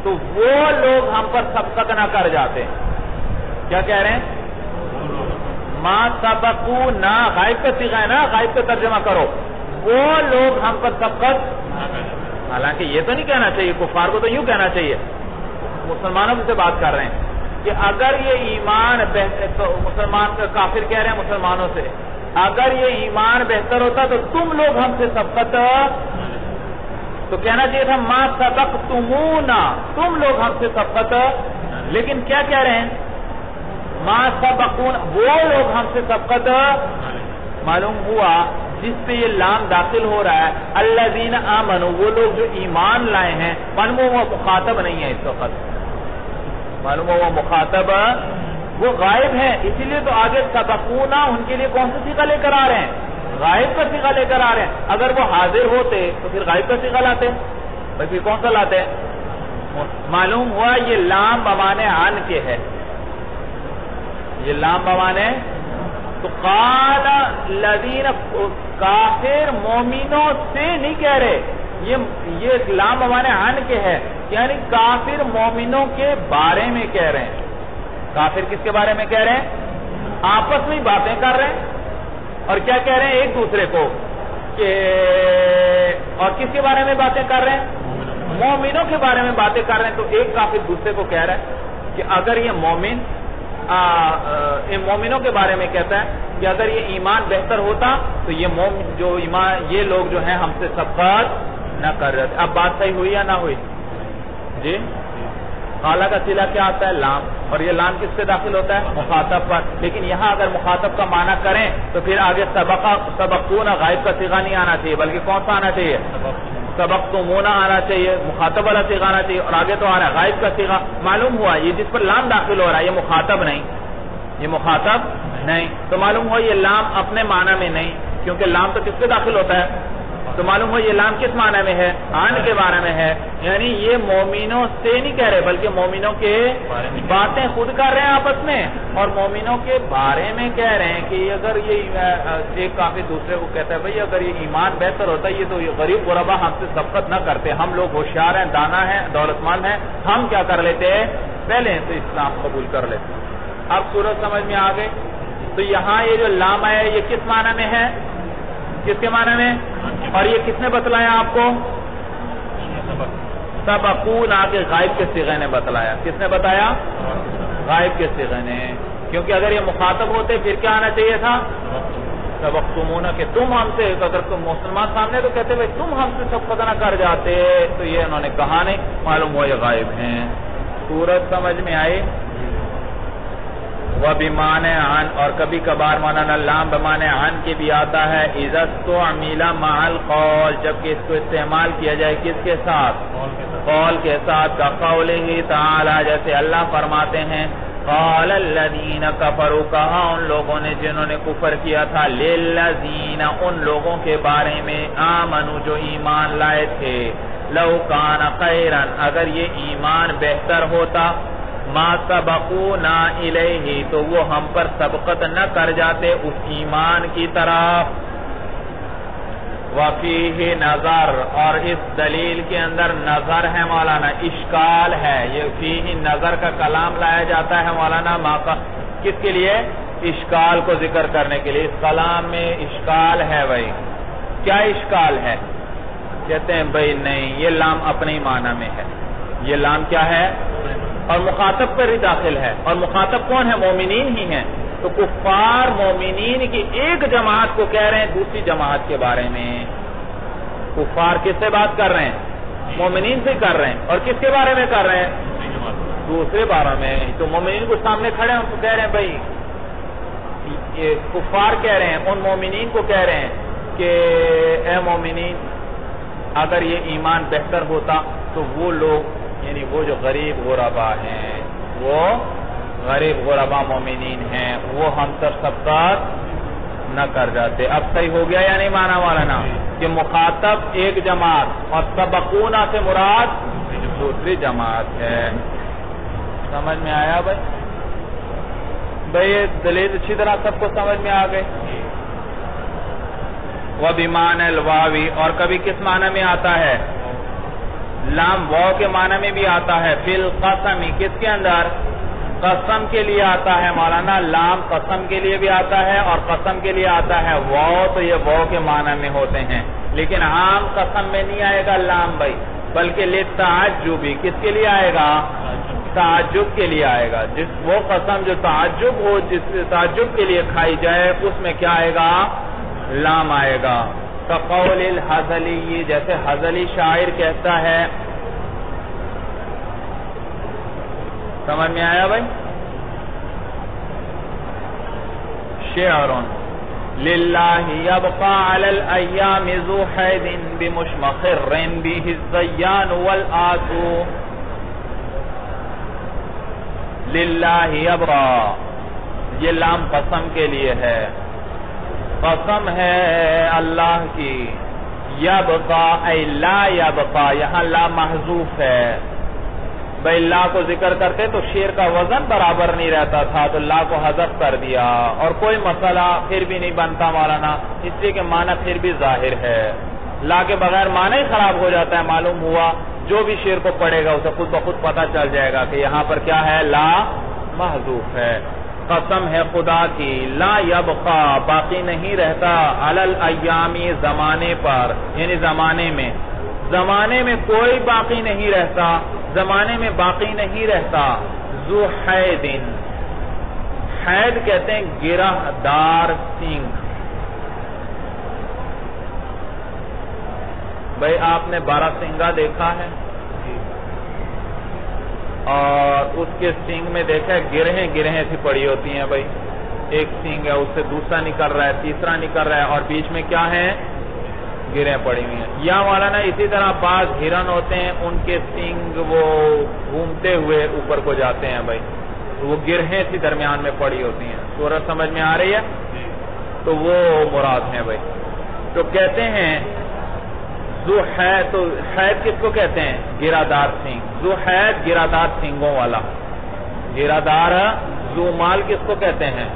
تو وہ لوگ ہم پر سبقت نہ کر جاتے. کیا کہہ رہے ہیں؟ ما سبقونا غائب کا صیغہ ہے نا، غائب کا ترجمہ کرو. وہ لوگ ہم پر سبقت، حالانکہ یہ تو نہیں کہنا چاہیے، کفار کو تو یوں کہنا چاہیے. مسلمانوں سے بات کر رہے ہیں کہ اگر یہ ایمان مسلمان کافر کہہ رہے ہیں مسلمانوں سے اگر یہ ایمان بہتر ہوتا تو تم لوگ ہم سے سبقت، تو کہنا چاہیے تھا ما سبقتمونا تم لوگ ہم سے سبقت. لیکن کیا کہہ رہے ہیں؟ ما سبقون وہ لوگ ہم سے سبقت. معلوم ہوا جس پہ یہ لام داخل ہو رہا ہے الذین آمنوا وہ لوگ جو ایمان لائے ہیں، معلوم ہوا مخاطب نہیں ہے اس وقت. معلوم ہوا مخاطب وہ غائب ہیں، اسی لیے تو آگے سبقونا ان کے لیے کون سی صیغہ لے کر آ رہے ہیں؟ غائب کا صیغہ لے کر آ رہے ہیں. اگر وہ حاضر ہوتے تو پھر غائب کا صیغہ لاتے, بھائی پھر کون سا لاتے ہیں؟ معلوم ہوا یہ لام بمانے عن کے ہے, یہ لام بمانے. تو قال الذین, کافر مومنوں سے نہیں کہہ رہے, یہ لام بمانے عن کے ہے, یعنی کافر مومنوں کے بارے میں کہہ رہے ہیں. کافر کس کے بارے میں کہہ رہے ہیں؟ آپس میں باتیں کر رہے ہیں, اور کیا کہہ رہے ہیں ایک دوسرے کو کہ, اور کس کے بارے میں باتیں کر رہے ہیں؟ مومنوں کے بارے میں باتیں کر رہے ہیں. تو ایک کافر دوسرے کو کہہ رہا ہے کہ اگر یہ مومن مومنوں کے بارے میں کہتا ہے کہ اگر یہ ایمان بہتر ہوتا تو یہ مومن جو ایمان, یہ لوگ جو ہیں ہم سے سبقت نہ کر رہے تھے. اب بات صحیح ہوئی یا نہ ہوئی؟ جی, قال کا صلہ کیا آتا ہے؟ لام, اور یہ لام کس سے داخل ہوتا ہے؟ مخاطب پر. لیکن یہاں اگر مخاطب کا معنی کریں تو پھر آگے سبقون غائب کا صیغہ نہیں آنا چاہیے, بلکہ کون سا آنا چاہیے؟ سبقتمون آنا چاہیے, مخاطب والا صیغہ آنا چاہیے, اور آگے تو آ رہا ہے غائب کا صیغہ. معلوم ہوا یہ جس پر لام داخل ہو رہا ہے یہ مخاطب نہیں, یہ مخاطب نہیں. تو معلوم ہوا یہ لام اپنے معنی میں نہیں, کیونکہ لام تو کس سے داخل ہوتا ہے؟ تو معلوم ہوا یہ لام کس معنی میں ہے؟ عن کے بارے میں ہے. یعنی یہ مومنوں سے نہیں کہہ رہے بلکہ مومنوں کے باتیں خود کر رہے ہیں آپس میں, اور مومنوں کے بارے میں کہہ رہے ہیں کہ اگر یہ ایک کافی دوسرے کو کہتا ہے بھئی اگر یہ ایمان بہتر ہوتا ہے, یہ تو غریب غربا ہم سے سبقت نہ کرتے, ہم لوگ ہوشیار ہیں, دانا ہیں, دولت مند ہیں, ہم کیا کر لیتے ہیں پہلے تو اسلام قبول کر لیتے. اب صورت سمجھ میں آ گئی. تو یہاں یہ جو لام ہے یہ کس معنی میں ہے؟ کس کے معنی میں؟ اور یہ کس نے بتلایا آپ کو؟ سبقون آگے غائب کے صیغے نے بتلایا. کس نے بتایا؟ غائب کے صیغے نے. کیونکہ اگر یہ مخاطب ہوتے پھر کیا آنا چاہیے تھا؟ سبقتمون, کہ تم ہم سے, اگر تم مسلمان سامنے تو کہتے بھائی تم ہم سے سبقت نہ کر جاتے, تو یہ انہوں نے کہا نہیں. معلوم ہوا یہ غائب ہیں. صورت سمجھ میں آئی؟ وَبِمَانَ عَنْ, اور کبھی کبھار مولانا لام بمانے عن کے بھی آتا ہے. اِذَا اسْتُعْمِلَ مَعَ الْقَوْلِ, جبکہ اس کو استعمال کیا جائے کس کے ساتھ؟ قول کے ساتھ. كَقَوْلِهِ تَعَالَى, جیسے اللہ فرماتے ہیں قَالَ الَّذِينَ كَفَرُوا, کہا ان لوگوں نے جنہوں نے کفر کیا تھا, لِلَّذِينَ, ان لوگوں کے بارے میں, آمنوا, جو ایمان لائے تھے, لَوْ كَانَ خَيْرًا, اگر یہ ایمان بہتر ہوتا, ما سبقونا الیہ, تو وہ ہم پر سبقت نہ کر جاتے اس ایمان کی طرف. وفیہ نظر, اور اس دلیل کے اندر نظر ہے مولانا, اشکال ہے. یہ فیہ نظر کا کلام لایا جاتا ہے مولانا کس کے لیے؟ اشکال کو ذکر کرنے کے لیے. اس کلام میں اشکال ہے. بھائی کیا اشکال ہے؟ کہتے ہیں بھائی نہیں, یہ لام اپنے معنی میں ہے. یہ لام کیا ہے؟ اور مخاطب پر ہی داخل ہے, اور مخاطب کون ہے؟ مومنین ہی ہیں. تو کفار مومنین کی ایک جماعت کو کہہ رہے ہیں دوسری جماعت کے بارے میں. کفار کس سے بات کر رہے ہیں؟ مومنین سے کر رہے ہیں. اور کس کے بارے میں کر رہے ہیں؟ دوسرے بارے میں. تو مومنین کو سامنے کھڑے ہیں, ان کو کہہ رہے ہیں بھائی, یہ کفار کہہ رہے ہیں ان مومنین کو کہہ رہے ہیں کہ اے مومنین, اگر یہ ایمان بہتر ہوتا تو وہ لوگ, یعنی وہ جو غریب غربا ہیں, وہ غریب غربا مومنین ہیں, وہ ہم سب سبقت نہ کر جاتے. اب صحیح ہو گیا یا نہیں مانا مولانا؟ کہ مخاطب ایک جماعت اور سبقونا سے مراد دوسری جماعت ہے. سمجھ میں آیا بھائی؟ بھائی دلیل اچھی طرح سب کو سمجھ میں آ گئے. وَبِمَانَ الْوَاوِ, اور کبھی کس معنی میں آتا ہے؟ لام واو کے معنی میں بھی آتا ہے. فی القسم, کس کے اندر؟ قسم کے لیے آتا ہے مولانا. لام قسم کے لیے بھی آتا ہے اور قسم کے لیے آتا ہے. واو تو یہ واو کے معنی میں ہوتے ہیں, لیکن عام قسم میں نہیں آئے گا لام بھائی, بلکہ للتعجبی, کس کے لیے آئے گا؟ تعجب کے لیے آئے گا. جس وہ قسم جو تعجب ہو, جس تعجب کے لیے کھائی جائے, اس میں کیا آئے گا؟ لام آئے گا. کقول الحزلی, جیسے حزلی شاعر کہتا ہے. سمجھ میں آیا بھائی؟ شعر للہ یبقى علی الایام ذو حید بمشمخر به الزیان والآسو. للہ یبقى, یہ لام قسم کے لیے ہے. قسم ہے اللہ کی، یبقا اے لا یبقا، یہاں لا محذوف ہے، بھئی لا کو ذکر کرتے تو شیر کا وزن برابر نہیں رہتا تھا تو لا کو حذف کر دیا، اور کوئی مسئلہ پھر بھی نہیں بنتا مولانا، اس لیے کہ معنی پھر بھی ظاہر ہے، لا کے بغیر معنی ہی خراب ہو جاتا ہے، معلوم ہوا جو بھی شیر کو پڑھے گا اسے خود بخود پتہ چل جائے گا کہ یہاں پر کیا ہے، لا محذوف ہے۔ قسم ہے خدا کی، لا یبقا باقی نہیں رہتا، علی الایامی زمانے پر، یعنی زمانے میں کوئی باقی نہیں رہتا، زمانے میں باقی نہیں رہتا، ذو حیدن، حید کہتے ہیں گرہ دار سینگ۔ بھئی آپ نے 12 سینگا دیکھا ہے اور اس کے سینگ میں دیکھا ہے گرہیں سی پڑی ہوتی ہیں، بھئی ایک سینگ ہے، اس سے دوسرا نکل رہا ہے، تیسرا نکل رہا ہے، اور بیچ میں کیا ہے، گرہیں پڑی ہوئی ہیں۔ یا مولانا اسی طرح بعض ہرن ہوتے ہیں، ان کے سینگ وہ گھومتے ہوئے اوپر کو جاتے ہیں، بھئی وہ گرہیں سی درمیان میں پڑی ہوتی ہیں، صورت سمجھ میں آ رہی ہے؟ تو وہ مراد ہیں بھئی۔ تو کہتے ہیں ذو حید، تو حید کس کو کہتے ہیں، گرہ دار سینگ، ذو حید گرہ دار سینگوں والا، گرہ دار، ذو مال کس کو کہتے ہیں،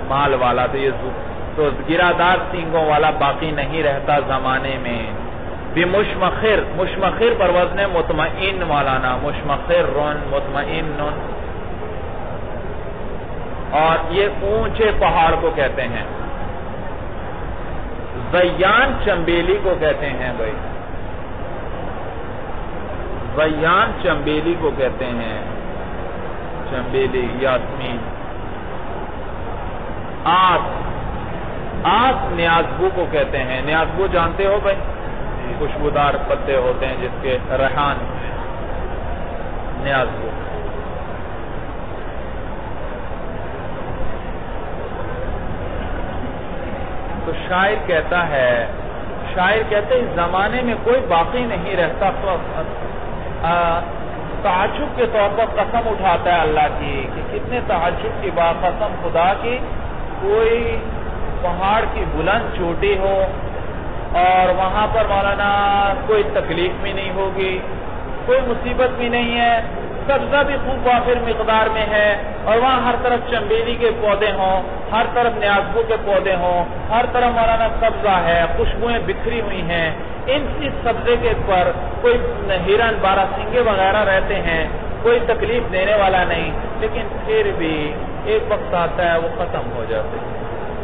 مال والا، تو یہ ذو، تو گرہ دار سینگوں والا باقی نہیں رہتا زمانے میں۔ بمشمخر، مشمخر پر وزن مطمئن مولانا، مشمخر رن مطمئن نن، اور یہ اونچے پہاڑ کو کہتے ہیں۔ زیان چمبیلی کو کہتے ہیں بھائی، زیان چمبیلی کو کہتے ہیں، چمبیلی، یاسمین۔ آس نیازبو کو کہتے ہیں، نیازبو جانتے ہو بھائی، خوشبودار پتے ہوتے ہیں جس کے، ریحان، نیازبو۔ تو شاعر کہتے ہیں اس زمانے میں کوئی باقی نہیں رہتا، تعجب کے طور پر قسم اٹھاتا ہے اللہ کی کہ کتنے تعجب کی بات، قسم خدا کی، کوئی پہاڑ کی بلند چوٹی ہو اور وہاں پر مولانا کوئی تکلیف بھی نہیں ہوگی، کوئی مصیبت بھی نہیں ہے، سبزہ بھی خوب وافر مقدار میں ہے، اور وہاں ہر طرف چمبیلی کے پودے ہوں، ہر طرف نیازبو کے پودے ہوں، ہر طرف مولانا سبزہ ہے، خوشبوئیں بکھری ہوئی ہیں، اس سبزے کے پر کوئی ہرن، 12 سینگے وغیرہ رہتے ہیں، کوئی تکلیف دینے والا نہیں، لیکن پھر بھی ایک وقت آتا ہے وہ ختم ہو جاتے ہیں،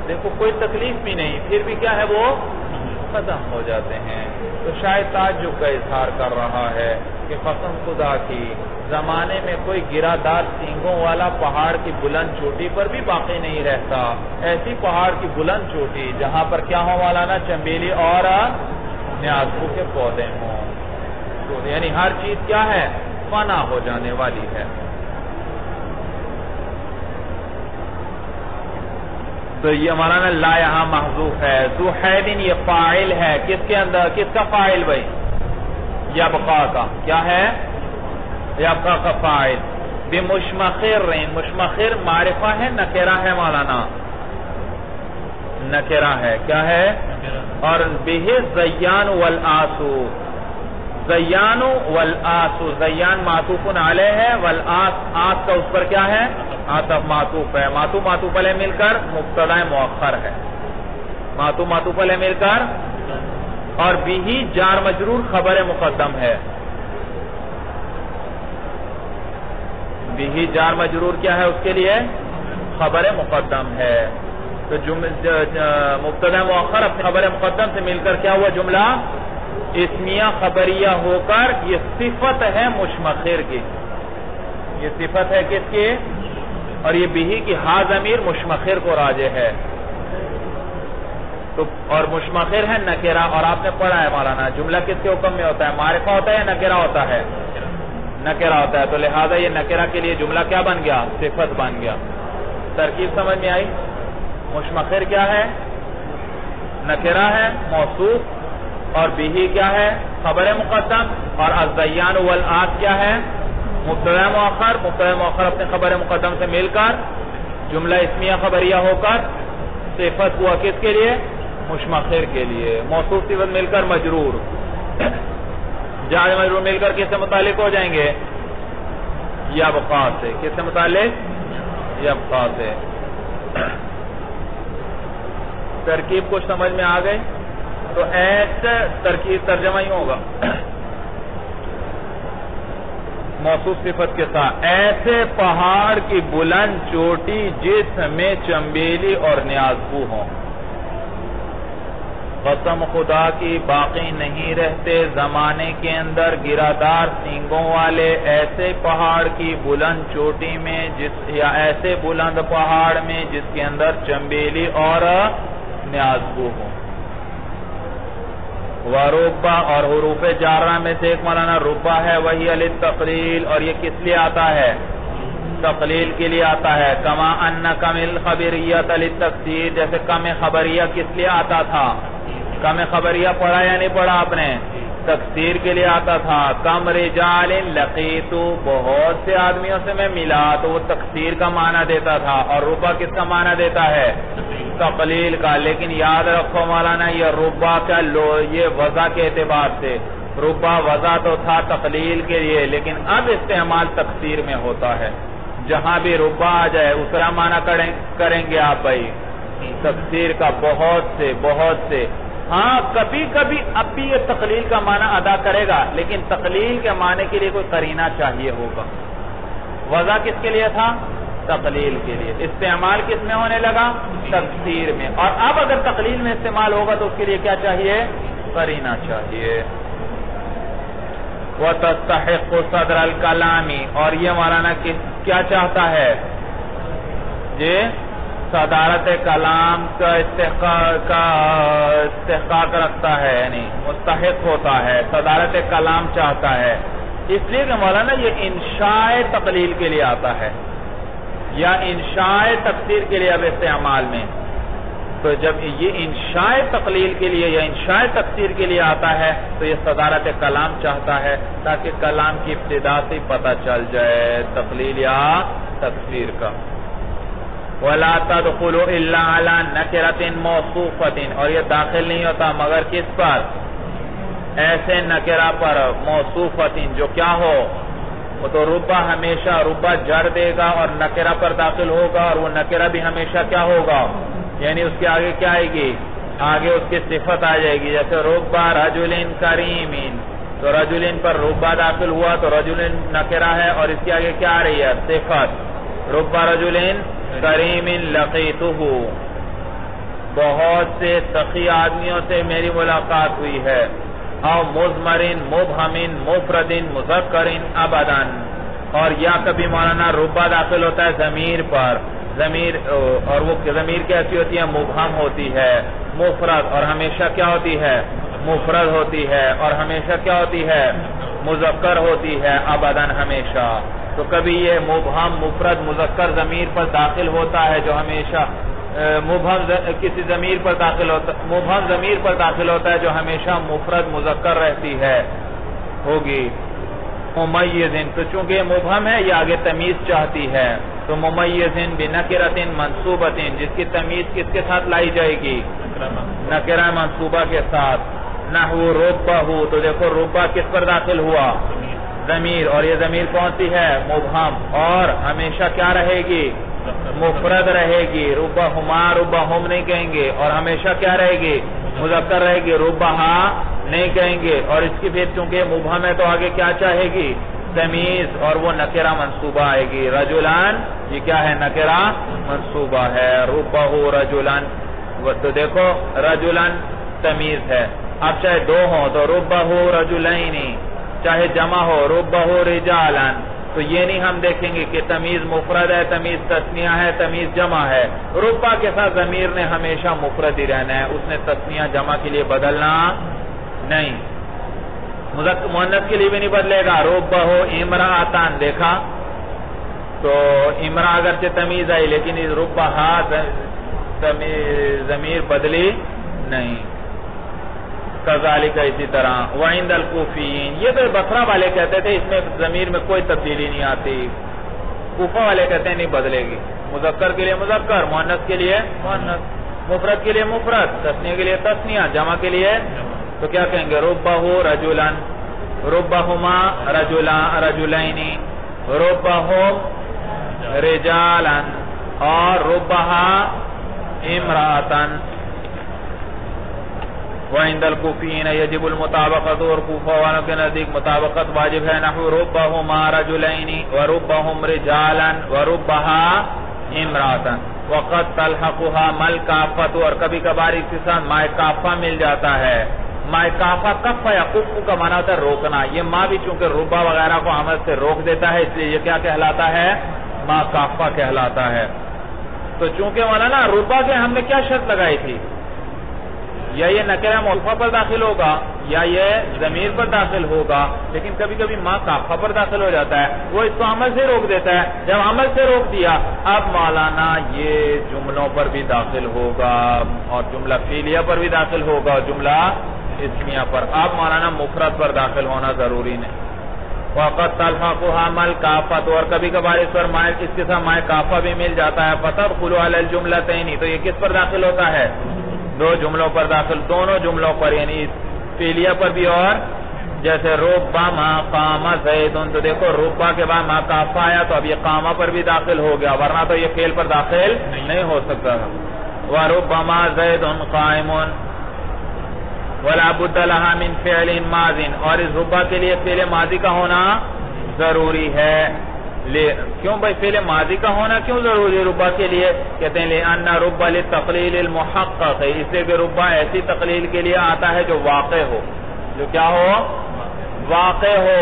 دیکھو کوئی تکلیف بھی نہیں، پھر بھی کیا ہے وہ ختم ہو جاتے ہیں۔ تو شاید تعجب کا اظہار کر رہا ہے کہ قسم خدا کی، زمانے میں کوئی گرہ دار سینگوں والا پہاڑ کی بلند چوٹی پر بھی باقی نہیں رہتا، ایسی پہاڑ کی بلند چوٹی جہاں پر کیا ہو مولانا، چمبیلی اور نیازبو کے پودے ہوں، تو یعنی ہر چیز کیا ہے، فنا ہو جانے والی ہے۔ تو یہ مولانا لا یہاں محذوف ہے، ذو حیدن یہ فاعل ہے، کس کے اندر، کس کا فاعل بھائی، یبقا کا، کیا ہے، یبقا کا فاعل۔ بمشمخر، مشمخر معرفہ ہے نکرہ ہے مولانا، نکرہ ہے، کیا ہے، اور بہ زیان والآسو، زیان والآسو، زیان معطوف علیہ ہے، والآس، آس کا اس پر کیا ہے، عطف معطوف ہے، معطوف علیہ مل کر مبتدا مؤخر ہے، معطوف علیہ مل کر، اور بھی جار مجرور خبر مقدم ہے، بھی جار مجرور کیا ہے اس کے لیے، خبر مقدم ہے، تو مبتدا مؤخر اپنے خبر مقدم سے مل کر کیا ہوا جملہ اسمیہ خبریہ ہو کر یہ صفت ہے مشمخر کی، یہ صفت ہے کس کی، اور یہ بھی کی ہا ضمیر مشمخر کو راجع ہے، تو اور مشمخر ہے نکرہ، اور آپ نے پڑھا ہے مولانا جملہ کس کے حکم میں ہوتا ہے، معرفہ ہوتا ہے یا نکرہ ہوتا ہے، نکرہ ہوتا ہے، تو لہذا یہ نکرہ کے لیے جملہ کیا بن گیا، صفت بن گیا۔ ترکیب سمجھ میں آئی، مشمخر کیا ہے، نکرہ ہے موصوف، اور بھی کیا ہے خبر مقدم، اور الزیان والآس کیا ہے مبتدا مؤخر، مبتدا مؤخر اپنے خبر مقدم سے مل کر جملہ اسمیہ خبریہ ہو کر صفت ہوا کس کے لیے؟ مشمخر کے لیے. موصوف صفت مل کر مجرور، جار مجرور مل کر کس سے متعلق ہو جائیں گے؟ یبقا سے. کس سے متعلق؟ یبقا سے. ترکیب کچھ سمجھ میں آ گئی؟ تو ایسے ترکیب ترجمہ ہی ہوگا موصوف صفت کے ساتھ. ایسے پہاڑ کی بلند چوٹی جس میں چنبیلی اور نیازبو ہوں. قسم خدا کی باقی نہیں رہتے زمانے کے اندر گرادار سینگوں والے ایسے پہاڑ کی بلند چوٹی میں یا ایسے بلند پہاڑ میں جس کے اندر چنبیلی اور نیازبو ہوں. وربا اور حروف جارہ میں سے ایک مولانا ربا ہے، وہی للتقلیل، اور یہ کس لیے آتا ہے؟ تقلیل کے لیے آتا ہے. کما ان کمل خبریت للتکثیر، جیسے کم خبریہ کس لیے آتا تھا؟ کم خبریہ پڑھا یا نہیں پڑھا آپ نے؟ تکثیر کے لیے آتا تھا. کم رجال لقیت، بہت سے آدمیوں سے میں ملا، تو وہ تکثیر کا معنی دیتا تھا. اور ربا کس کا معنی دیتا ہے؟ تقلیل کا. لیکن یاد رکھو مولانا، یہ ربا کا یہ وضع کے اعتبار سے ربا وضع تو تھا تقلیل کے لیے، لیکن اب استعمال تکثیر میں ہوتا ہے. جہاں بھی ربا آ جائے اس کا معنی کریں گے آپ بھائی تکثیر کا، بہت سے. ہاں کبھی کبھی اب بھی یہ تقلیل کا معنی ادا کرے گا، لیکن تقلیل کے معنی کے لیے کوئی قرینہ چاہیے ہوگا. وضع کس کے لیے تھا؟ تقلیل کے لیے. استعمال کس میں ہونے لگا؟ تکثیر میں. اور اب اگر تقلیل میں استعمال ہوگا تو اس کے لیے کیا چاہیے؟ قرینہ چاہیے. وَتَسْتَحِقُ صَدْرَ الْكَلَامِ، اور یہ مولانا کیا چاہتا ہے؟ جی صدارت کلام کا استحقاق رکھتا ہے، یعنی مستحق ہوتا ہے، صدارت کلام چاہتا ہے. اس لیے کہ مولانا یہ انشاء تقلیل کے لیے آتا ہے یا انشاء تکثیر کے لیے اب استعمال میں. تو جب یہ انشاء تقلیل کے لیے یا انشاء تکثیر کے لیے آتا ہے تو یہ صدارت کلام چاہتا ہے تاکہ کلام کی ابتدا سے پتہ چل جائے تقلیل یا تکثیر کا. وَلَا تَدْخُلُ إِلَّا عَلَى نَكِرَةٍ مَوْصُوفَةٍ، اور یہ داخل نہیں ہوتا مگر کس پر؟ ایسے نکرہ پر موصوفۃ جو کیا ہو، وہ تو ربا ہمیشہ ربا جر دے گا اور نکرہ پر داخل ہوگا، اور وہ نکرہ بھی ہمیشہ کیا ہوگا؟ یعنی اس کے آگے کیا آئے گی؟ آگے اس کی صفت آ جائے گی. جیسے ربا رجل کریم، تو رجل پر ربا داخل ہوا تو رجل نکرہ ہے اور اس کے آگے کیا آ رہی ہے؟ صفت. ربا رجل کریم لقیتہ، بہت سے سخی آدمیوں سے میری ملاقات ہوئی ہے. او مضمرن مبہمن مفردن مذکرن ابدن، اور یا کبھی مولانا ربا داخل ہوتا ہے ضمیر پر، ضمیر، اور وہ ضمیر کیسی ہوتی ہے؟ مبہم ہوتی ہے، مفرد، اور ہمیشہ کیا ہوتی ہے؟ مفرد ہوتی ہے، اور ہمیشہ کیا ہوتی ہے؟ مذکر ہوتی ہے ابدن ہمیشہ. تو کبھی یہ مبہم مفرد مذکر ضمیر پر داخل ہوتا ہے جو ہمیشہ مبہم کسی ضمیر پر داخل ہوتا، مبہم ضمیر پر داخل ہوتا ہے جو ہمیشہ مفرد مذکر رہتی ہے ہوگی. ممیزن، تو چونکہ یہ مبہم ہے یہ آگے تمیز چاہتی ہے، تو ممیزن بنکرۃ منصوبۃ، جس کی تمیز کس کے ساتھ لائی جائے گی؟ نکرہ منصوبہ کے ساتھ. نحو ربہ، تو دیکھو ربہ کس پر داخل ہوا؟ ضمیر، اور یہ ضمیر کون سی ہے؟ مبہم، اور ہمیشہ کیا رہے گی؟ مفرد رہے گی. ربہما ربہم نہیں کہیں گے، اور ہمیشہ کیا رہے گی؟ مذکر رہے گی. ربہا نہیں کہیں گے، اور اس کی پھر چونکہ مبہم ہے تو آگے کیا چاہے گی؟ تمیز، اور وہ نکرہ منصوبہ آئے گی. رجلان، یہ کیا ہے؟ نکرہ منصوبہ ہے. ربہ رجلان، تو دیکھو رجلان تمیز ہے. اب چاہے دو ہوں تو ربہ رجلین، چاہے جمع ہو ربہ رجالان، تو یہ نہیں ہم دیکھیں گے کہ تمیز مفرد ہے، تمیز تثنیہ ہے، تمیز جمع ہے. ربہ کے ساتھ ضمیر نے ہمیشہ مفرد ہی رہنا ہے، اس نے تثنیہ جمع کے لیے بدلنا نہیں. مؤنث کے لیے بھی نہیں بدلے گا. ربہ امرأتان، دیکھا تو امرأ اگرچہ تمیز آئی لیکن ربہ ضمیر بدلی نہیں. کذالک، اسی طرح. وعند الکوفیین، یہ تو بصرہ والے کہتے تھے اس میں ضمیر میں کوئی تبدیلی نہیں آتی. کوفہ والے کہتے ہیں نہیں بدلے گی. مذکر کے لیے مذکر، مؤنث کے لیے مؤنث. مفرد کے لیے مفرد، تثنیہ کے لیے تثنیہ، جمع کے لیے تو کیا کہیں گے؟ ربہ رجلن، ربہما رجلین، ربہم رجالن، اور ربہا امرأتن۔ وعند الکوفیین یجب المطابقت، اور کوفہ والوں کے نزدیک مطابقت واجب ہے، نحو ربہما رجلین وربہم رجالا وربہا امرأتن۔ وقد تلحقها مل کافت، اور کبھی کبھار اس کے ساتھ مائے کافہ مل جاتا ہے۔ مائے کافہ کف یا کف کا معنی ہوتا ہے روکنا، یہ ماں بھی چونکہ ربا وغیرہ کو عمل سے روک دیتا ہے، اس لیے یہ کیا کہلاتا ہے؟ ماں کافہ کہلاتا ہے۔ تو چونکہ مولانا ربا کے ہم نے کیا شرط لگائی تھی؟ یا یہ نکرہ موصوفہ پر داخل ہوگا یا یہ ضمیر پر داخل ہوگا، لیکن کبھی کبھی ماں کافہ پر داخل ہو جاتا ہے، وہ اس کو عمل سے روک دیتا ہے۔ جب عمل سے روک دیا اب مولانا یہ جملوں پر بھی داخل ہوگا، اور جملہ فعلیہ پر بھی داخل ہوگا، اور جملہ اسمیہ پر۔ اب مولانا مفرد پر داخل ہونا ضروری نہیں۔ وقت تلحقها مل کافت، اور کبھی کبھار اس پر اس کے ساتھ مائے کافہ بھی مل جاتا ہے، فتدخل علی الجملتین، تو یہ کس پر داخل ہوتا ہے؟ دو جملوں پر داخل، دونوں جملوں پر، یعنی فعلیہ پر بھی، اور جیسے ربما قام زید، تو دیکھو ربا کے بعد ما کافہ آیا تو اب یہ قامہ پر بھی داخل ہو گیا، ورنہ تو یہ فعل پر داخل نہیں ہو سکتا تھا۔ وربما زید قائم ولا بد لها من فعل ماض، اور اس ربا کے لیے فعل ماضی کا ہونا ضروری ہے۔ کیوں بھائی فعل ماضی کا ہونا کیوں ضروری ہے ربا کے لیے؟ کہتے ہیں لأن ربا للتقلیل المحقق، اس لیے کہ ربا ایسی تقلیل کے لیے آتا ہے جو واقع ہو، جو کیا ہو؟ واقع ہو۔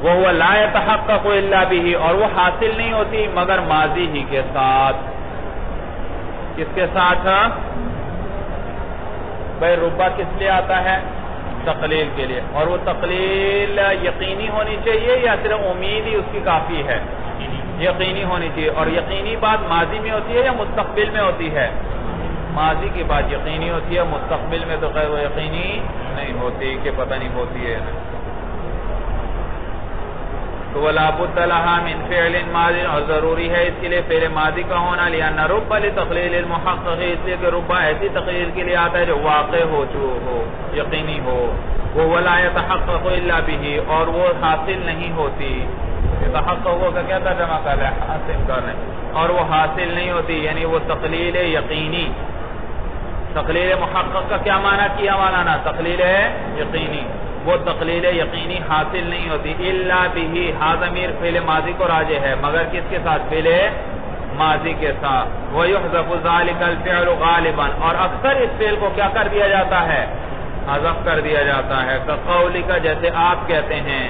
وہ لا يتحقق الا به، اور وہ حاصل نہیں ہوتی مگر ماضی ہی کے ساتھ۔ کس کے ساتھ؟ بھائی ربا کس لیے آتا ہے؟ تقلیل کے لیے، اور وہ تقلیل یقینی ہونی چاہیے یا صرف امید ہی اس کی کافی ہے؟ یقینی ہونی چاہیے، اور یقینی بات ماضی میں ہوتی ہے یا مستقبل میں ہوتی ہے؟ ماضی کی بات یقینی ہوتی ہے، مستقبل میں تو خیر وہ یقینی نہیں ہوتی، کہ پتہ نہیں ہوتی ہے۔ تو ولا بد لها من فعل ماض، اور ضروری ہے اس کے لیے فعل ماضی کا ہونا، لأن ربا لتقلیل المحقق، اس لیے کہ ربا ایسی تقلیل کے لیے آتا ہے جو واقع ہو یقینی ہو۔ وہ ولا يتحقق الا به، اور وہ حاصل نہیں ہوتی۔ يتحقق کا کیا ترجمہ کر رہا ہے؟ حاصل کر رہے ہیں، اور وہ حاصل نہیں ہوتی، یعنی وہ تقلیل یقینی۔ تقلیل محقق کا کیا معنی کیا مولانا؟ تقلیل یقینی، وہ تقلیل یقینی حاصل نہیں ہوتی۔ الا به، ہا ضمیر فعل ماضی کو راجع ہے، مگر کس کے ساتھ؟ فعل ماضی کے ساتھ۔ ويحذف ذلك الفعل غالبا، اور اکثر اس فعل کو کیا کر دیا جاتا ہے؟ حذف کر دیا جاتا ہے۔ كقولك، جیسے آپ کہتے ہیں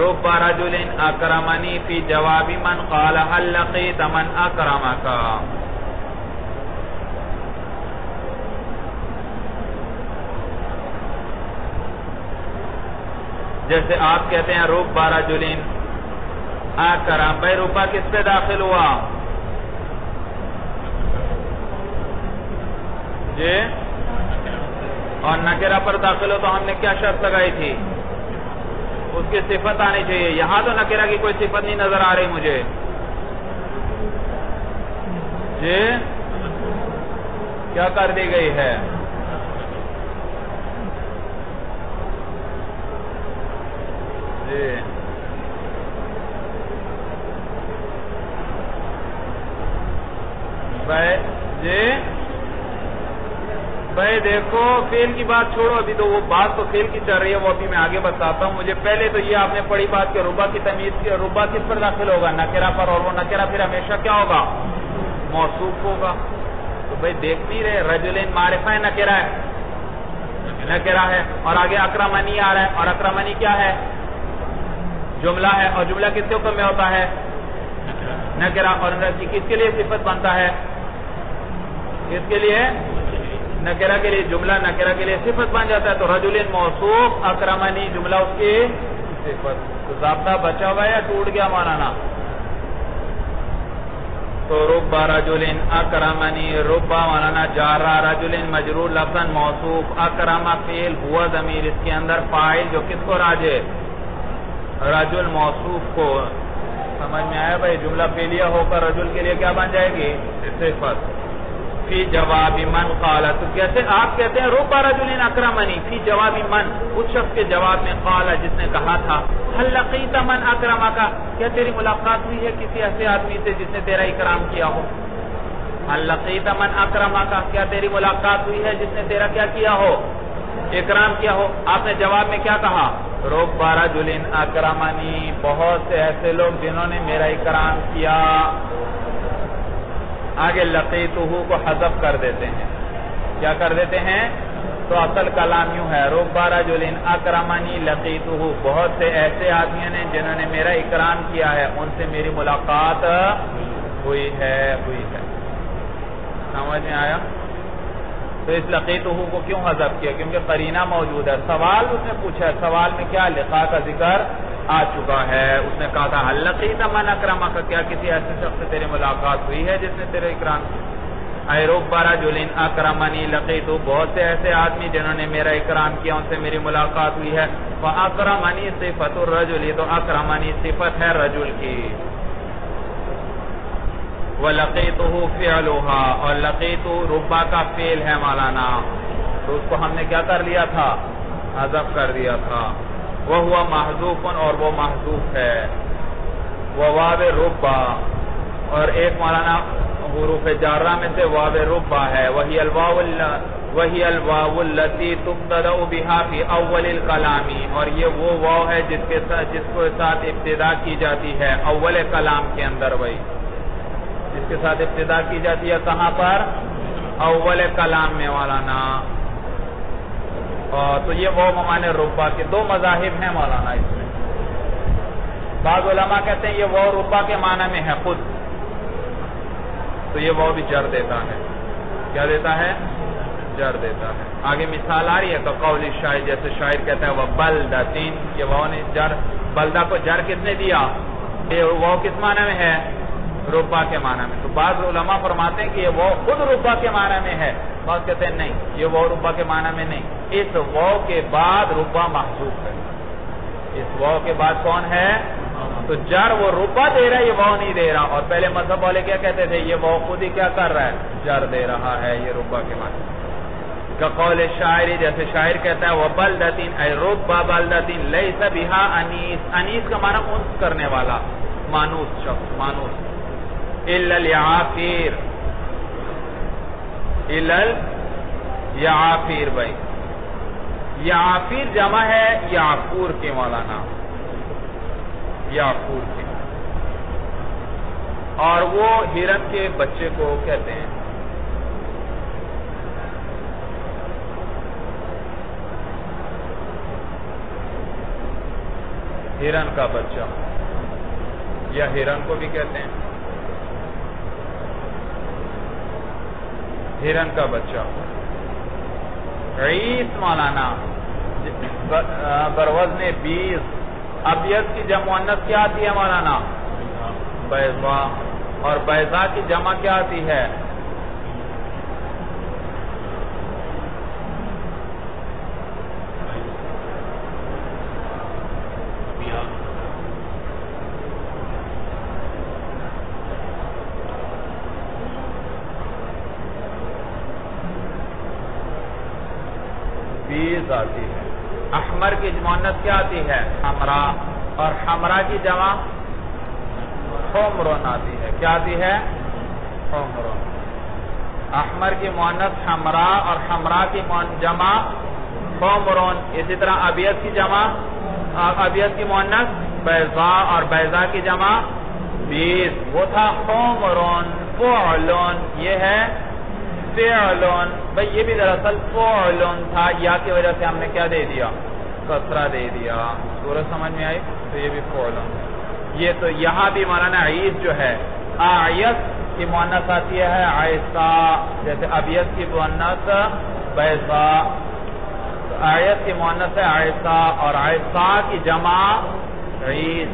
رب رجل اکرمنی فی جواب من قال هل لقیت من اکرمک، جیسے آپ کہتے ہیں رب رجل اکرم، بھائی ربا کس پہ داخل ہوا؟ جی، اور نکرہ پر داخل ہو تو ہم نے کیا شرط لگائی تھی؟ اس کی صفت آنی چاہیے۔ یہاں تو نکرہ کی کوئی صفت نہیں نظر آ رہی مجھے۔ جی، کیا کر دی گئی ہے؟ جی، بھائی دیکھو فعل کی بات چھوڑو، ابھی تو وہ بات تو فعل کی چل رہی ہے، وہ ابھی میں آگے بتاتا ہوں۔ مجھے پہلے تو یہ آپ نے پڑھی بات کہ ربا کی تمیز کی، ربا کس پر داخل ہوگا؟ نکرہ پر، اور وہ نکرہ پھر ہمیشہ کیا ہوگا؟ موصوف ہوگا۔ تو بھائی دیکھ بھی رہے، رجلین معرفہ ہے، نکرہ ہے، نکرہ ہے، اور آگے اکرمنی آ رہا ہے، اور اکرمنی کیا ہے؟ جملہ ہے، اور جملہ کس کے حکم میں ہوتا ہے؟ نکرہ، اور کس کے لیے صفت بنتا ہے؟ کس کے لیے؟ نکرہ کے لیے۔ جملہ نکرہ کے لیے صفت بن جاتا ہے، تو رجل موصوف، اکرمنی جملہ اس کی صفت۔ تو ضابطہ بچا ہوا ہے یا ٹوٹ گیا مولانا؟ تو رب رجل اکرمنی، رب مولانا جارہ، رجل مجرور لفظاً موصوف، اکرم فعل، ہوا ضمیر، اس کے اندر فاعل جو کس کو راجع؟ رجل موصوف کو۔ سمجھ میں آیا بھائی؟ جملہ فعلیہ ہو کر رجل کے لیے کیا بن جائے گی؟ صفت۔ فی جواب من قال، تو کیسے آپ کہتے ہیں رب رجل اکرمنی، فی جواب من، اس شخص کے جواب میں قال جس نے کہا تھا هل لقیت من اکرمک، کیا تیری ملاقات ہوئی ہے کسی ایسے آدمی سے جس نے تیرا اکرام کیا ہو؟ هل لقیت من اکرمک، کیا تیری ملاقات ہوئی ہے جس نے تیرا کیا کیا ہو؟ اکرام کیا ہو؟ آپ نے جواب میں کیا کہا؟ رب رجل اکرمنی، بہت سے ایسے لوگ جنہوں نے میرا اکرام کیا۔ آگے لقیتہ کو حذف کر دیتے ہیں، کیا کر دیتے ہیں؟ تو اصل کلام یوں ہے رب رجل اکرمنی لقیتہ، بہت سے ایسے آدمیوں نے جنہوں نے میرا اکرام کیا ہے، ان سے میری ملاقات ہوئی ہے۔ سمجھ میں آیا؟ تو اس لقیتہ کو کیوں حذف کیا؟ کیونکہ قرینہ موجود ہے، سوال اس نے پوچھا ہے، سوال میں کیا لقاء کا ذکر آ چکا ہے، اس نے کہا تھا هل لقیت من اکرمک، کیا کسی ایسے شخص سے تیری ملاقات ہوئی ہے جس نے تیرے اکرام کیا؟ اے رب رجل اکرمنی لقیت، بہت سے ایسے آدمی جنہوں نے میرا اکرام کیا ان سے میری ملاقات ہوئی ہے۔ فاکرمنی صفت الرجل، تو اکرمنی صفت ہے رجل کی، وَلَقِيتُهُ فِعْلُهَا، اور لقیت ربا کا فعل ہے مولانا، تو اس کو ہم نے کیا کر لیا تھا؟ حذف کر دیا تھا۔ وَهُوَ مَحْذُوفٌ، اور وہ محذوف ہے۔ وَوَاوِ رُبَّا، اور ایک مولانا حروف جارہ میں سے واو ربا ہے، وَهِيَ الْوَاوُ الَّتِي تُبْتَدَأُ بِهَا فِي أَوَّلِ الْكَلَامِ، اور یہ وہ واو ہے جس کو ساتھ ابتدا کی جاتی ہے اول کلام کے اندر، وہی جس کے ساتھ ابتدا کی جاتی ہے کہاں پر؟ اول کلام میں مولانا۔ تو یہ وہ معنی ربا کے دو مذاہب ہیں مولانا اس میں۔ بعض علماء کہتے ہیں یہ وہ ربا کے معنی میں ہے خود، تو یہ وہ بھی جر دیتا ہے، کیا دیتا ہے؟ جر دیتا ہے۔ آگے مثال آ رہی ہے کہ قول شاعر، جیسے شاعر کہتا ہے وَبَلْدَةٍ، یہ وہ نے جر، بلدہ کو جر کس نے دیا؟ یہ وہ کس معنی میں ہے؟ ربا کے معنی میں۔ تو بعض علماء فرماتے ہیں کہ یہ وہ خود ربا کے معنی میں ہے، بعض کہتے ہیں نہیں یہ وہ ربا کے معنی میں نہیں، اس وہ کے بعد ربا محذوف ہے، اس وہ کے بعد کون ہے؟ تو جر وہ ربا دے رہا ہے، یہ وہ نہیں دے رہا، اور پہلے مذہب والے کیا کہتے تھے؟ یہ وہ خود ہی کیا کر رہا ہے؟ جر دے رہا ہے، یہ ربا کے معنی۔ قول شاعری، جیسے شاعر کہتا ہے وَبَلْدَةٍ اَيْ رُبَّ بَلْدَةٍ لَيْسَ بِهَا أَنِيسٌ، انیس کا معنی انس کرنے والا، مانوس شخص، مانوس۔ إِلَّا الْيَعَافِيرُ، إِلَّا الْيَعَافِيرُ، بھائی یعافیر جمع ہے یعفور کے مولانا، یعفور کے، اور وہ ہرن کے بچے کو کہتے ہیں۔ ہرن کا بچہ یا ہرن کو بھی کہتے ہیں، ہرن کا بچہ۔ عیس مولانا بروزن 20، ابیض کی جمع مؤنث کیا آتی ہے مولانا؟ بیضا، اور بیضا کی جمع کیا آتی ہے؟ آتی ہے۔ احمر کی مؤنث کیا آتی ہے؟ حمرا، اور حمرا کی جمع حمرن آتی ہے، کیا آتی ہے؟ حمرن۔ احمر کی مؤنث حمرا اور حمرا کی جمع حمرن۔ اسی طرح ابیض کی جمع، ابیض کی مؤنث بیضا اور بیضا کی جمع بیض، وہ تھا حمرن فعلن، یہ ہے فعلن، بھئی یہ بھی دراصل فعلن تھا، یا کی وجہ سے ہم نے کیا دے دیا؟ کسرہ دے دیا۔ سورج سمجھ میں آئی؟ تو یہ بھی فعلن۔ یہ تو یہاں بھی مولانا عیس جو ہے آیت کی مؤنث آتی ہے عیسا، جیسے ابیض کی مؤنث بیضا، آیت کی مؤنث ہے عیسا، اور عیسا کی جمع عیس،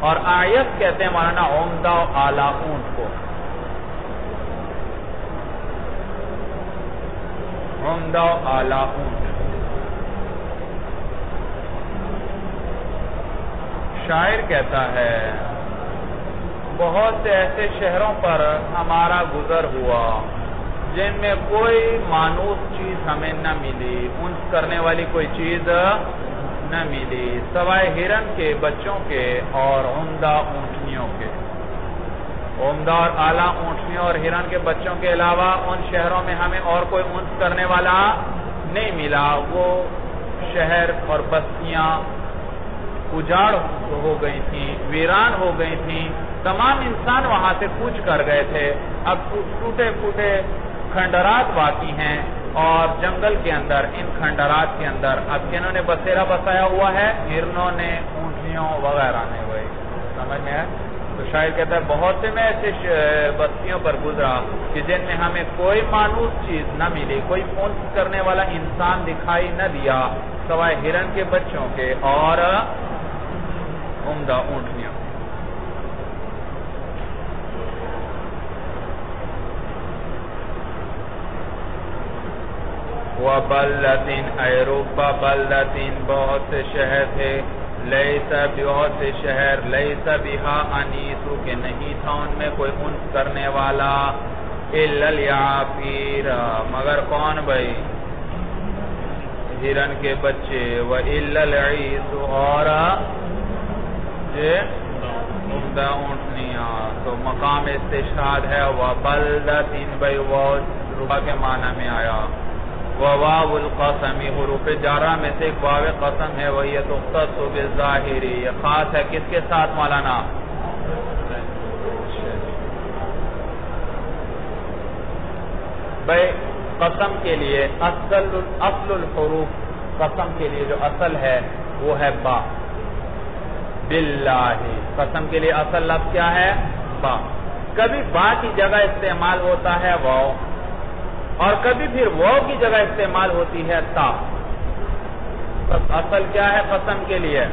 اور آیت کہتے ہیں مولانا عمدہ و اعلیٰ اونٹ کو، عمدہ و اعلیٰ اونٹ۔ شاعر کہتا ہے بہت سے ایسے شہروں پر ہمارا گزر ہوا جن میں کوئی مانوس چیز ہمیں نہ ملی، انس کرنے والی کوئی چیز نہ ملی، سوائے ہرن کے بچوں کے اور عمدہ اونٹنیوں کے۔ عمدہ اور اعلیٰ اونٹنیوں اور ہرن کے بچوں کے علاوہ ان شہروں میں ہمیں اور کوئی انس کرنے والا نہیں ملا۔ وہ شہر اور بستیاں اجاڑ ہو گئی تھیں، ویران ہو گئی تھیں، تمام انسان وہاں سے کوچ کر گئے تھے۔ اب ٹوٹے پھوٹے کھنڈرات واقع ہیں، اور جنگل کے اندر، ان کھنڈرات کے اندر اب کنہوں نے بسیرا بسایا ہوا ہے؟ ہرنوں نے، اونٹنیوں وغیرہ نے۔ وہی سمجھ میں ہے؟ تو شاعر کہتا ہے بہت سے میں ایسے بستیوں پر گزرا کہ جن میں ہمیں کوئی مانوس چیز نہ ملی، کوئی انس کرنے والا انسان دکھائی نہ دیا، سوائے ہرن کے بچوں کے اور عمدہ اونٹنیوں۔ وَبَلَّةٍ اَيْ رُبَّ بَلَّةٍ بہت سے شہر تھے، لَيْسَ بہت سے شہر، لَيْسَ بِهَا أَنِيسُ کہ نہیں تھا ان میں کوئی انس کرنے والا، إِلَّا الْيَعَافِيرَ مگر کون بھائی؟ ہرن کے بچے، وَإِلَّا الْعِيسُ اور عمدہ اونٹنیاں۔ تو مقام استشہاد ہے وَبَلَّةٍ بھائی، وہ ربا کے معنی میں آیا۔ وواو القسم حروف جارہ میں سے ایک واو قسم ہے، وہی تختص بالظاہر، یہ خاص ہے کس کے ساتھ مولانا؟ بھائی قسم کے لیے اصل الحروف، قسم کے لیے جو اصل ہے وہ ہے با۔ باللہ قسم کے لیے اصل لفظ کیا ہے؟ با۔ کبھی با کی جگہ استعمال ہوتا ہے واو، اور کبھی پھر واو کی جگہ استعمال ہوتی ہے تا۔ اصل کیا ہے قسم کے لیے؟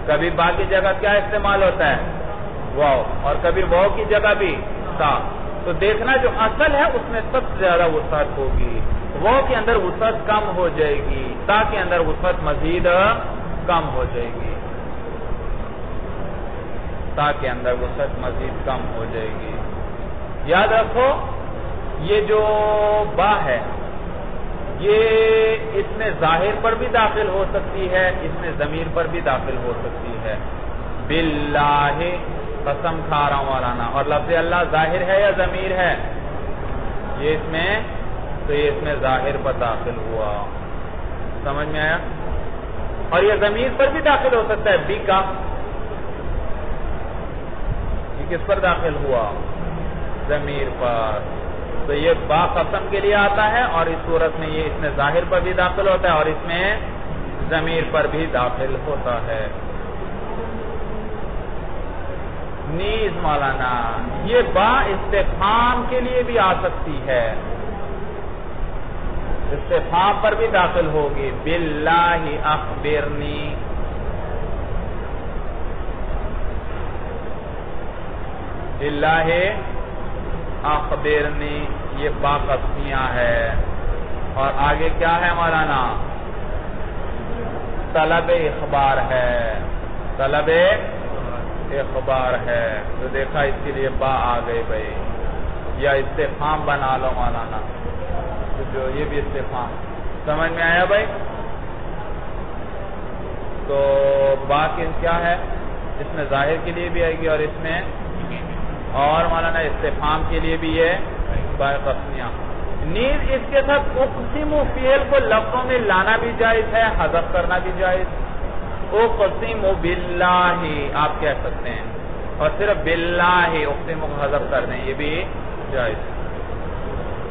کبھی با کی جگہ کیا استعمال ہوتا ہے؟ واو، اور کبھی واو کی جگہ بھی تا۔ تو دیکھنا جو اصل ہے اس میں سب سے زیادہ وسعت ہوگی، واو کے اندر وسعت کم ہو جائے گی، تا کے اندر وسعت مزید کم ہو جائے گی، تا کے اندر وسعت مزید کم ہو جائے گی۔ یاد رکھو یہ جو با ہے یہ اس میں ظاہر پر بھی داخل ہو سکتی ہے، اس میں ضمیر پر بھی داخل ہو سکتی ہے۔ باللہ قسم کھا رہا ہوں مولانا، اور لفظ اللہ ظاہر ہے یا ضمیر ہے؟ یہ اس میں، تو یہ اس میں ظاہر پر داخل ہوا، سمجھ میں آیا؟ اور یہ ضمیر پر بھی داخل ہو سکتا ہے، بی کا، یہ کس پر داخل ہوا؟ ضمیر پر۔ تو یہ با قسم کے لیے آتا ہے، اور اس صورت میں یہ اس میں ظاہر پر بھی داخل ہوتا ہے اور اس میں ضمیر پر بھی داخل ہوتا ہے۔ نیز مولانا یہ با استفہام کے لیے بھی آ سکتی ہے، استفہام پر بھی داخل ہوگی۔ باللہ اخبرنی، باللہ اخبرنی یہ با قسمیہ ہے، اور آگے کیا ہے مولانا؟ طلب اخبار ہے، طلب اخبار ہے۔ تو دیکھا اس کے لیے با آ گئی بھائی، یا استفہام بنا لو مولانا، تو جو یہ بھی استفہام، سمجھ میں آیا بھائی؟ تو با کیا ہے؟ اس میں ظاہر کے لیے بھی آئے گی اور اس میں، اور مولانا استفہام کے لیے بھی یہ با قسمیہ۔ نیز اس کے ساتھ اقسم فعل کو لفظوں میں لانا بھی جائز ہے، حذف کرنا بھی جائز۔ اقسم باللہ آپ کہہ سکتے ہیں، اور صرف باللہ اقسم کو حذف کر دیں، یہ بھی جائز۔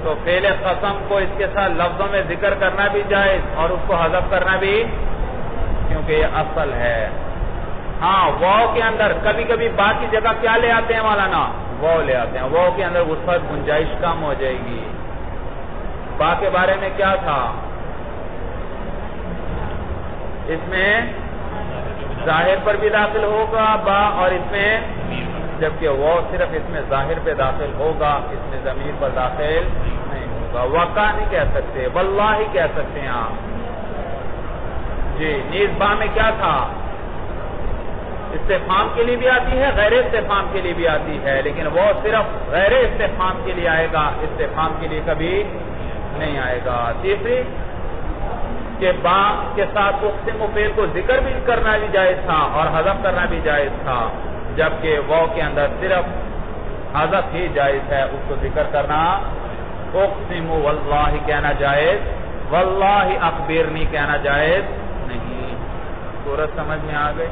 تو فعل قسم کو اس کے ساتھ لفظوں میں ذکر کرنا بھی جائز اور اس کو حذف کرنا بھی، کیونکہ یہ اصل ہے۔ ہاں واو کے اندر کبھی کبھی با کی جگہ کیا لے آتے ہیں مولانا؟ واو لے آتے ہیں، واو کے اندر وسعت گنجائش کم ہو جائے گی۔ با کے بارے میں کیا تھا؟ اس میں ظاہر پر بھی داخل ہوگا با، اور اس میں، جبکہ واو صرف اس میں ظاہر پہ داخل ہوگا، اس میں ضمیر پر داخل نہیں ہوگا۔ وقع نہیں کہہ سکتے، واللہ کہہ سکتے ہیں آپ۔ جی نیز با میں کیا تھا؟ استفہام کے لیے بھی آتی ہے، غیر استفہام کے لیے بھی آتی ہے، لیکن وہ صرف غیر استفہام کے لیے آئے گا، استفہام کے لیے کبھی نہیں آئے گا۔ تیسری کہ با کے ساتھ اقسم فعل کو ذکر بھی کرنا بھی جائز تھا اور حذف کرنا بھی جائز تھا، جبکہ واو کے اندر صرف حذف ہی جائز ہے، اس کو ذکر کرنا اقسم واللہ کہنا جائز، واللہ اخبرنی کہنا جائز نہیں۔ صورت سمجھ میں آ گئی؟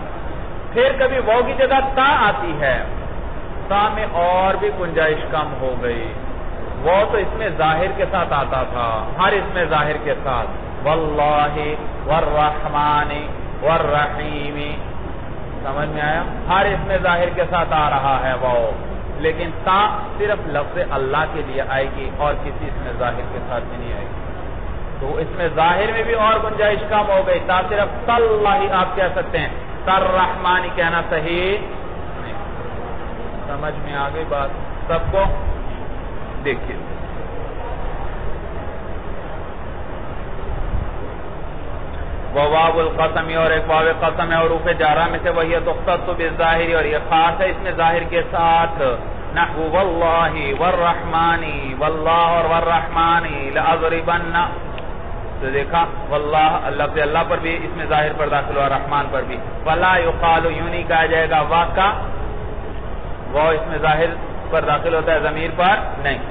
پھر کبھی واو کی جگہ تا آتی ہے، تا میں اور بھی گنجائش کم ہو گئی۔ وہ تو اس میں ظاہر کے ساتھ آتا تھا، ہر اس میں ظاہر کے ساتھ، واللہ والرحمن والرحیم، سمجھ میں آیا؟ ہر اس میں ظاہر کے ساتھ آ رہا ہے وہ، لیکن تا صرف لفظ اللہ کے لیے آئے گی اور کسی اس میں ظاہر کے ساتھ بھی نہیں آئے گی۔ تو اس میں ظاہر میں بھی اور گنجائش کم ہو گئی، تا صرف تاللہ آپ کہہ سکتے ہیں، تررحمن کہنا صحیح نہیں۔ سمجھ میں آ گئی بات سب کو؟ دیکھیے وہ واو القسم اور ایک واو قسم ہے، اور حروف جارہ میں سے وہی تختص بالظاہر، اور یہ خاص ہے اس میں ظاہر کے ساتھ، نحو واللہ والرحمن، واللہ اور والرحمن لأضربن، تو دیکھا واللہ لفظ اللہ پر بھی اس میں ظاہر پر داخل ہوا، رحمان پر بھی۔ ولا یقال یوں نہیں کہا جائے گا وا کا، وہ اس میں ظاہر پر داخل ہوتا ہے، ضمیر پر نہیں۔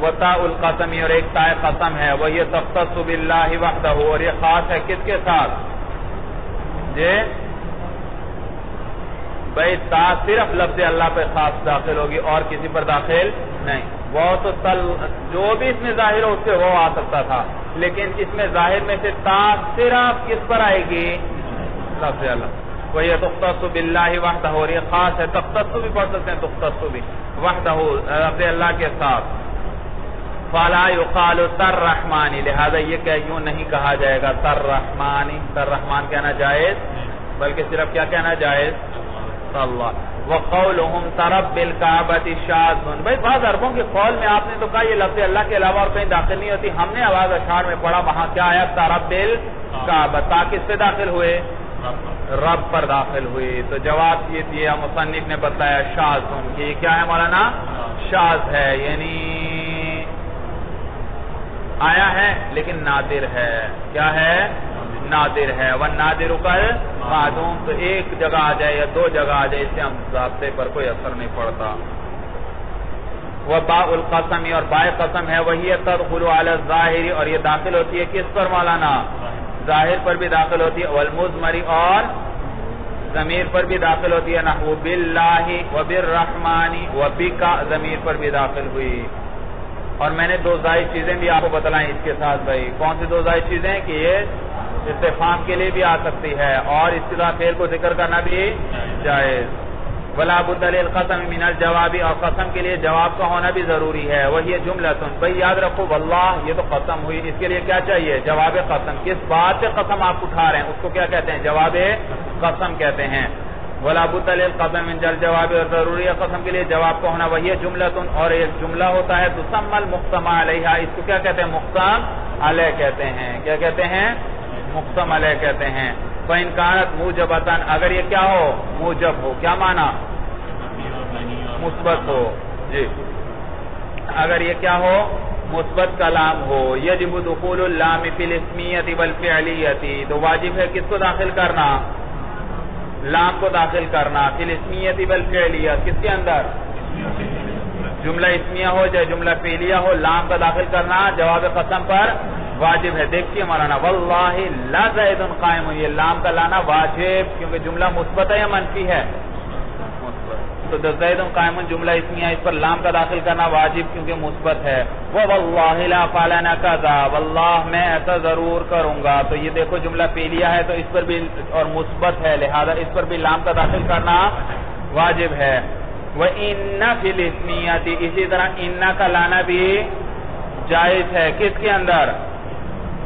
وَتَاءُ الْقَسَمِ اور ایک تائے قسم ہے، وہ یہ تختص باللہ وحدہ، اور یہ خاص ہے کس کے ساتھ؟ بھئی تا صرف لفظ اللہ پہ خاص داخل ہوگی اور کسی پر داخل نہیں۔ وہ تو جو بھی اس میں ظاہر ہو اس سے وہ آ سکتا تھا، لیکن اس میں ظاہر میں سے تا صرف کس پر آئے گی؟ لفظ اللہ۔ وہ یہ تختص باللہ وحدہ، اور یہ خاص ہے، تختص بھی پڑھ سکتے ہیں، تختص بھی وحدہ لفظ اللہ کے ساتھ۔ فَلَا يُقَالُ تَرْرَحْمَانِ، لہذا یہ کہ یوں نہیں کہا جائے گا تَرْرَحْمَانِ، تَرْرَحْمَان کہنا جائز، بلکہ صرف کیا کہنا جائز؟ اللہ۔ وَقَوْلُهُمْ تَرَبِّ الْكَعْبَةِ شَاذٌ، بھئی بعض عربوں کے قول میں آپ نے تو کہا یہ لفظ اللہ کے علاوہ اور کہیں داخل نہیں ہوتی، ہم نے آواز اشعار میں پڑھا وہاں کیا آیا؟ تَرَبِّ الْكَعْبَةِ، تا کس پہ داخل ہوئے؟ رب پر داخل ہوئی۔ تو جواب یہ دیا مصنف نے بتایا شاذ، کہ یہ کیا ہے مولانا؟ شاذ ہے، یعنی آیا ہے لیکن نادر ہے۔ کیا ہے؟ نادر ہے۔ وَالنَّادِرُ كَالْمَعْدُومِ، تو ایک جگہ آ جائے یا دو جگہ آ جائے، اس سے ہم ضابطے پر کوئی اثر نہیں پڑتا۔ وَبَاءُ الْقَسَمِ اور بائے قسم ہے، وَهِيَ تَدْخُلُ عَلَى الظَّاهِرِ، اور یہ داخل ہوتی ہے کس پر مولانا؟ ظاہر پر بھی داخل ہوتی ہے، والمضمر اور ضمیر پر بھی داخل ہوتی ہے، نحو باللہ وبالرحمن وبک، ضمیر پر بھی داخل ہوئی۔ اور میں نے دو زائد چیزیں بھی آپ کو بتلائیں اس کے ساتھ بھائی، کون سی دو زائد چیزیں؟ کہ یہ استفہام کے لیے بھی آ سکتی ہے اور اصطلاح فعل کو ذکر کرنا بھی جائز۔ وَلَا بُدَّ لِلْقَسَمِ مِنَ الْجَوَابِ، اور قسم کے لیے جواب کا ہونا بھی ضروری ہے، وہی جملۃ، بھئی یاد رکھو واللہ یہ تو قسم ہوئی، اس کے لیے کیا چاہیے؟ جواب قسم۔ کس بات سے قسم آپ اٹھا رہے ہیں اس کو کیا کہتے ہیں؟ جواب قسم کہتے ہیں۔ وَلَا بُدَّ لِلْقَسَمِ مِنَ الْجَوَابِ، اور ضروری ہے قسم کے لیے جواب کا ہونا، وہی جملۃ، اور ایک جملہ ہوتا ہے تسمى المقسم علیہ، اس کو کیا کہتے ہیں؟ مقسم علیہ کہتے ہیں۔ کیا کہتے ہیں؟ مقسم علیہ کہتے ہیں۔ فَإِنْ كَانَتْ مُوجَبَةً، اگر یہ کیا ہو؟ موجب ہو۔ کیا معنی؟ مثبت ہو، جی اگر یہ کیا ہو؟ مثبت کلام ہو۔ یجب دخول اللام فی الاسمیۃ والفعلیۃ، تو واجب ہے کس کو داخل کرنا؟ لام کو داخل کرنا، فی الاسمیۃ والفعلیۃ، کس کے اندر؟ جملہ اسمیہ ہو چاہے جملہ فعلیہ ہو، لام کا داخل کرنا جواب قسم پر واجب ہے۔ دیکھیے مولانا واللہ لا زید قائم، یہ لام کا لانا واجب، کیونکہ جملہ مثبت ہے یا منفی ہے؟ تو زید قائم جملہ اسمیہ، اس پر لام کا داخل کرنا واجب کیونکہ مثبت ہے۔ وَوَاللَّهِ لَأَفْعَلَنَ كَذَا، واللہ میں ایسا ضرور کروں گا، تو یہ دیکھو جملہ فعلیہ ہے تو اس پر بھی اور مثبت ہے، لہذا اس پر بھی لام کا داخل کرنا واجب ہے۔ وَإِنَّ فِي الْإِسْمِيَّةِ، اسی طرح اِنَّ کا لانا بھی جائز ہے، کس کے اندر؟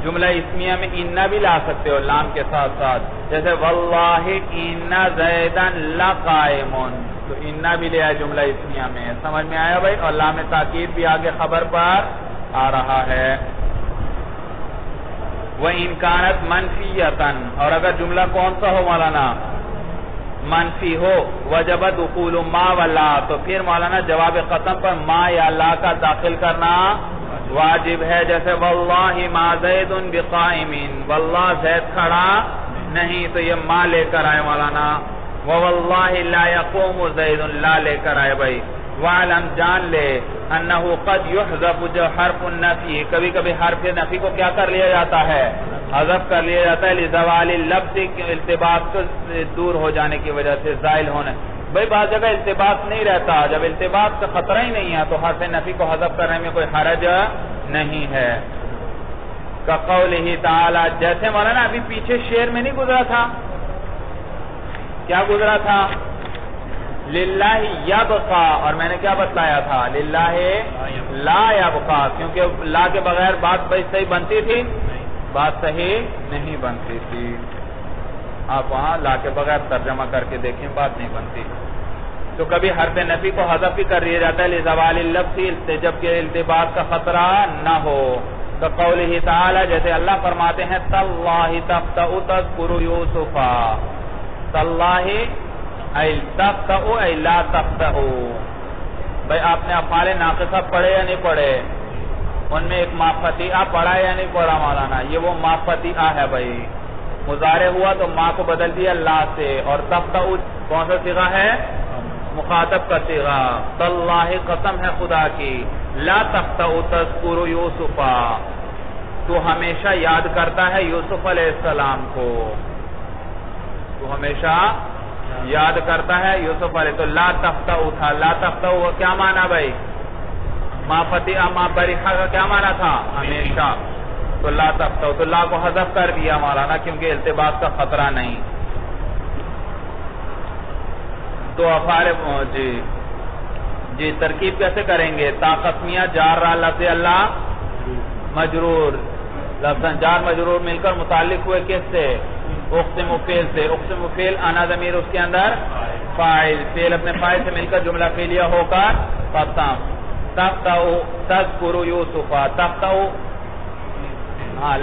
جملہ اسمیہ میں اِنَّ بھی لا سکتے ہو لام کے ساتھ ساتھ، جیسے وَاللَّهِ إِنَّ زَيْدًا لَقَائِمٌ، تو اِنَّ بھی لیا ہے جملہ اسمیہ میں۔ سمجھ میں آیا بھائی؟ اور لام تاکید بھی آگے خبر پر آ رہا ہے۔ وَإِنْ كَانَتْ مَنْفِيَّةً، اور اگر جملہ کون سا ہو مولانا؟ منفی ہو وجب دخول ما و لا، تو پھر مولانا جواب قسم پر ما یا لا کا داخل کرنا واجب ہے. جیسے واللہ ما زید بقائم، واللہ زید کھڑا نہیں، تو یہ ما لے کر آئے مولانا. واللہ لا یقوم زید، لا لے کر آئے بھائی. وعلم جان لے انہو قد یحذف، جو حرف النفی، کبھی کبھی حرف نفی کو کیا کر لیا جاتا ہے؟ حذف کر لیا جاتا ہے. لزوال اللفظ، التباس کو دور ہو جانے کی وجہ سے، زائل ہونے. بھئی بعض جگہ التباس نہیں رہتا، جب التباس کا خطرہ ہی نہیں ہے تو حرف نفی کو حذف کرنے میں کوئی حرج نہیں ہے. کقولہ تعالی، جیسے مولانا ابھی پیچھے شعر میں نہیں گزرا تھا؟ کیا گزرا تھا؟ للہ یبقا، اور میں نے کیا بتلایا تھا؟ للہ لا یبقا، کیونکہ لا کے بغیر بات بھئی صحیح بنتی تھی؟ بات صحیح نہیں بنتی تھی. آپ وہاں لا کے بغیر ترجمہ کر کے دیکھیں، بات نہیں بنتی. تو کبھی حرف نفی کو حذف بھی کر دیا جاتا ہے لزوال اللفظ، جبکہ التباس کا خطرہ نہ ہو. تو قولہ تعالی، جیسے اللہ فرماتے ہیں تاللہ تفتأ تذکر یوسفا، تاللہ ای تفتأ ای لا تفتأ. بھئی آپ نے افعال ناقصہ پڑھے یا نہیں پڑھے؟ ان میں ایک ما فتیعہ پڑھا یا نہیں پڑھا مولانا؟ یہ وہ ما فتیعہ ہے بھئی. مضارع ہوا تو ما کو بدل دیا لا سے، اور تفتأ کون سا صیغہ ہے؟ مخاطب کا صیغہ. تاللہ قسم ہے خدا کی، لا تفتأ تذکر یوسفا، تو ہمیشہ یاد کرتا ہے یوسف علیہ السلام کو، تو ہمیشہ یاد کرتا ہے یوسف علیہ. تو لا تفتأ تھا، لا تفتأ کیا معنی بھائی؟ ما فتیعہ ما بریحہ کا کیا معنی تھا؟ ہمیشہ. تو لا تفتأ، تو لا کو حذف کر دیا مولانا کیونکہ التباس کا خطرہ نہیں. تو افعال جی ترکیب کیسے کریں گے؟ طاقتمیہ جار را لفظ اللہ مجرور، لفظ جار مجرور مل کر متعلق ہوئے کس سے؟ اقسم فعل سے. اقسم فعل انا ضمیر اس کے اندر فاعل، فعل اپنے فاعل سے مل کر جملہ فعلیہ ہو کر قسم. تفتأ تذکر یوسفا، تفتأ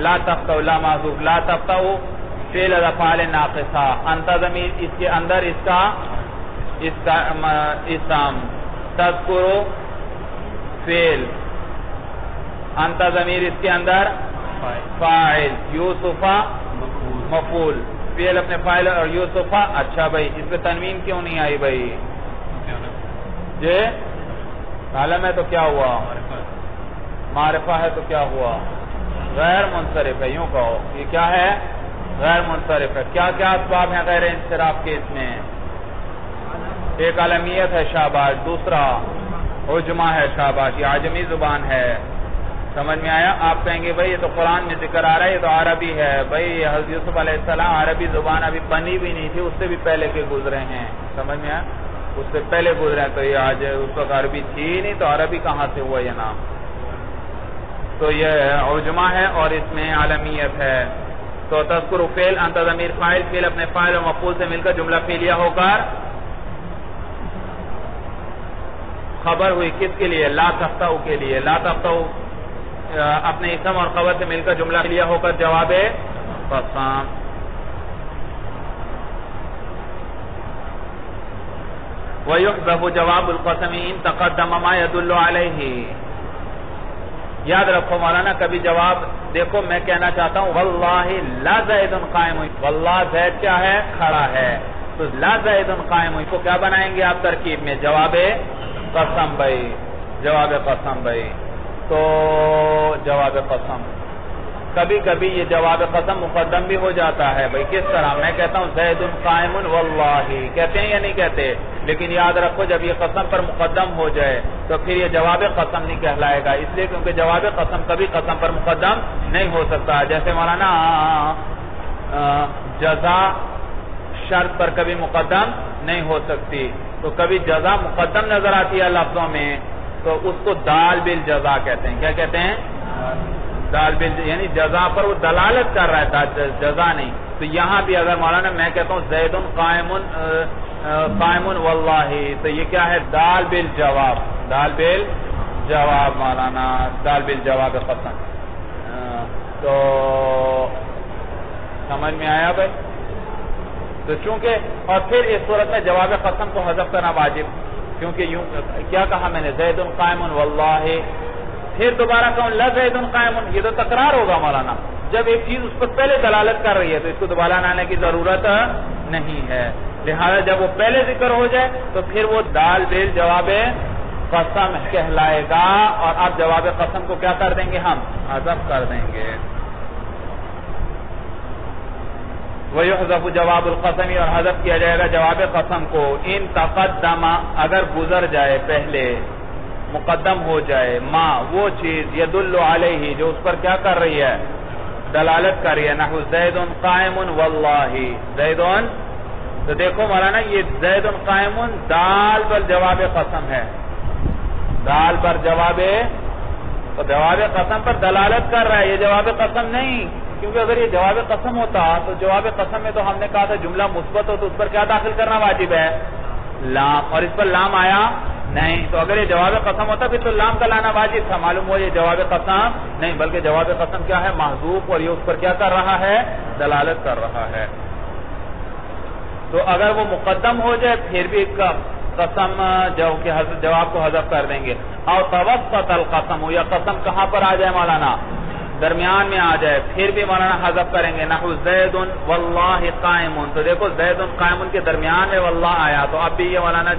لا تفتأ لا محذوف، لا تفتأ فعل افعال ناقصہ. انت ضمیر اس کے اندر اس کا اسم، تذکر فعل، انت ضمیر اس کے اندر فاعل، یوسفا مفعول، فعل اپنے فاعل اور یوسفا. اچھا بھائی اس پہ تنوین کیوں نہیں آئی بھائی؟ جی عالم ہے تو کیا ہوا؟ معرفہ ہے تو کیا ہوا؟ غیر منصرف ہے. یوں کہو یہ کیا ہے؟ غیر منصرف ہے. کیا کیا اسباب ہیں غیر انصراف کے اس میں؟ ایک علمیت ہے شاباش، دوسرا عجمہ ہے شاباش، یہ عجمی زبان ہے. سمجھ میں آیا؟ آپ کہیں گے بھئی یہ تو قرآن میں ذکر آ رہا ہے، یہ تو عربی ہے. بھئی حضرت یوسف علیہ السلام عربی زبان ابھی بنی بھی نہیں تھی، اس سے بھی پہلے کے گزرے ہیں. سمجھ میں آیا؟ اس سے پہلے گزرے ہیں. تو یہ آج اس وقت عربی تھی نہیں، تو عربی کہاں سے ہوا یہ نام؟ تو یہ عجمہ ہے اور اس میں عالمیت ہے. تو تذکر فعل، انت ضمیر فاعل، فعل اپنے فاعل اور مفعول سے مل کر جملہ فعلیہ ہو کر خبر ہوئی کس کے لیے؟ لا تفتأ کے لیے. لا تفتأ اپنے اسم اور خبر سے مل کر جملہ فعلیہ ہو کر جواب قسم. وَيُحْذَفُ جواب القسم ان تقدم ما يدل علیہ. یاد رکھو مولانا کبھی جواب دیکھو میں کہنا چاہتا ہوں واللہ لا زید قائم، واللہ زید کیا ہے؟ کھڑا ہے. تو لا زید قائم کو کیا بنائیں گے آپ ترکیب میں؟ جواب قسم بھائی، جواب قسم بھائی. تو جواب قسم کبھی کبھی یہ جواب قسم مقدم بھی ہو جاتا ہے بھائی. کس طرح؟ میں کہتا ہوں زید قائم واللہ، کہتے ہیں یا نہیں کہتے؟ لیکن یاد رکھو جب یہ قسم پر مقدم ہو جائے تو پھر یہ جواب قسم نہیں کہلائے گا، اس لیے کیونکہ جواب قسم کبھی قسم پر مقدم نہیں ہو سکتا. جیسے مولانا جزا شرط پر کبھی مقدم نہیں ہو سکتی، تو کبھی جزا مقدم نظر آتی ہے لفظوں میں تو اس کو دال بالجزا کہتے ہیں. کیا کہتے ہیں؟ دال بل، یعنی جزا پر وہ دلالت کر رہا ہے، جزا نہیں. تو یہاں بھی اگر مولانا میں کہتا ہوں زید قائم واللہ، تو یہ کیا ہے؟ دال بالجواب، دال بالجواب مولانا، دال بالجواب قسم. تو سمجھ میں آیا بھائی؟ تو چونکہ اور پھر اس صورت میں جواب قسم کو حذف کرنا واجب، کیونکہ یوں کیا کہا میں نے زید قائم واللہ، پھر دوبارہ کہوں لزید قائم، یہ تو تکرار ہوگا مولانا، جب ایک چیز اس پر پہلے دلالت کر رہی ہے تو اس کو دوبارہ لانے کی ضرورت نہیں ہے، لہذا جب وہ پہلے ذکر ہو جائے تو پھر وہ دال بیل جواب قسم کہلائے گا، اور اب جواب قسم کو کیا کر دیں گے ہم حذف کر دیں گے۔ وَيُحْذَفُ جواب القسم، اور حذف کیا جائے گا جواب قسم کو، ان تقدم اگر گزر جائے پہلے، مقدم ہو جائے، ما وہ چیز یدل علیہ جو اس پر کیا کر رہی ہے دلالت کر رہی ہے، نحو زید قائم واللہ، زید، تو دیکھو مولانا یہ زید قائم دال پر جواب قسم ہے، دال پر جواب قسم پر دلالت کر رہا ہے، یہ جواب قسم نہیں، کیونکہ اگر یہ جواب قسم ہوتا تو جواب قسم میں تو ہم نے کہا تھا جملہ مثبت ہو تو اس پر کیا داخل کرنا واجب ہے لام، اور اس پر لام آیا نہیں، تو اگر یہ جواب قسم ہوتا پھر تو لام کا لانا واجب تھا، معلوم ہو یہ جواب قسم نہیں بلکہ جواب قسم کیا ہے محذوف، اور یہ اس پر کیا کر رہا ہے دلالت کر رہا ہے۔ تو اگر وہ مقدم ہو جائے پھر بھی قسم جواب کو حذف کر دیں گے، اور توسط القسم، یا قسم کہاں پر آ جائے مولانا درمیان میں آ جائے پھر بھی مولانا حذف کریں گے، نحو زید واللہ قائم، تو دیکھو زید قائم کے درمیان میں واللہ آیا، تو اب بھی یہ مولانا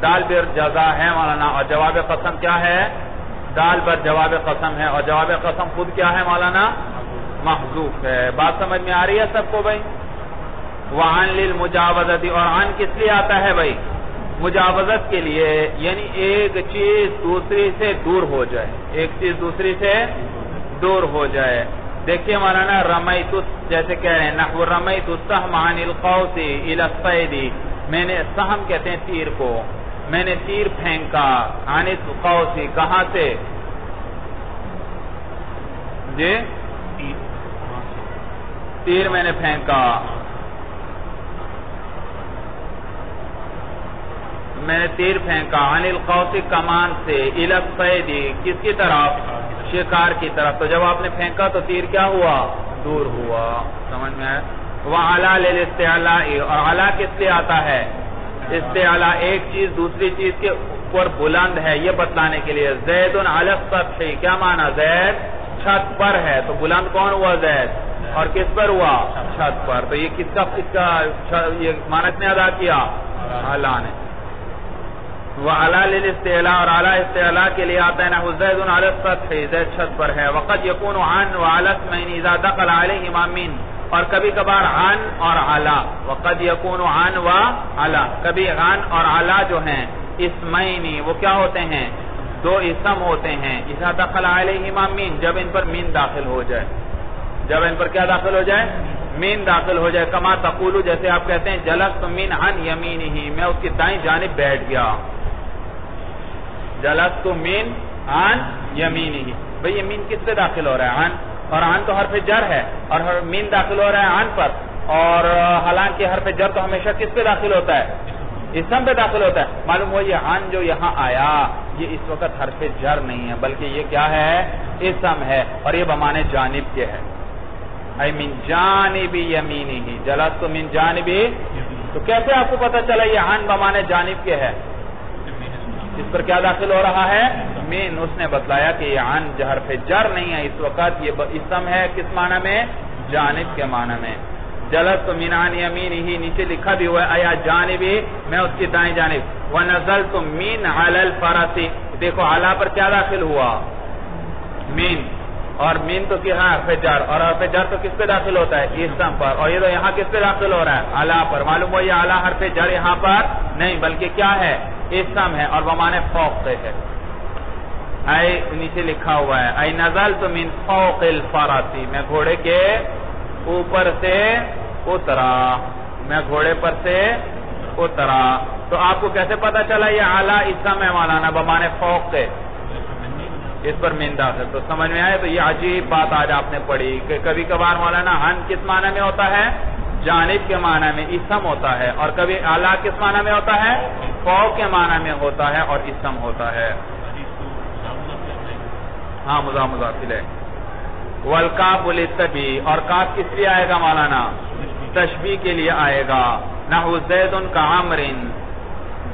دال بر جزا ہے مولانا، اور جواب قسم کیا ہے دال بر جواب قسم ہے، اور جواب قسم خود کیا ہے مولانا محذوف ہے۔ بات سمجھ میں آ رہی ہے سب کو بھائی؟ وعن للمجاوزت، اور عن کس لیے آتا ہے بھائی مجاوزت کے لیے، یعنی ایک چیز دوسری سے دور ہو جائے، ایک چیز دوسری سے دور ہو جائے۔ دیکھیے مولانا رمیت، جیسے کہہ رہے ہیں نحو رمیت السہم عن القوس الى الصید، میں نے سہم کہتے ہیں تیر کو، میں نے تیر پھینکا عن القوس، کہاں سے جی تیر میں نے پھینکا، میں نے تیر پھینکا عن القوس کمان سے، الى الصید کس کی طرف شکار کی طرف، تو جب آپ نے پھینکا تو تیر کیا ہوا دور ہوا، سمجھ میں آیا؟ وَعَلَى لِلْإِسْتِعْلَاءِ، اور علا کس لیے آتا ہے استعلاء، ایک چیز دوسری چیز کے اوپر بلند ہے یہ بتلانے کے لیے، زید علی السطح، کیا معنی زید چھت پر ہے، تو بلند کون ہوا زید، اور کس پر ہوا چھت پر، تو یہ کس کا یہ معنی نے ادا کیا علا نے۔ وَعَلَى لِلْإِسْتِعْلَاء، اور علا استعلاء کے لیے آتا ہے نحو زید علی السطح، زید چھت پر ہے۔ وَقَدْ يَكُونُ عَنْ وَعَلَى اسْمَيْنِ إِذَا دَخَلَ عَلَيْهِمَا مِنْ، اور کبھی کبھار عن اور علا، وَقَدْ يَكُونُ عَنْ وَعَلَى، کبھی عن اور علا جو ہیں اسمینی وہ کیا ہوتے ہیں دو اسم ہوتے ہیں، اِذَا دَخَلَ عَلَيْهِمَا مِنْ، جب ان پر مین داخل ہو جائے، جب ان پر کیا داخل ہو جائے مین داخل ہو جائے، کما تقولو، جیسے آپ کہتے ہیں جلست من عن یمینہ، میں اس کی دائیں جانب بیٹھ گیا، جلست من عن یمینہ، بھئی یہ مین کس پہ داخل ہو رہا ہے عن، اور عن تو حرف جر ہے، اور مین داخل ہو رہا ہے عن پر، اور حالانکہ حرف جر تو ہمیشہ کس پہ داخل ہوتا ہے اسم پہ داخل ہوتا ہے، معلوم ہو یہ عن جو یہاں آیا یہ اس وقت حرف جر نہیں ہے بلکہ یہ کیا ہے اسم ہے، اور یہ بمانے جانب کے ہے، اے من جانب یمینہ، جلست من جانب، تو کیسے آپ کو پتہ چلا یہ عن بمانے جانب کے ہے، اس پر کیا داخل ہو رہا ہے مین، اس نے بتلایا کہ یہ عن حرف جر نہیں ہے اس وقت، یہ اسم ہے کس معنی میں جانب کے معنی میں، جلست من عن یمینہ نیچے لکھا بھی ہوا ہے آیا جانبی، میں اس کی دائیں جانب، ونزلت من علی الفرس، دیکھو علا پر کیا داخل ہوا مین، اور مین تو کیا ہے حرف جر، اور حرف جر تو کس پہ داخل ہوتا ہے اسم پر، اور یہ تو یہاں کس پہ داخل ہو رہا ہے علا پر، معلوم ہو یہ علا حرف جر یہاں پر نہیں بلکہ کیا ہے اسم ہے، اور بمانے فوق سے ہے، اے نیچے لکھا ہوا ہے اے نزلت من فوق الفرس، میں گھوڑے کے اوپر سے اترا، میں گھوڑے پر سے اترا، تو آپ کو کیسے پتا چلا یہ اعلیٰ اسم ہے مولانا بمانے فوق سے، اس پر من داخل، تو سمجھ میں آئے، تو یہ عجیب بات آج آپ نے پڑھی کہ کبھی کبھار مولانا عن کس معنی میں ہوتا ہے جانب کے معنی میں اسم ہوتا ہے، اور کبھی اعلیٰ کس معنی میں ہوتا ہے فوق کے معنی میں ہوتا ہے اور اسم ہوتا ہے، ہاں مضاف مضاف الیہ۔ والکاف للتبیع، اور کاف کس لیے آئے گا مولانا تشبیہ کے لیے آئے گا. نحو زید کعمر،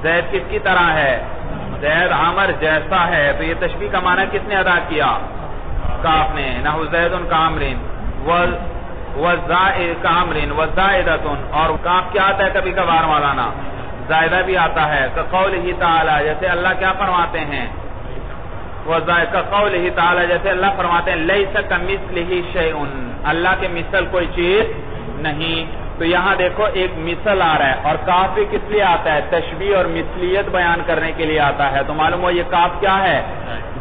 زید کس کی طرح ہے؟ زید عمر جیسا ہے. تو یہ تشبیہ کا معنی کس نے ادا کیا؟ کاف نے. نحو زید کعمر کعمر وزائدۃ، اور کاف کیا آتا ہے کبھی کبھار مولانا؟ زائدہ بھی آتا ہے. کقولہ تعالی، جیسے اللہ کیا فرماتے ہیں؟ کقولہ تعالی، جیسے اللہ فرماتے ہیں لیس کمثلہ شیء، اللہ کے مثل کوئی چیز نہیں. تو یہاں دیکھو ایک مثل آ رہا ہے، اور کاف بھی کس لیے آتا ہے؟ تشبیہ اور مثلیت بیان کرنے کے لیے آتا ہے. تو معلوم ہو یہ کاف کیا ہے؟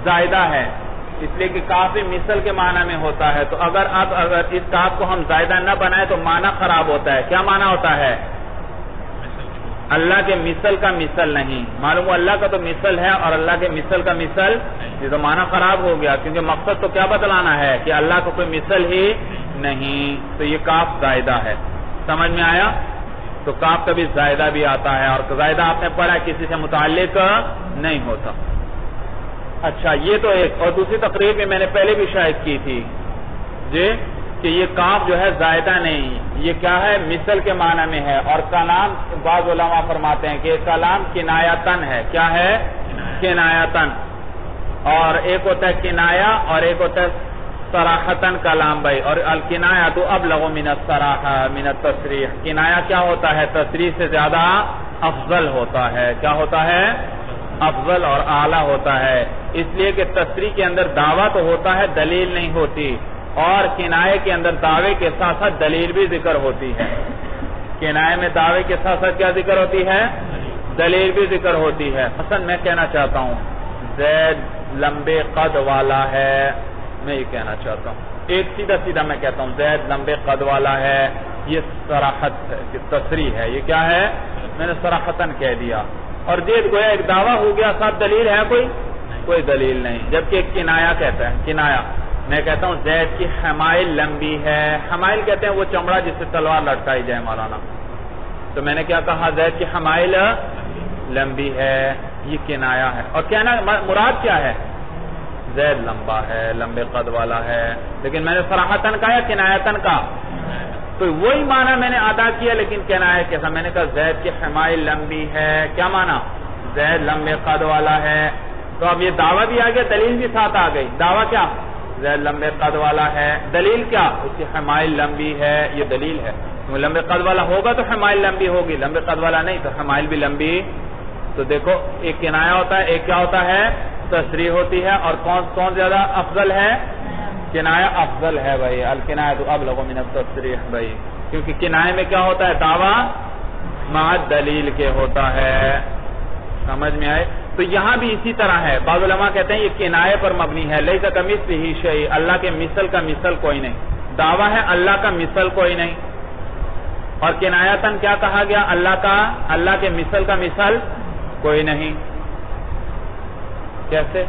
زائدہ ہے، اس لیے کہ کاف بھی مثل کے معنی میں ہوتا ہے. تو اگر اس کاف کو ہم زائدہ نہ بنائیں تو معنی خراب ہوتا ہے. کیا معنی ہوتا ہے؟ اللہ کے مثل کا مثل نہیں. معلوم ہو اللہ کا تو مثل ہے اور اللہ کے مثل کا مثل، یہ تو معنی خراب ہو گیا، کیونکہ مقصد تو کیا بتلانا ہے کہ اللہ کو کوئی مثل ہی نہیں. تو یہ کاف زائدہ ہے. سمجھ میں آیا؟ تو کاف کبھی زائدہ بھی آتا ہے، اور زائدہ آپ نے پڑھا کسی سے متعلق نہیں ہوتا. اچھا یہ تو ایک. اور دوسری تقریر میں نے پہلے بھی شاید کی تھی جی کہ یہ کاف جو ہے زائدہ نہیں، یہ کیا ہے؟ مثل کے معنی میں ہے. اور کلام بعض علماء فرماتے ہیں کہ کلام کنایتن ہے. کیا ہے؟ کنایتن. اور ایک ہوتا ہے کنایا اور ایک ہوتا ہے صراحتن کلام بھائی. اور الکنایا تو ابلغ من الصراحہ من التصریح. کنایا کیا ہوتا ہے؟ تصریح سے زیادہ افضل ہوتا ہے. کیا ہوتا ہے؟ افضل اور اعلیٰ ہوتا ہے. اس لیے کہ تصریح کے اندر دعویٰ تو ہوتا ہے، دلیل نہیں ہوتی. اور کنائے کے اندر دعوے کے ساتھ ساتھ دلیل بھی ذکر ہوتی ہے. کنائے میں دعوے کے ساتھ ساتھ کیا ذکر ہوتی ہے؟ دلیل بھی ذکر ہوتی ہے. مثلا میں کہنا چاہتا ہوں زید لمبے قد والا ہے، میں یہ کہنا چاہتا ہوں. ایک سیدھا میں کہتا ہوں زید لمبے قد والا ہے. یہ صراحت ہے، تصریح ہے. یہ کیا ہے؟ میں نے صراحتن کہہ دیا. اور زید گویا ایک دعویٰ ہو گیا، ساتھ دلیل ہے کوئی دلیل نہیں. جبکہ ایک کنایا کہتا ہے. کنایا میں کہتا ہوں زید کی حمائل لمبی ہے. حمائل کہتے ہیں وہ چمڑا جس سے تلوار لٹکائی جائے مولانا. تو میں نے کیا کہا؟ زید کی حمائل لمبی ہے. یہ کنایا ہے. اور کہنا مراد کیا ہے؟ زید لمبا ہے، لمبے قد والا ہے. لیکن میں نے صراحتن کہا یا کنایتن کا؟ تو وہی معنی میں نے ادا کیا، لیکن کنایا کیسا؟ میں نے کہا زید کی حمائل لمبی ہے. کیا معنی؟ زید لمبے قد والا ہے. تو اب یہ دعویٰ بھی آ گیا، دلیل بھی ساتھ آ گئی. دعویٰ کیا؟ زید لمبے قد والا ہے. دلیل کیا؟ اس کی حمائل لمبی ہے. یہ دلیل ہے. لمبے قد والا ہوگا تو حمائل لمبی ہوگی، لمبے قد والا نہیں تو حمائل بھی لمبی. تو دیکھو ایک کنایا ہوتا ہے، ایک کیا ہوتا ہے؟ تصریح ہوتی ہے. اور کون زیادہ افضل ہے؟ کنایا افضل ہے بھائی. الکنایا تو ابلغ من التصریح بھائی، کیونکہ کنائے میں کیا ہوتا ہے؟ دعویٰ مع دلیل کے ہوتا ہے. سمجھ میں آئے؟ تو یہاں بھی اسی طرح ہے. بعض علماء کہتے ہیں یہ کنائے پر مبنی ہے. لیس کمثلہ شیء، اللہ کے مثل کا مثل کوئی نہیں. دعویٰ ہے اللہ کا مثل کوئی نہیں. اور کنایتن کیا کہا گیا؟ اللہ کے مثل کا مثل کوئی نہیں. کیسے؟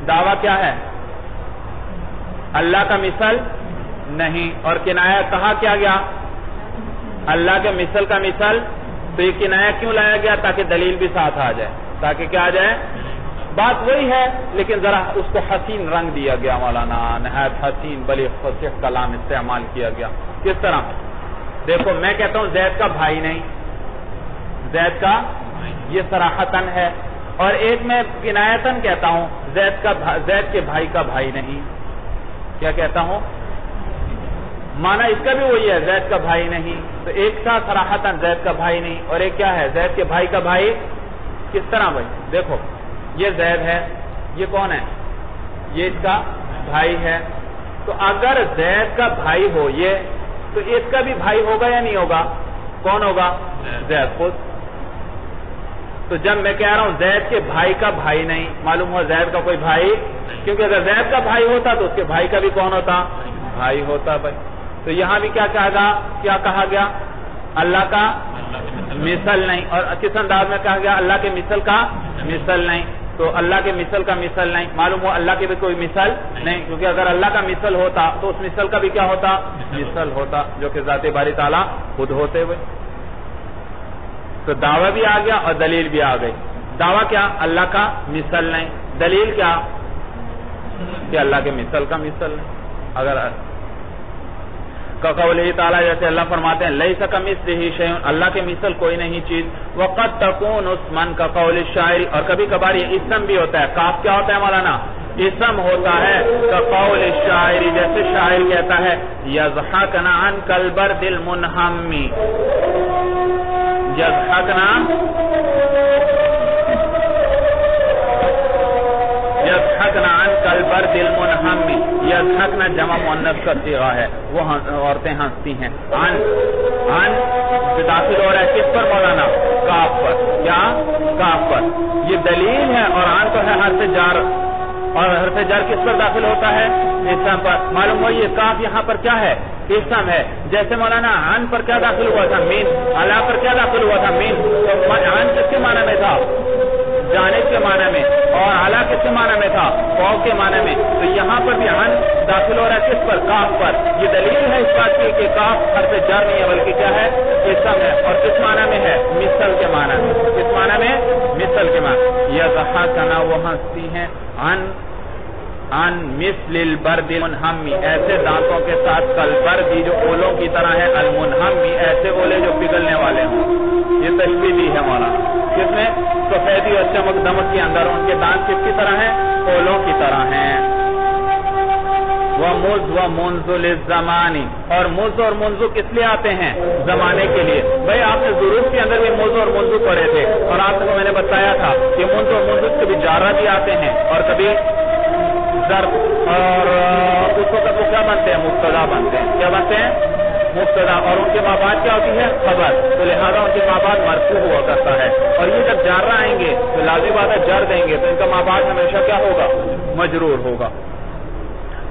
دعویٰ کیا ہے؟ اللہ کا مثل نہیں. اور کنایا کہا کیا گیا؟ اللہ کے مثل کا مثل. تو یہ کنایا کیوں لایا گیا؟ تاکہ دلیل بھی ساتھ آ جائے. تاکہ کیا آ جائے؟ بات وہی ہے لیکن ذرا اس کو حسین رنگ دیا گیا مولانا. نہایت حسین بلیغ فصیح کلام استعمال کیا گیا. کس طرح؟ دیکھو میں کہتا ہوں زید کا بھائی نہیں، زید کا، یہ صراحتن ہے. اور ایک میں کنایتن کہتا ہوں زید کے بھائی کا بھائی نہیں. کیا کہتا ہوں؟ معنی اس کا بھی وہی ہے، زید کا بھائی نہیں. تو ایک تھا صراحتن زید کا بھائی نہیں، اور ایک کیا ہے؟ زید کے بھائی کا بھائی. کس طرح بھائی؟ دیکھو یہ زید ہے، یہ کون ہے؟ یہ اس کا بھائی ہے. تو اگر زید کا بھائی ہو یہ، تو اس کا بھی بھائی ہوگا یا نہیں ہوگا؟ کون ہوگا؟ زید خود. تو جب میں کہہ رہا ہوں زید کے بھائی کا بھائی نہیں، معلوم ہوا زید کا کوئی بھائی، کیونکہ اگر زید کا بھائی ہوتا تو اس کے بھائی کا بھی کون ہوتا؟ بھائی ہوتا بھائی. تو یہاں بھی کیا کہا گیا؟ اللہ کا مثل نہیں. اور کس انداز میں کہا گیا؟ اللہ کے مثل کا مثل نہیں. تو اللہ کے مثل کا مثل نہیں، معلوم ہوا اللہ کے بھی کوئی مثل نہیں، کیونکہ اگر اللہ کا مثل ہوتا تو اس مثل کا بھی کیا ہوتا؟ مثل ہوتا، جو کہ ذات باری تعالیٰ خود ہوتے ہوئے. تو دعویٰ بھی آ گیا اور دلیل بھی آ گئی. دعویٰ کیا؟ اللہ کا مثل نہیں. دلیل کیا؟ کہ اللہ کے مثل کا مثل نہیں. اگر قوله تعالی جیسے اللہ فرماتے ہیں لیس کمثلہ شیء اللہ کے مثل کوئی نہیں چیز. وقد تكون اسما كقول الشاعر اور کبھی کبھار یہ اسم بھی ہوتا ہے. کاف کیا ہوتا ہے مولانا؟ اسم ہوتا ہے. كقول الشاعر جیسے شاعر کہتا ہے یضحکنا عنک البرد المنہم یضحکنا عنک البرد المنہم. یضحکنا جمع مؤنث کا صیغہ ہے وہ عورتیں ہنستی ہیں. عن داخل ہو رہا ہے کس پر مولانا؟ کاف پر. کیا؟ کاف پر. یہ دلیل ہے. اور عن تو ہے حرف جار اور حرف جار کس پر داخل ہوتا ہے؟ اسم پر. معلوم ہو یہ کاف یہاں پر کیا ہے؟ اسم ہے. جیسے مولانا عن پر کیا داخل ہوا تھا؟ مین. علا پر کیا داخل ہوا تھا؟ مین. تو عن کس کے معنی میں تھا؟ جانب کے معنی میں. اور علا کس کے معنی میں تھا؟ فوق کے معنی میں. تو یہاں پر بھی عن داخل ہو رہا ہے کس پر؟ کاف پر. یہ دلیل ہے اس بات کی کہ کاف حرف جر نہیں ہے بلکہ کیا ہے؟ اسم ہے. اور کس معنی میں ہے؟ مثل کے معنی میں. کس معنی میں؟ مثل کے معنی. یضحکنا وہ ہنستی ہیں. عن مثل البرد المنہمی ایسے دانتوں کے ساتھ کالبردی جو اولوں کی طرح ہے المنہمی ایسے اولے جو پگھلنے والے ہوں. یہ تشبیہ دی ہے مولانا کس میں؟ سفیدی اور چمک دمک کے اندر ان کے دانت کس کی طرح ہیں؟ اولوں کی طرح ہیں. وَمُذْ وَمُنْذُ لِلزَّمَانِ اور مُذْ اور منذ کس لیے آتے ہیں؟ زمانے کے لیے. بھئی آپ نے ظروف کے اندر بھی مُذْ اور منذ پڑھے تھے اور آپ کو میں نے بتایا تھا کہ منذ اور منذ کبھی جارہ بھی آتے ہیں اور کبھی ظرف. اور اس وقت وہ کیا بنتے ہیں؟ مبتدا بنتے ہیں. کیا بنتے ہیں؟ مبتدا. اور ان کے مابعد کیا ہوتی ہے؟ خبر. تو لہذا ان کے مابعد مرفوع ہوا کرتا ہے. اور یہ جب جارہ آئیں گے تو لازمی بات ہے جر دیں گے تو ان کا مابعد ہمیشہ کیا ہوگا؟ مجرور ہوگا.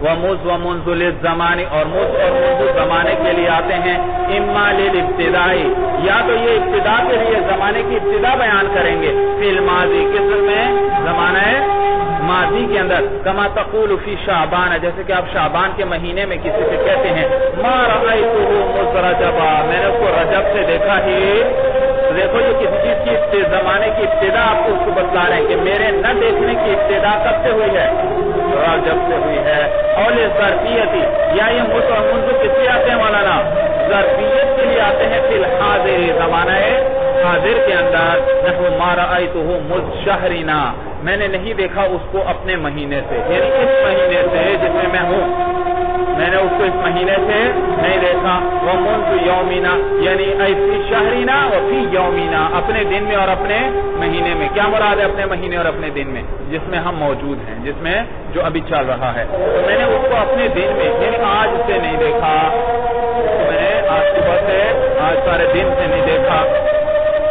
وَمُذْ وَمُنْذُ لِلزَّمَانِ اور مُذْ اور منذ زمانے کے لیے آتے ہیں. اما للابتدائی یا تو یہ ابتدا کے لیے زمانے کی ابتدا بیان کریں گے. فی الماضی کس میں؟ زمانہ ماضی کے اندر. کما تقول فی شعبان جیسے کہ آپ شعبان کے مہینے میں کسی سے کہتے ہیں ما رأیتہ مذ رجبا میں نے اس کو رجب سے دیکھا ہی. دیکھو یہ کسی چیز کی زمانے کی ابتدا آپ کو اس کو بتلا رہے ہیں کہ میرے نہ دیکھنے کی ابتدا کب سے ہوئی ہے؟ رجب سے ہوئی ہے. اور ظرفیتی یا یہ مذ اور منذ کس لیے آتے ہیں مولانا؟ ظرفیت کے لیے آتے ہیں. فی الحاضر زمانہ حاضر کے اندر. نحو ما رأیتہ مذ شہرنا میں نے نہیں دیکھا اس کو اپنے مہینے سے یعنی اس مہینے سے جس میں میں ہوں میں نے اس کو اس مہینے سے نہیں دیکھا. ومنذ یومنا یعنی فی شہرنا و فی یومنا اپنے دن میں اور اپنے مہینے میں. کیا مراد ہے اپنے مہینے اور اپنے دن میں؟ جس میں ہم موجود ہیں جس میں جو ابھی چل رہا ہے. تو میں نے اس کو اپنے دن میں یعنی آج سے نہیں دیکھا. میں نے آج صبح سے آج سارے دن سے نہیں دیکھا.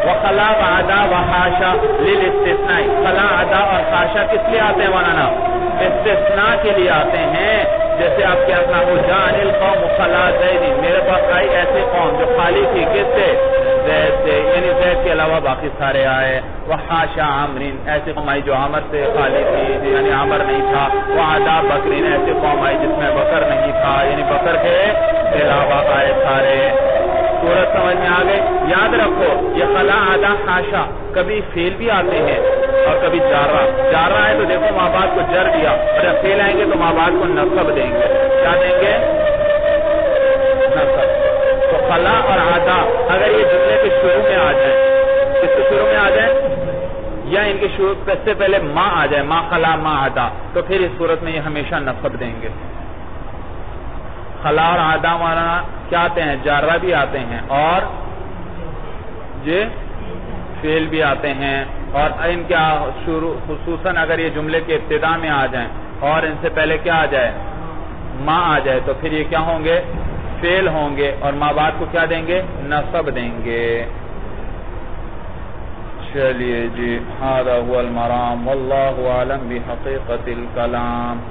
وخلا وعدا وحاشا للاستثناء خلا عدا اور خاشا کس لیے آتے ہیں مولانا؟ استثناء کے لیے آتے ہیں. جیسے آپ کے اپنا ہو جان القوم خلا زید میرے پاس آئی ایسے قوم جو خالی تھی کس سے؟ زید سے یعنی زید کے علاوہ باقی سارے آئے. وحاشا عمرین ایسی قوم آئی جو عمر سے خالی تھی یعنی عمر نہیں تھا. وعدا بکرین ایسی قوم آئی جس میں بکر نہیں تھا یعنی بکر کے علاوہ آئے سارے. صورت سمجھ میں آ گئے. یاد رکھو یہ خلا عدا حاشا کبھی فیل بھی آتے ہیں اور کبھی جارہ. جارہ ہے تو دیکھو ماں باپ کو جر دیا اور جب فیل آئیں گے تو ماں باپ کو نصب دیں گے. کیا دیں گے؟ نصب. تو خلا اور عدا اگر یہ جملے کے شروع میں آ جائیں کس کے شروع میں آ جائیں یا ان کے شروع سے پہلے ماں آ جائے ما خلا ما عدا تو پھر اس صورت میں یہ ہمیشہ نصب دیں گے. خلا اور عدا والا کیا آتے ہیں؟ جارہ بھی آتے ہیں اور یہ فعل بھی آتے ہیں. اور ان کا شروع خصوصاً اگر یہ جملے کے ابتدا میں آ جائیں اور ان سے پہلے کیا آ جائے؟ ماں آ جائے تو پھر یہ کیا ہوں گے؟ فعل ہوں گے اور ماں بعد کو کیا دیں گے؟ نصب دیں گے. چلیے جی هذا هو المرام والله اعلم بحقیقت الکلام.